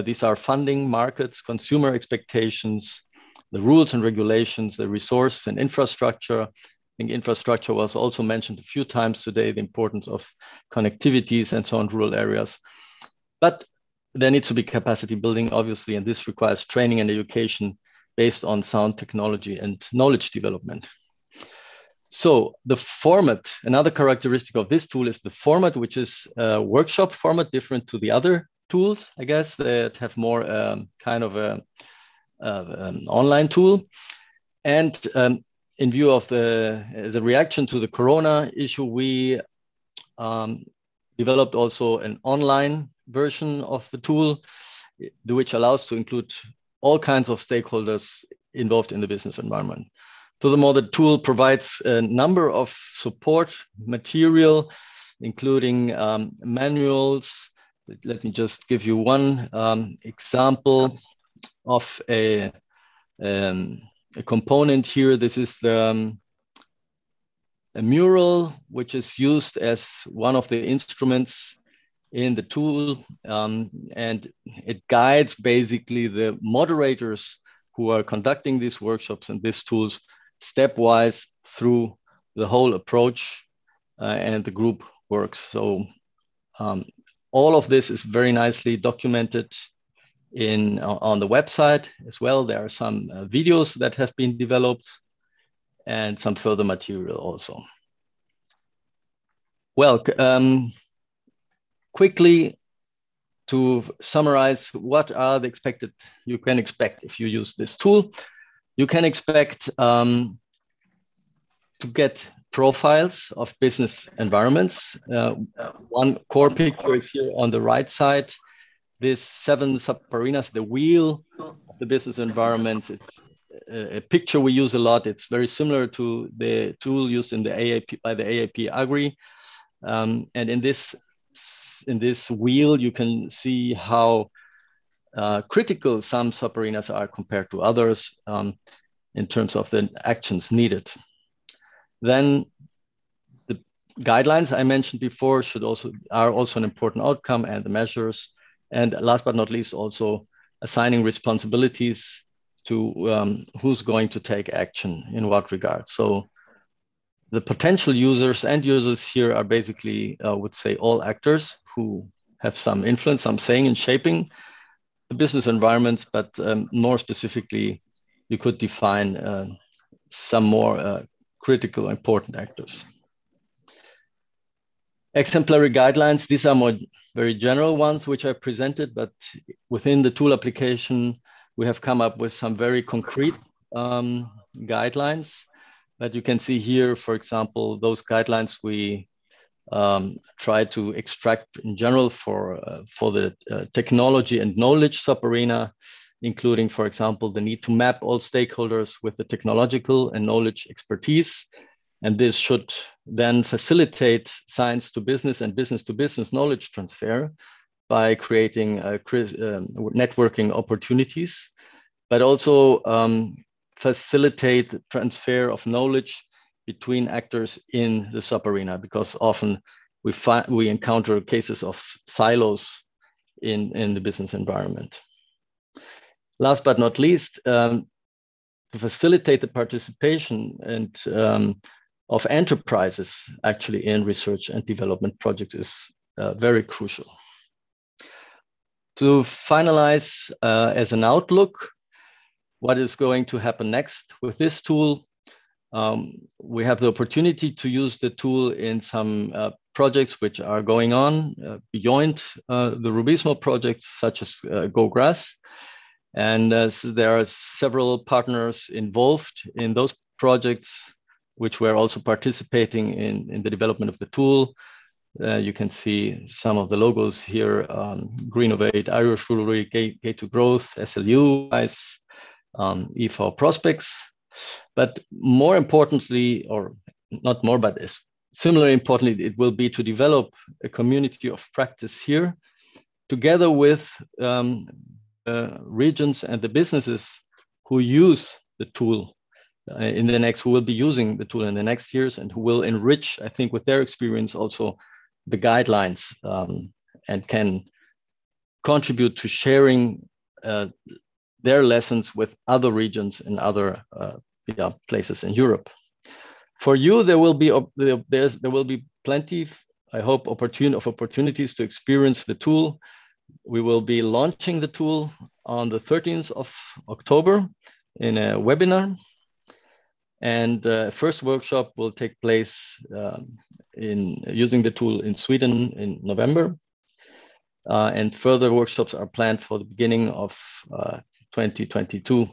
These are funding, markets, consumer expectations, the rules and regulations, the resource and infrastructure. I think infrastructure was also mentioned a few times today, the importance of connectivities and so on, rural areas. But there needs to be capacity building, obviously, and this requires training and education based on sound technology and knowledge development. So the format, another characteristic of this tool is the format, which is a workshop format, different to the other tools, I guess, that have more kind of an online tool. And in view of as a reaction to the Corona issue, we developed also an online version of the tool, which allows to include all kinds of stakeholders involved in the business environment. Furthermore, the tool provides a number of support material, including manuals. Let me just give you one example of a component here. This is a mural, which is used as one of the instruments in the tool, and it guides basically the moderators who are conducting these workshops and these tools stepwise through the whole approach, and the group works. So all of this is very nicely documented on the website as well. There are some videos that have been developed and some further material also. Well, quickly to summarize, what are the you can expect if you use this tool. You can expect to get profiles of business environments. One core picture is here on the right side. These 7 sub-arenas, the wheel of the business environment, it's a picture we use a lot. It's very similar to the tool used in the AAP by the AAP Agri. And in this wheel, you can see how critical some sub-arenas are compared to others in terms of the actions needed. Then the guidelines I mentioned before are also an important outcome, and the measures. And last but not least, also assigning responsibilities to who's going to take action in what regard. So the potential users and users here are basically, I would say, all actors who have some influence, some saying in shaping the business environments, but more specifically, you could define some more critical, important actors. Exemplary guidelines, these are more very general ones which I presented, but within the tool application, we have come up with some very concrete guidelines that you can see here. For example, those guidelines we try to extract in general for the technology and knowledge sub-arena, including, for example, the need to map all stakeholders with the technological and knowledge expertise. And this should then facilitate science to business and business to business knowledge transfer by creating networking opportunities, but also facilitate transfer of knowledge between actors in the sub-arena, because often we encounter cases of silos in the business environment. Last but not least, to facilitate the participation and of enterprises actually in research and development projects is very crucial. To finalize as an outlook, what is going to happen next with this tool? We have the opportunity to use the tool in some projects which are going on beyond the Rubismo projects, such as Go Grass. And so there are several partners involved in those projects, which were also participating in the development of the tool. You can see some of the logos here: Greenovate, Irish Brewery, Gate to Growth, SLU, EV Prospects. But more importantly, or not more, but similarly importantly, it will be to develop a community of practice here, together with regions and the businesses who use the tool who will be using the tool in the next years, and who will enrich, I think, with their experience also the guidelines, and can contribute to sharing their lessons with other regions and other places in Europe. For you, there will be plenty, I hope, opportunities to experience the tool. We will be launching the tool on the 13th of October in a webinar. And first workshop will take place in using the tool in Sweden in November. And further workshops are planned for the beginning of 2022.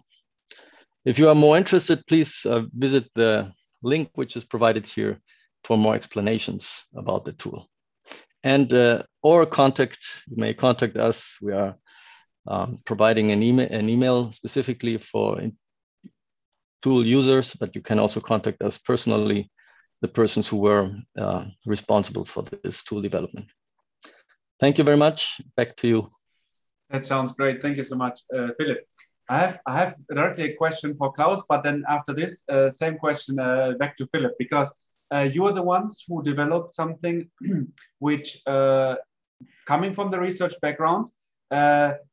If you are more interested, please visit the link which is provided here for more explanations about the tool. And or you may contact us. We are providing an email specifically for tool users, but you can also contact us personally, the persons who were responsible for this tool development. Thank you very much. Back to you. That sounds great. Thank you so much, Philip. I have directly a question for Klaus, but then after this, same question back to Philip, because you are the ones who developed something which, coming from the research background,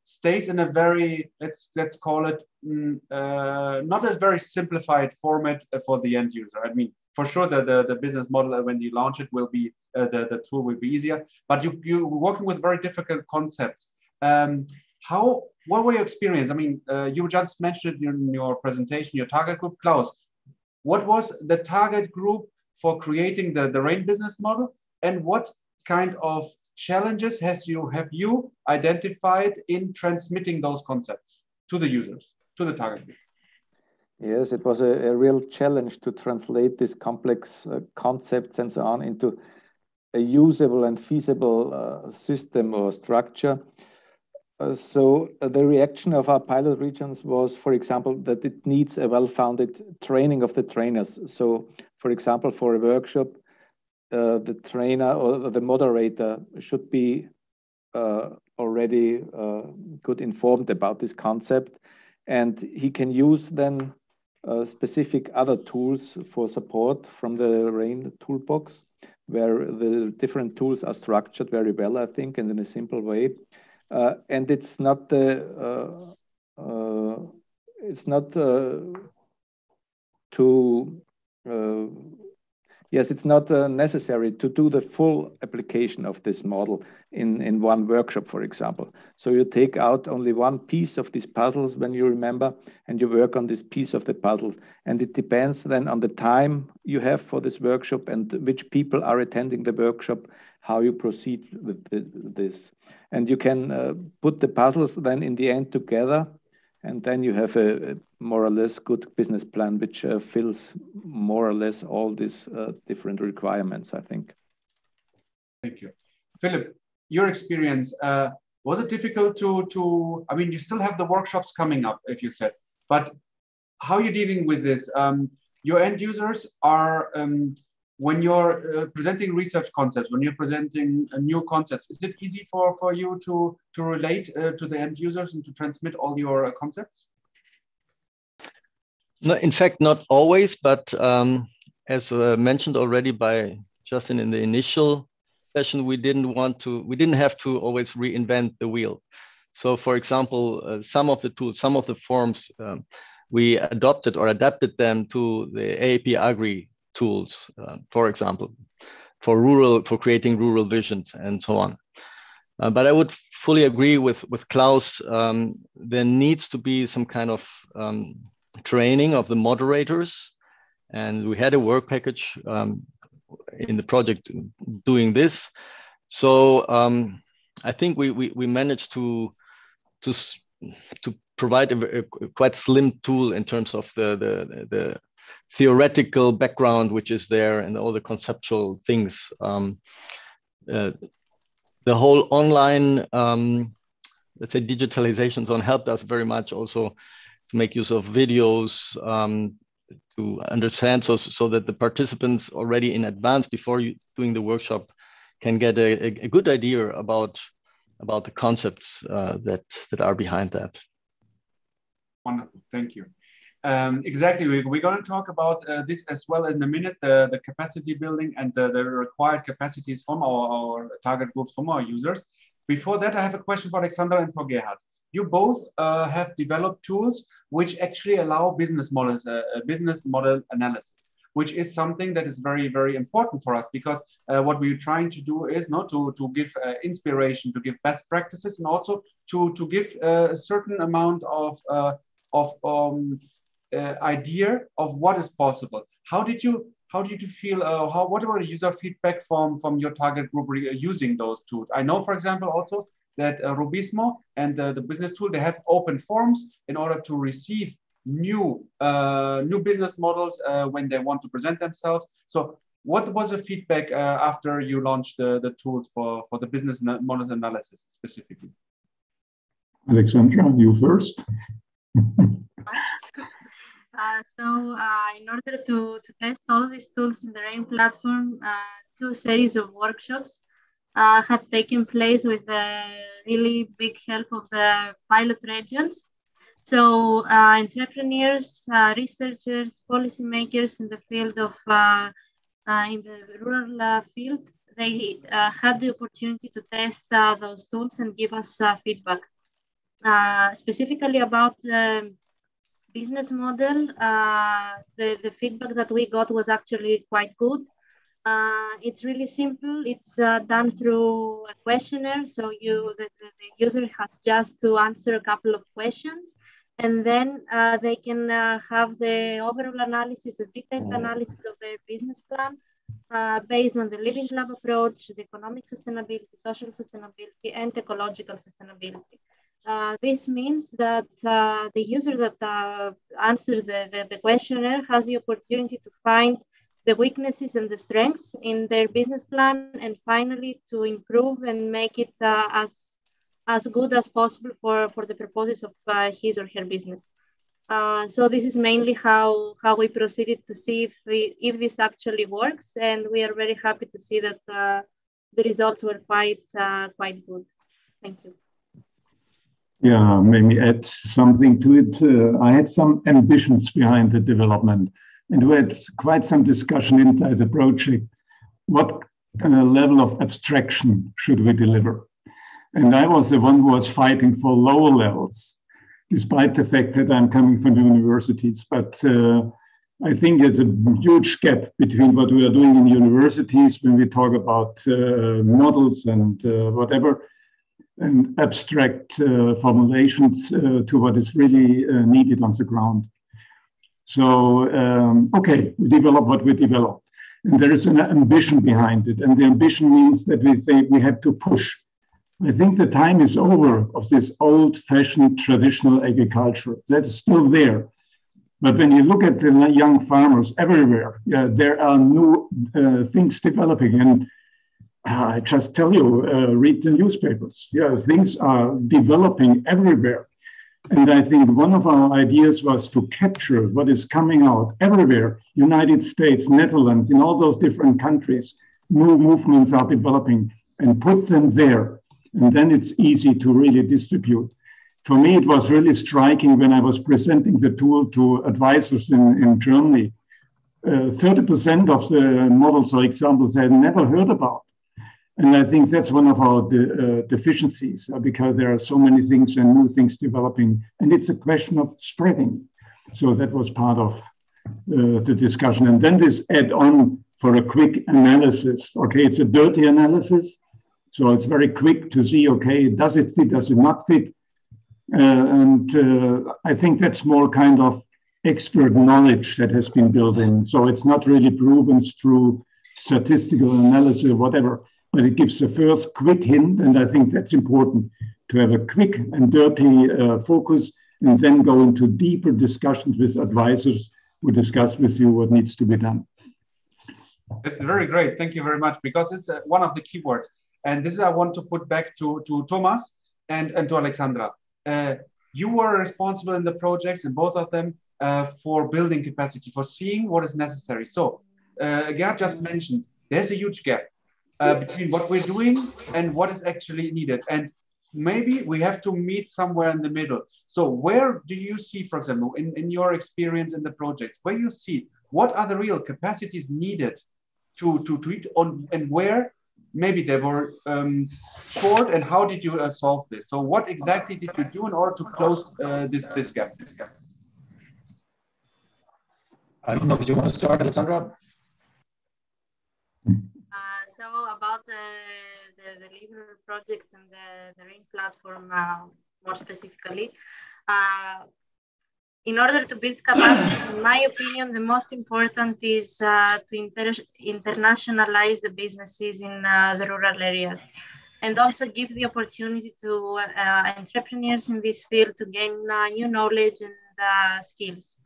stays in a very, let's call it, not a very simplified format for the end user. I mean, for sure the business model, when you launch it, will be the tool will be easier, but you're working with very difficult concepts. What were your experience? I mean, you just mentioned in your presentation your target group. Klaus, what was the target group for creating the RAIN business model, and what kind of challenges have you identified in transmitting those concepts to the users, to the target group? Yes, it was a real challenge to translate these complex concepts and so on into a usable and feasible system or structure. So the reaction of our pilot regions was, for example, that it needs a well-founded training of the trainers. So, for example, for a workshop, the trainer or the moderator should be already good informed about this concept, and he can use then specific other tools for support from the RAIN toolbox, where the different tools are structured very well, I think, and in a simple way. And it's not it's not necessary to do the full application of this model in one workshop, for example. So you take out only one piece of these puzzles when you remember, and you work on this piece of the puzzle. And it depends then on the time you have for this workshop and which people are attending the workshop, how you proceed with this. And you can put the puzzles then in the end together, and then you have a more or less good business plan, which fills more or less all these different requirements, I think. Thank you. Philip, your experience, was it difficult to, I mean, you still have the workshops coming up, if you said, but how are you dealing with this? Your end users are, when you're presenting research concepts, when you're presenting a new concept, is it easy for you to relate to the end users and to transmit all your concepts? No, in fact, not always, but as mentioned already by Justin in the initial session, we didn't have to always reinvent the wheel. So for example, some of the tools, some of the forms, we adopted or adapted them to the AAP Agri tools, for example, for creating rural visions and so on. But I would fully agree with Klaus. There needs to be some kind of training of the moderators, and we had a work package in the project doing this. So I think we managed to provide a quite slim tool in terms of the theoretical background which is there and all the conceptual things. The whole online, let's say, digitalization zone helped us very much also to make use of videos, to understand, so that the participants already in advance before doing the workshop can get a good idea about the concepts that are behind that. Wonderful, thank you. Exactly, we're going to talk about this as well in a minute, the capacity building and the required capacities from our target groups, from our users. Before that, I have a question for Alexandra and for Gerhard. You both have developed tools which actually allow business models, business model analysis, which is something that is very, very important for us, because what we're trying to do is not to give inspiration, to give best practices, and also to give a certain amount of idea of what is possible. How did you feel? What were the user feedback from your target group using those tools? I know, for example, also that Rubismo and the business tool, they have open forums in order to receive new business models when they want to present themselves. So what was the feedback after you launched the tools for the business models analysis specifically? Alexandra, you first. In order to test all of these tools in the RAIN platform, 2 series of workshops had taken place with really big help of the pilot regions. So entrepreneurs, researchers, policymakers in the field of, in the rural field, they had the opportunity to test those tools and give us feedback. Specifically about the business model, the feedback that we got was actually quite good. It's really simple. It's done through a questionnaire. So the user has just to answer a couple of questions, and then they can have the overall analysis, a detailed analysis of their business plan based on the Living Lab approach, the economic sustainability, social sustainability, and ecological sustainability. This means that the user that answers the questionnaire has the opportunity to find the weaknesses and the strengths in their business plan, and finally to improve and make it as as good as possible for the purposes of his or her business. So this is mainly how we proceeded to see if this actually works, and we are very happy to see that the results were quite good. Thank you. Yeah, maybe add something to it. I had some ambitions behind the development, and we had quite some discussion inside the project. What level of abstraction should we deliver? And I was the one who was fighting for lower levels, despite the fact that I'm coming from the universities. But I think there's a huge gap between what we are doing in universities when we talk about models and whatever, and abstract formulations to what is really needed on the ground. So, okay, we develop what we develop. And there is an ambition behind it. And the ambition means that we say we have to push. I think the time is over of this old-fashioned traditional agriculture. That's still there. But when you look at the young farmers everywhere, there are new things developing. And I just tell you, read the newspapers. Yeah, things are developing everywhere. And I think one of our ideas was to capture what is coming out everywhere. United States, Netherlands, in all those different countries, new movements are developing, and put them there. And then it's easy to really distribute. For me, it was really striking when I was presenting the tool to advisors in Germany. 30% of the models or examples I had never heard about. And I think that's one of our deficiencies, because there are so many things and new things developing, and it's a question of spreading. So that was part of the discussion. And then this add-on for a quick analysis. Okay, it's a dirty analysis. So it's very quick to see, okay, does it fit, does it not fit? I think that's more kind of expert knowledge that has been built in. So it's not really proven through statistical analysis or whatever, but it gives the first quick hint. And I think that's important, to have a quick and dirty focus, and then go into deeper discussions with advisors who discuss with you what needs to be done. That's very great. Thank you very much, because it's one of the keywords. And this is I want to put back to Thomas and to Alexandra. You were responsible in the projects, in both of them, for building capacity, for seeing what is necessary. So Gerd just mentioned, there's a huge gap between what we're doing and what is actually needed. And maybe we have to meet somewhere in the middle. So where do you see, for example, in your experience in the projects, where you see what are the real capacities needed to treat on, and where maybe they were short, and how did you solve this? So what exactly did you do in order to close this gap? I don't know if you want to start, Alexandra. So about the LIVERUR project and the RAIN platform more specifically, in order to build capacities, in my opinion, the most important is to internationalize the businesses in the rural areas, and also give the opportunity to entrepreneurs in this field to gain new knowledge and skills.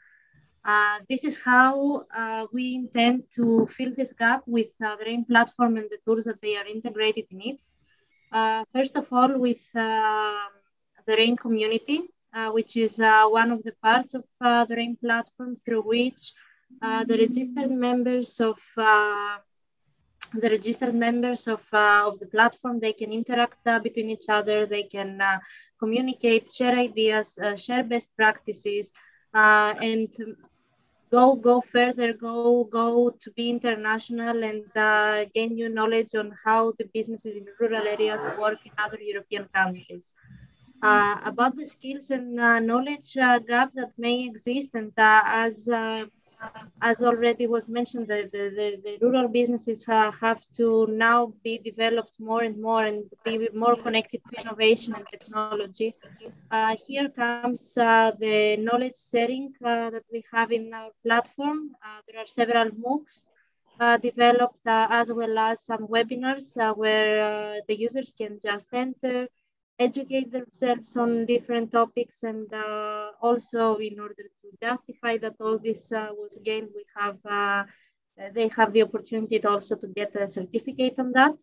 This is how we intend to fill this gap with the RAIN platform and the tools that they are integrated in it. First of all, with the RAIN community, which is one of the parts of the RAIN platform, through which the registered members of the platform, they can interact between each other, they can communicate, share ideas, share best practices, and go further, go to be international, and gain new knowledge on how the businesses in rural areas work in other European countries. About the skills and knowledge gap that may exist, and as already was mentioned, the rural businesses have to now be developed more and more, and be more connected to innovation and technology. Here comes the knowledge sharing that we have in our platform. There are several MOOCs developed, as well as some webinars where the users can just enter, educate themselves on different topics, and also, in order to justify that all this was gained, they have the opportunity also to get a certificate on that.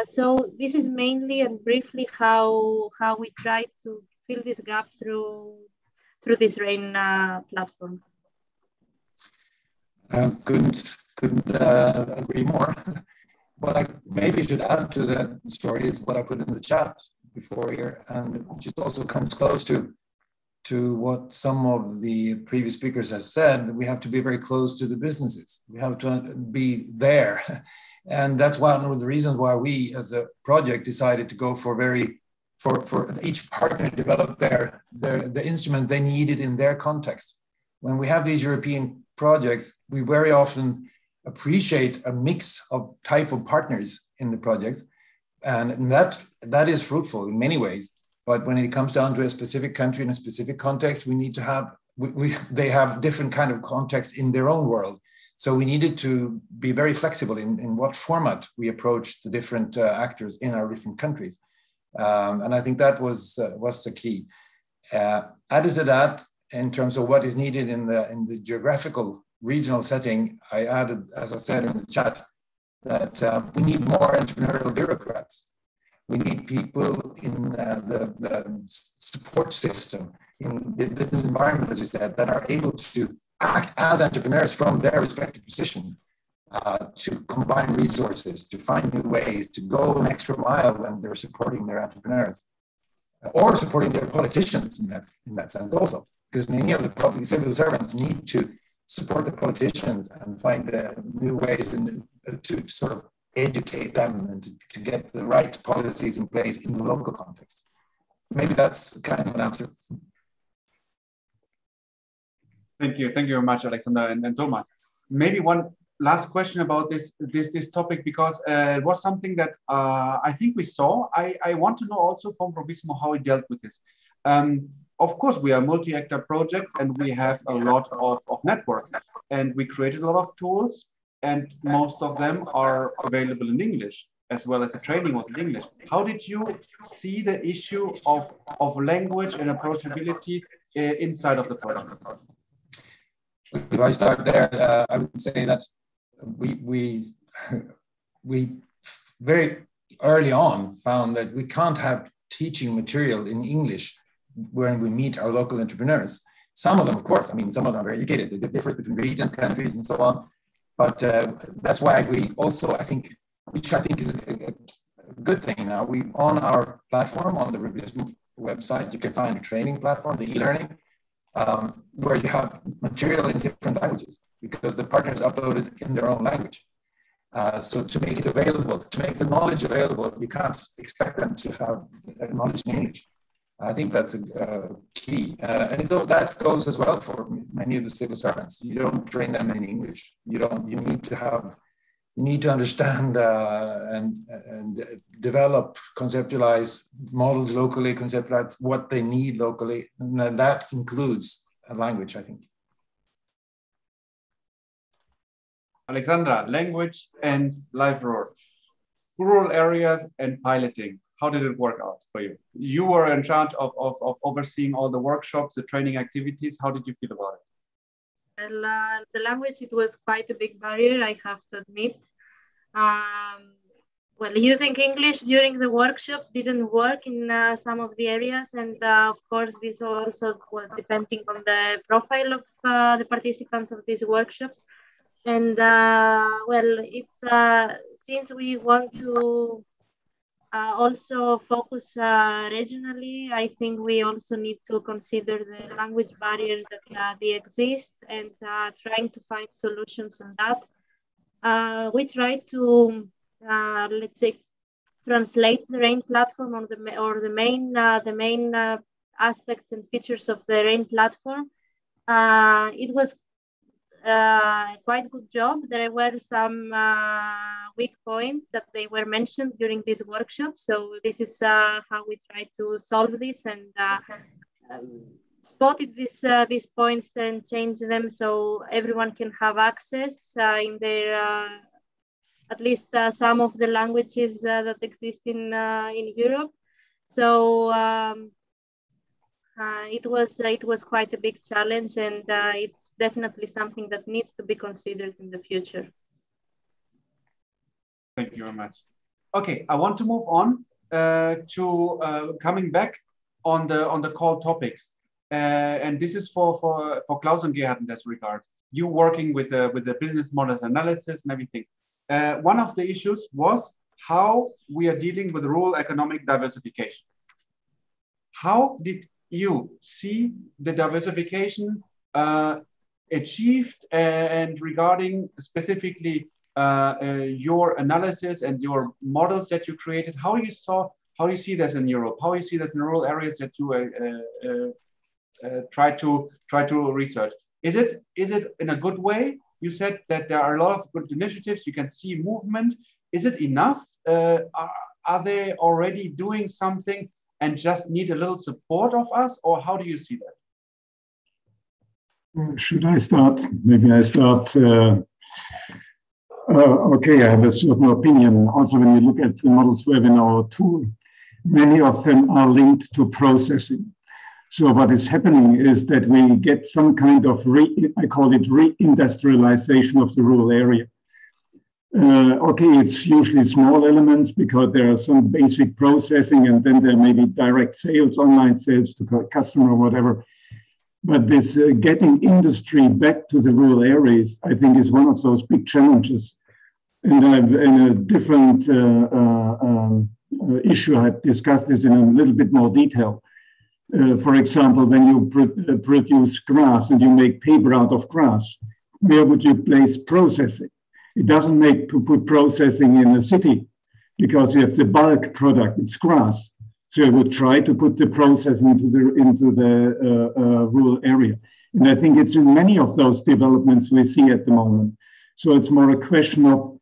So this is mainly and briefly how we try to fill this gap through this RAIN platform. Couldn't agree more. What I maybe should add to that story is what I put in the chat before here, and just also comes close to what some of the previous speakers have said. We have to be very close to the businesses. We have to be there. And that's one of the reasons why we as a project decided to go for each partner to develop the instrument they needed in their context. When we have these European projects, we very often appreciate a mix of type of partners in the project. And that is fruitful in many ways. But when it comes down to a specific country in a specific context, we need to have, they have different kind of context in their own world. So we needed to be very flexible in what format we approach the different actors in our different countries. And I think that was the key. Added to that, in terms of what is needed in the geographical regional setting, I added, as I said in the chat, that we need more entrepreneurial bureaucrats. We need people in the support system, in the business environment, as you said, that are able to act as entrepreneurs from their respective position, to combine resources, to find new ways, to go an extra mile when they're supporting their entrepreneurs, or supporting their politicians in that sense also, because many of the public civil servants need to support the politicians and find new ways to sort of educate them and to get the right policies in place in the local context. Maybe that's kind of an answer. Thank you very much, Alexander and Thomas. Maybe one last question about this topic, because it was something that I think we saw. I want to know also from Rubismo how it dealt with this. Of course, we are a multi-actor project and we have a lot of network, and we created a lot of tools, and most of them are available in English, as well as the training was in English. How did you see the issue of language and approachability inside of the project? If I start there, I would say that we very early on found that we can't have teaching material in English when we meet our local entrepreneurs. Some of them, of course, I mean, some of them are very educated. The difference between regions, countries, and so on. But that's why we also, which I think is a good thing now, we on our platform, on the Rubismo website, you can find a training platform, the e-learning, where you have material in different languages, because the partners upload it in their own language. So to make it available, to make the knowledge available, you can't expect them to have knowledge in English. I think that's a key. And that goes as well for many of the civil servants. You don't train them in English. You need to understand and develop, conceptualize models locally, conceptualize what they need locally. And that includes a language, I think. Alexandra, language and LIVERUR, rural areas and piloting. How did it work out for you? You were in charge of overseeing all the workshops, the training activities. How did you feel about it? Well, the language, it was quite a big barrier, I have to admit. Well, using English during the workshops didn't work in some of the areas. And of course, this also was depending on the profile of the participants of these workshops. And well, it's since we want to also focus regionally, I think we also need to consider the language barriers that they exist, and trying to find solutions on that. We try to, let's say, translate the RAIN platform on the main aspects and features of the RAIN platform. It was quite good job. There were some weak points that they were mentioned during this workshop. So this is how we try to solve this, and spotted these points and change them so everyone can have access in their at least some of the languages that exist in Europe. So it was quite a big challenge, and it's definitely something that needs to be considered in the future. Thank you very much. Okay, I want to move on to coming back on the call topics, and this is for Klaus and Gerhard in this regard. You working with the business models analysis and everything. One of the issues was how we are dealing with rural economic diversification. How did you see the diversification achieved, and regarding specifically your analysis and your models that you created? How you see this in Europe? How you see that in rural areas that you try to research? Is it in a good way? You said that there are a lot of good initiatives. You can see movement. Is it enough? Are they already doing something and just need a little support of us, or how do you see that? Should I start? Maybe I start. Okay, I have a certain opinion. Also, when you look at the models we have in our tool, many of them are linked to processing. So what is happening is that we get some kind of, I call it reindustrialization of the rural area. Okay, it's usually small elements because there are some basic processing, and then there may be direct sales, online sales to customer or whatever. But this getting industry back to the rural areas, I think, is one of those big challenges. And I've, in a different issue, I've discussed this in a little bit more detail. For example, when you produce grass and you make paper out of grass, where would you place processing? It doesn't make to put processing in a city because you have the bulk product, it's grass. So you would try to put the processing into the rural area. And I think it's in many of those developments we see at the moment. So it's more a question of,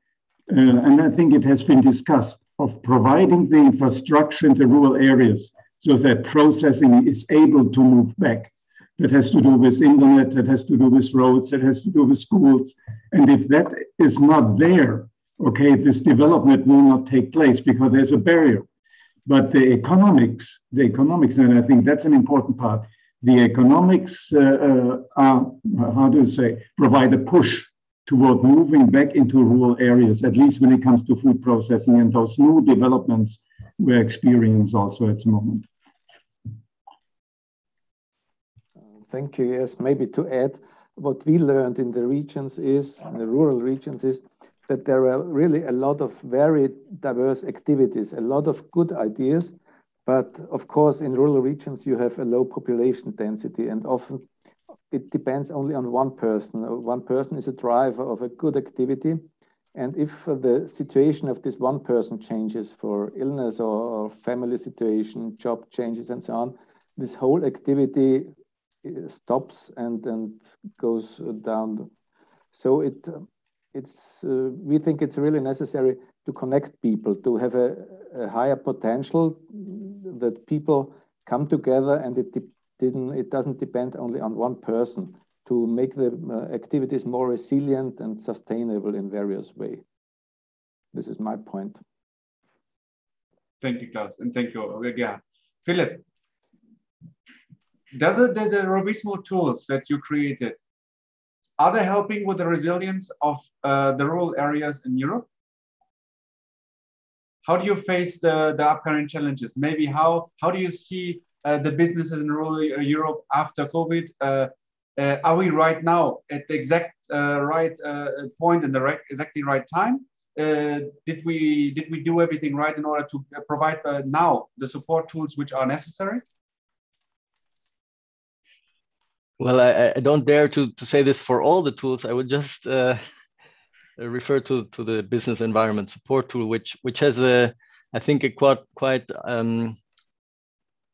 and I think it has been discussed, of providing the infrastructure in the rural areas so that processing is able to move back. That has to do with internet, that has to do with roads, that has to do with schools. And if that is not there, okay, this development will not take place because there's a barrier. But the economics, and I think that's an important part, the economics are, how do you say, provide a push toward moving back into rural areas, at least when it comes to food processing and those new developments we're experiencing also at the moment. Thank you. Yes, maybe to add, what we learned in the regions is, in the rural regions, is that there are really a lot of very diverse activities, a lot of good ideas, but of course in rural regions you have a low population density, and often it depends only on one person. One person is a driver of a good activity, and if the situation of this one person changes for illness or family situation, job changes and so on, this whole activity stops and goes down. So we think it's really necessary to connect people, to have a higher potential, that people come together, and it doesn't depend only on one person, to make the activities more resilient and sustainable in various ways. This is my point. Thank you, Klaus, and thank you. Yeah, Philip. Does the Rubismo tools that you created, are they helping with the resilience of the rural areas in Europe? How do you face the upcoming challenges? Maybe how do you see the businesses in rural Europe after COVID? Are we right now at the exact right point and the exactly right time? Did we do everything right in order to provide now the support tools which are necessary? Well, I don't dare to say this for all the tools. I would just refer to the business environment support tool, which has I think a quite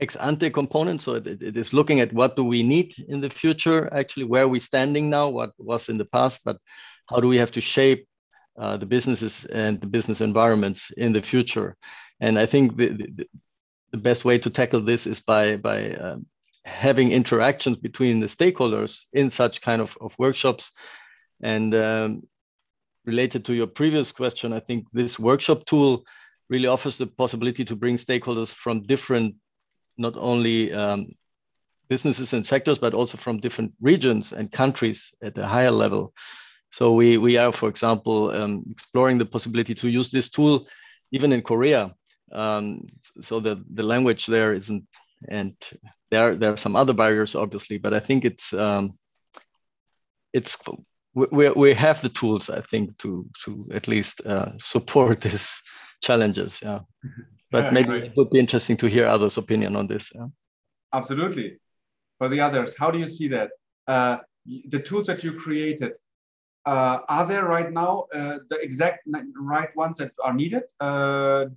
ex ante component. So it is looking at what do we need in the future, actually where are we standing now, what was in the past, but how do we have to shape the businesses and the business environments in the future. And I think the best way to tackle this is by having interactions between the stakeholders in such kind of workshops. And related to your previous question, I think this workshop tool really offers the possibility to bring stakeholders from different, not only businesses and sectors, but also from different regions and countries at a higher level. So we are, for example, exploring the possibility to use this tool even in Korea. So the language there isn't, and there are some other barriers, obviously, but I think we have the tools, I think, to at least support these challenges. Yeah, but maybe it would be interesting to hear others' opinion on this. Yeah? Absolutely. For the others, how do you see that? The tools that you created, are there right now the exact right ones that are needed?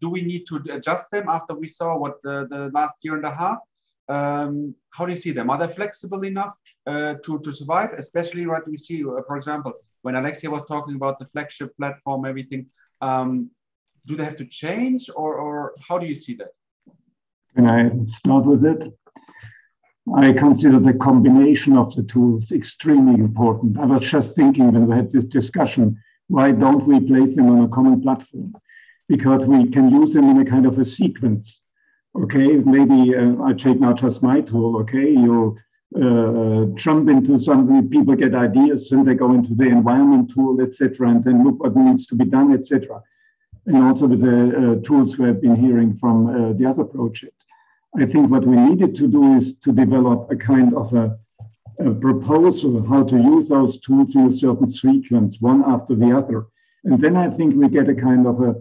Do we need to adjust them after we saw what the last year and a half? How do you see them? Are they flexible enough to survive? Especially right, we see, for example, when Alexia was talking about the flagship platform, everything, do they have to change, or how do you see that? Can I start with it? I consider the combination of the tools extremely important. I was just thinking when we had this discussion, why don't we place them on a common platform? Because we can use them in a kind of a sequence. Okay, maybe I take now just my tool. Okay, you jump into something, people get ideas, then they go into the environment tool, etc., and then look what needs to be done, etc. And also with the tools we have been hearing from the other projects. I think what we needed to do is to develop a kind of a proposal how to use those tools in a certain sequence, one after the other. And then I think we get a kind of a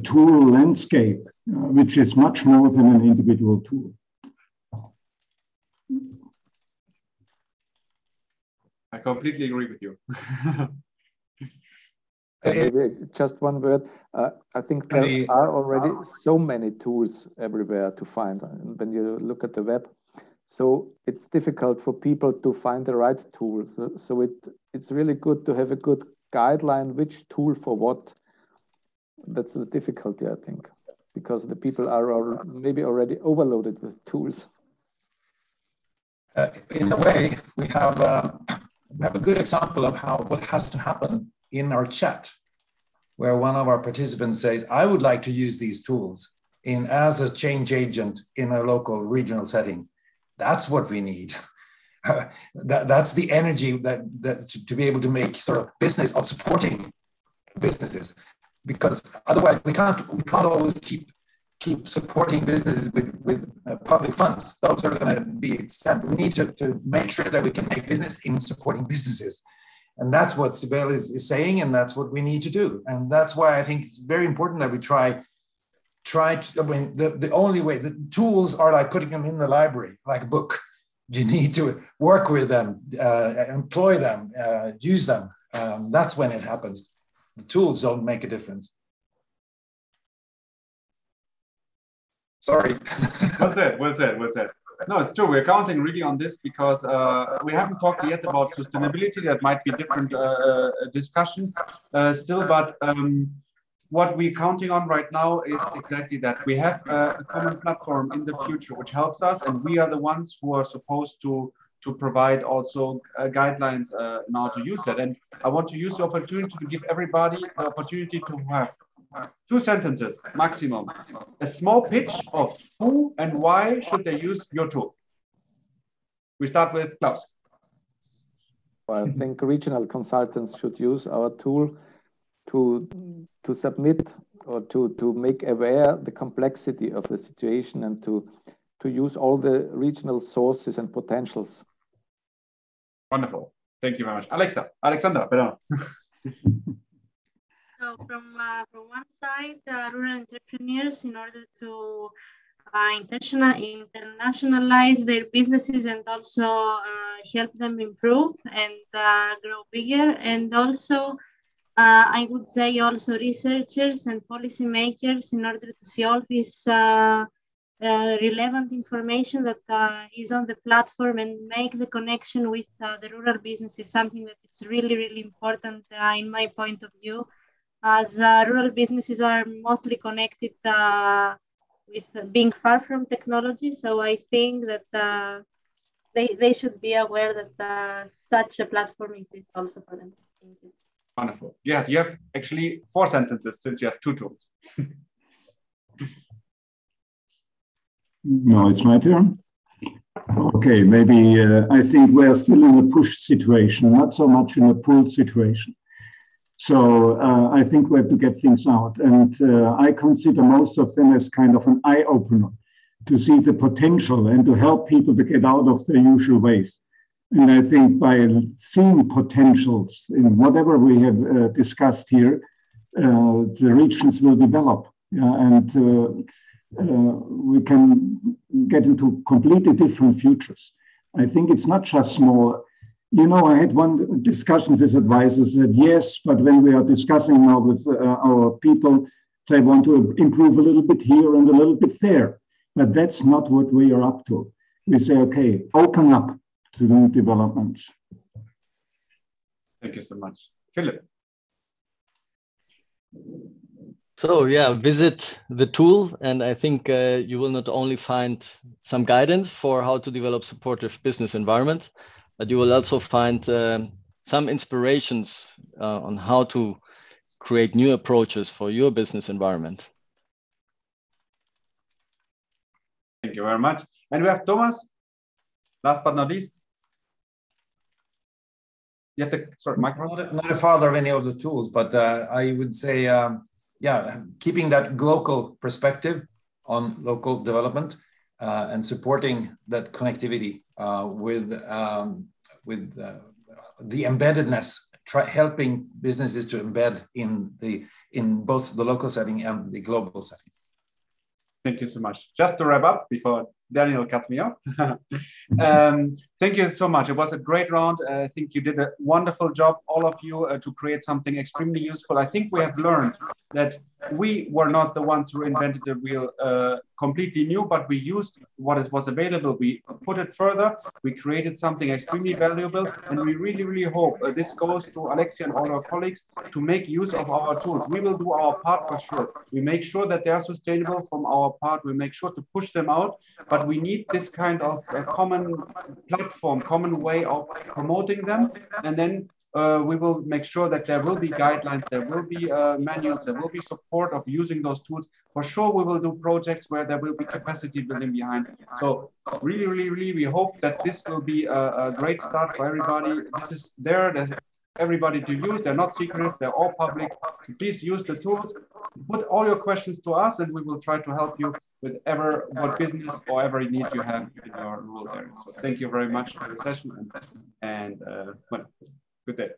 tool landscape, which is much more than an individual tool. I completely agree with you. Maybe just one word. I think there are already so many tools everywhere to find when you look at the web. So it's difficult for people to find the right tool. So it's really good to have a good guideline, which tool for what. That's the difficulty, I think, because the people are maybe already overloaded with tools. In a way, we have a good example of what has to happen in our chat, where one of our participants says, I would like to use these tools as a change agent in a local regional setting. That's what we need. That's the energy that to be able to make sort of business of supporting businesses, because otherwise we can't always keep supporting businesses with public funds. Those are going to be extended. We need to make sure that we can make business in supporting businesses. And that's what Sibel is saying, and that's what we need to do. And that's why I think it's very important that we try to, I mean, the only way, the tools are like putting them in the library, like a book. You need to work with them, employ them, use them. That's when it happens. The tools don't make a difference. Sorry. Well said. No, it's true. We're counting really on this because we haven't talked yet about sustainability. That might be different discussion still, but what we're counting on right now is exactly that. We have a common platform in the future which helps us, and we are the ones who are supposed to provide also guidelines now to use that. And I want to use the opportunity to give everybody the opportunity to have 2 sentences maximum, a small pitch of who and why should they use your tool. We start with Klaus. Well, I think regional consultants should use our tool to submit or to make aware the complexity of the situation and to use all the regional sources and potentials. Wonderful. Thank you very much. Alexandra, pardon. So from one side, rural entrepreneurs, in order to internationalize their businesses and also help them improve and grow bigger. And also, I would say also researchers and policymakers, in order to see all this relevant information that is on the platform and make the connection with the rural business is something that is really, really important in my point of view, as rural businesses are mostly connected with being far from technology. So I think that they should be aware that such a platform exists also for them. Thank you. Wonderful. Yeah, you have actually 4 sentences since you have 2 tools. No, it's my turn. Okay, maybe I think we're still in a push situation, not so much in a pull situation. So I think we have to get things out. And I consider most of them as kind of an eye-opener to see the potential and to help people to get out of their usual ways. And I think by seeing potentials in whatever we have discussed here, the regions will develop, and we can get into completely different futures. I think it's not just small. You know, I had one discussion with advisors that yes, but when we are discussing now with our people, they want to improve a little bit here and a little bit there. But that's not what we are up to. We say, okay, open up to new developments. Thank you so much. Philip. So yeah, visit the tool, and I think you will not only find some guidance for how to develop supportive business environment, but you will also find some inspirations on how to create new approaches for your business environment. Thank you very much. And we have Thomas, last but not least. You have the, sorry, microphone. Not a father of any of the tools, but I would say, yeah, keeping that local perspective on local development and supporting that connectivity with the embeddedness, helping businesses to embed in both the local setting and the global setting. Thank you so much. Just to wrap up before Daniel cuts me off. Thank you so much. It was a great round. I think you did a wonderful job, all of you, to create something extremely useful. I think we have learned that we were not the ones who invented the wheel completely new, but we used what was available. We put it further. We created something extremely valuable, and we really, really hope this goes to Alexia and all our colleagues to make use of our tools. We will do our part for sure. We make sure that they are sustainable from our part. We make sure to push them out, but we need this kind of common platform, common way of promoting them, and then we will make sure that there will be guidelines, there will be manuals, there will be support of using those tools. For sure, we will do projects where there will be capacity building behind. So really, really, really, we hope that this will be a great start for everybody. This is there, there's everybody to use. They're not secret, they're all public. Please use the tools, put all your questions to us, and we will try to help you with what business or every need you have in your rural area. So thank you very much for the session, and well, good day.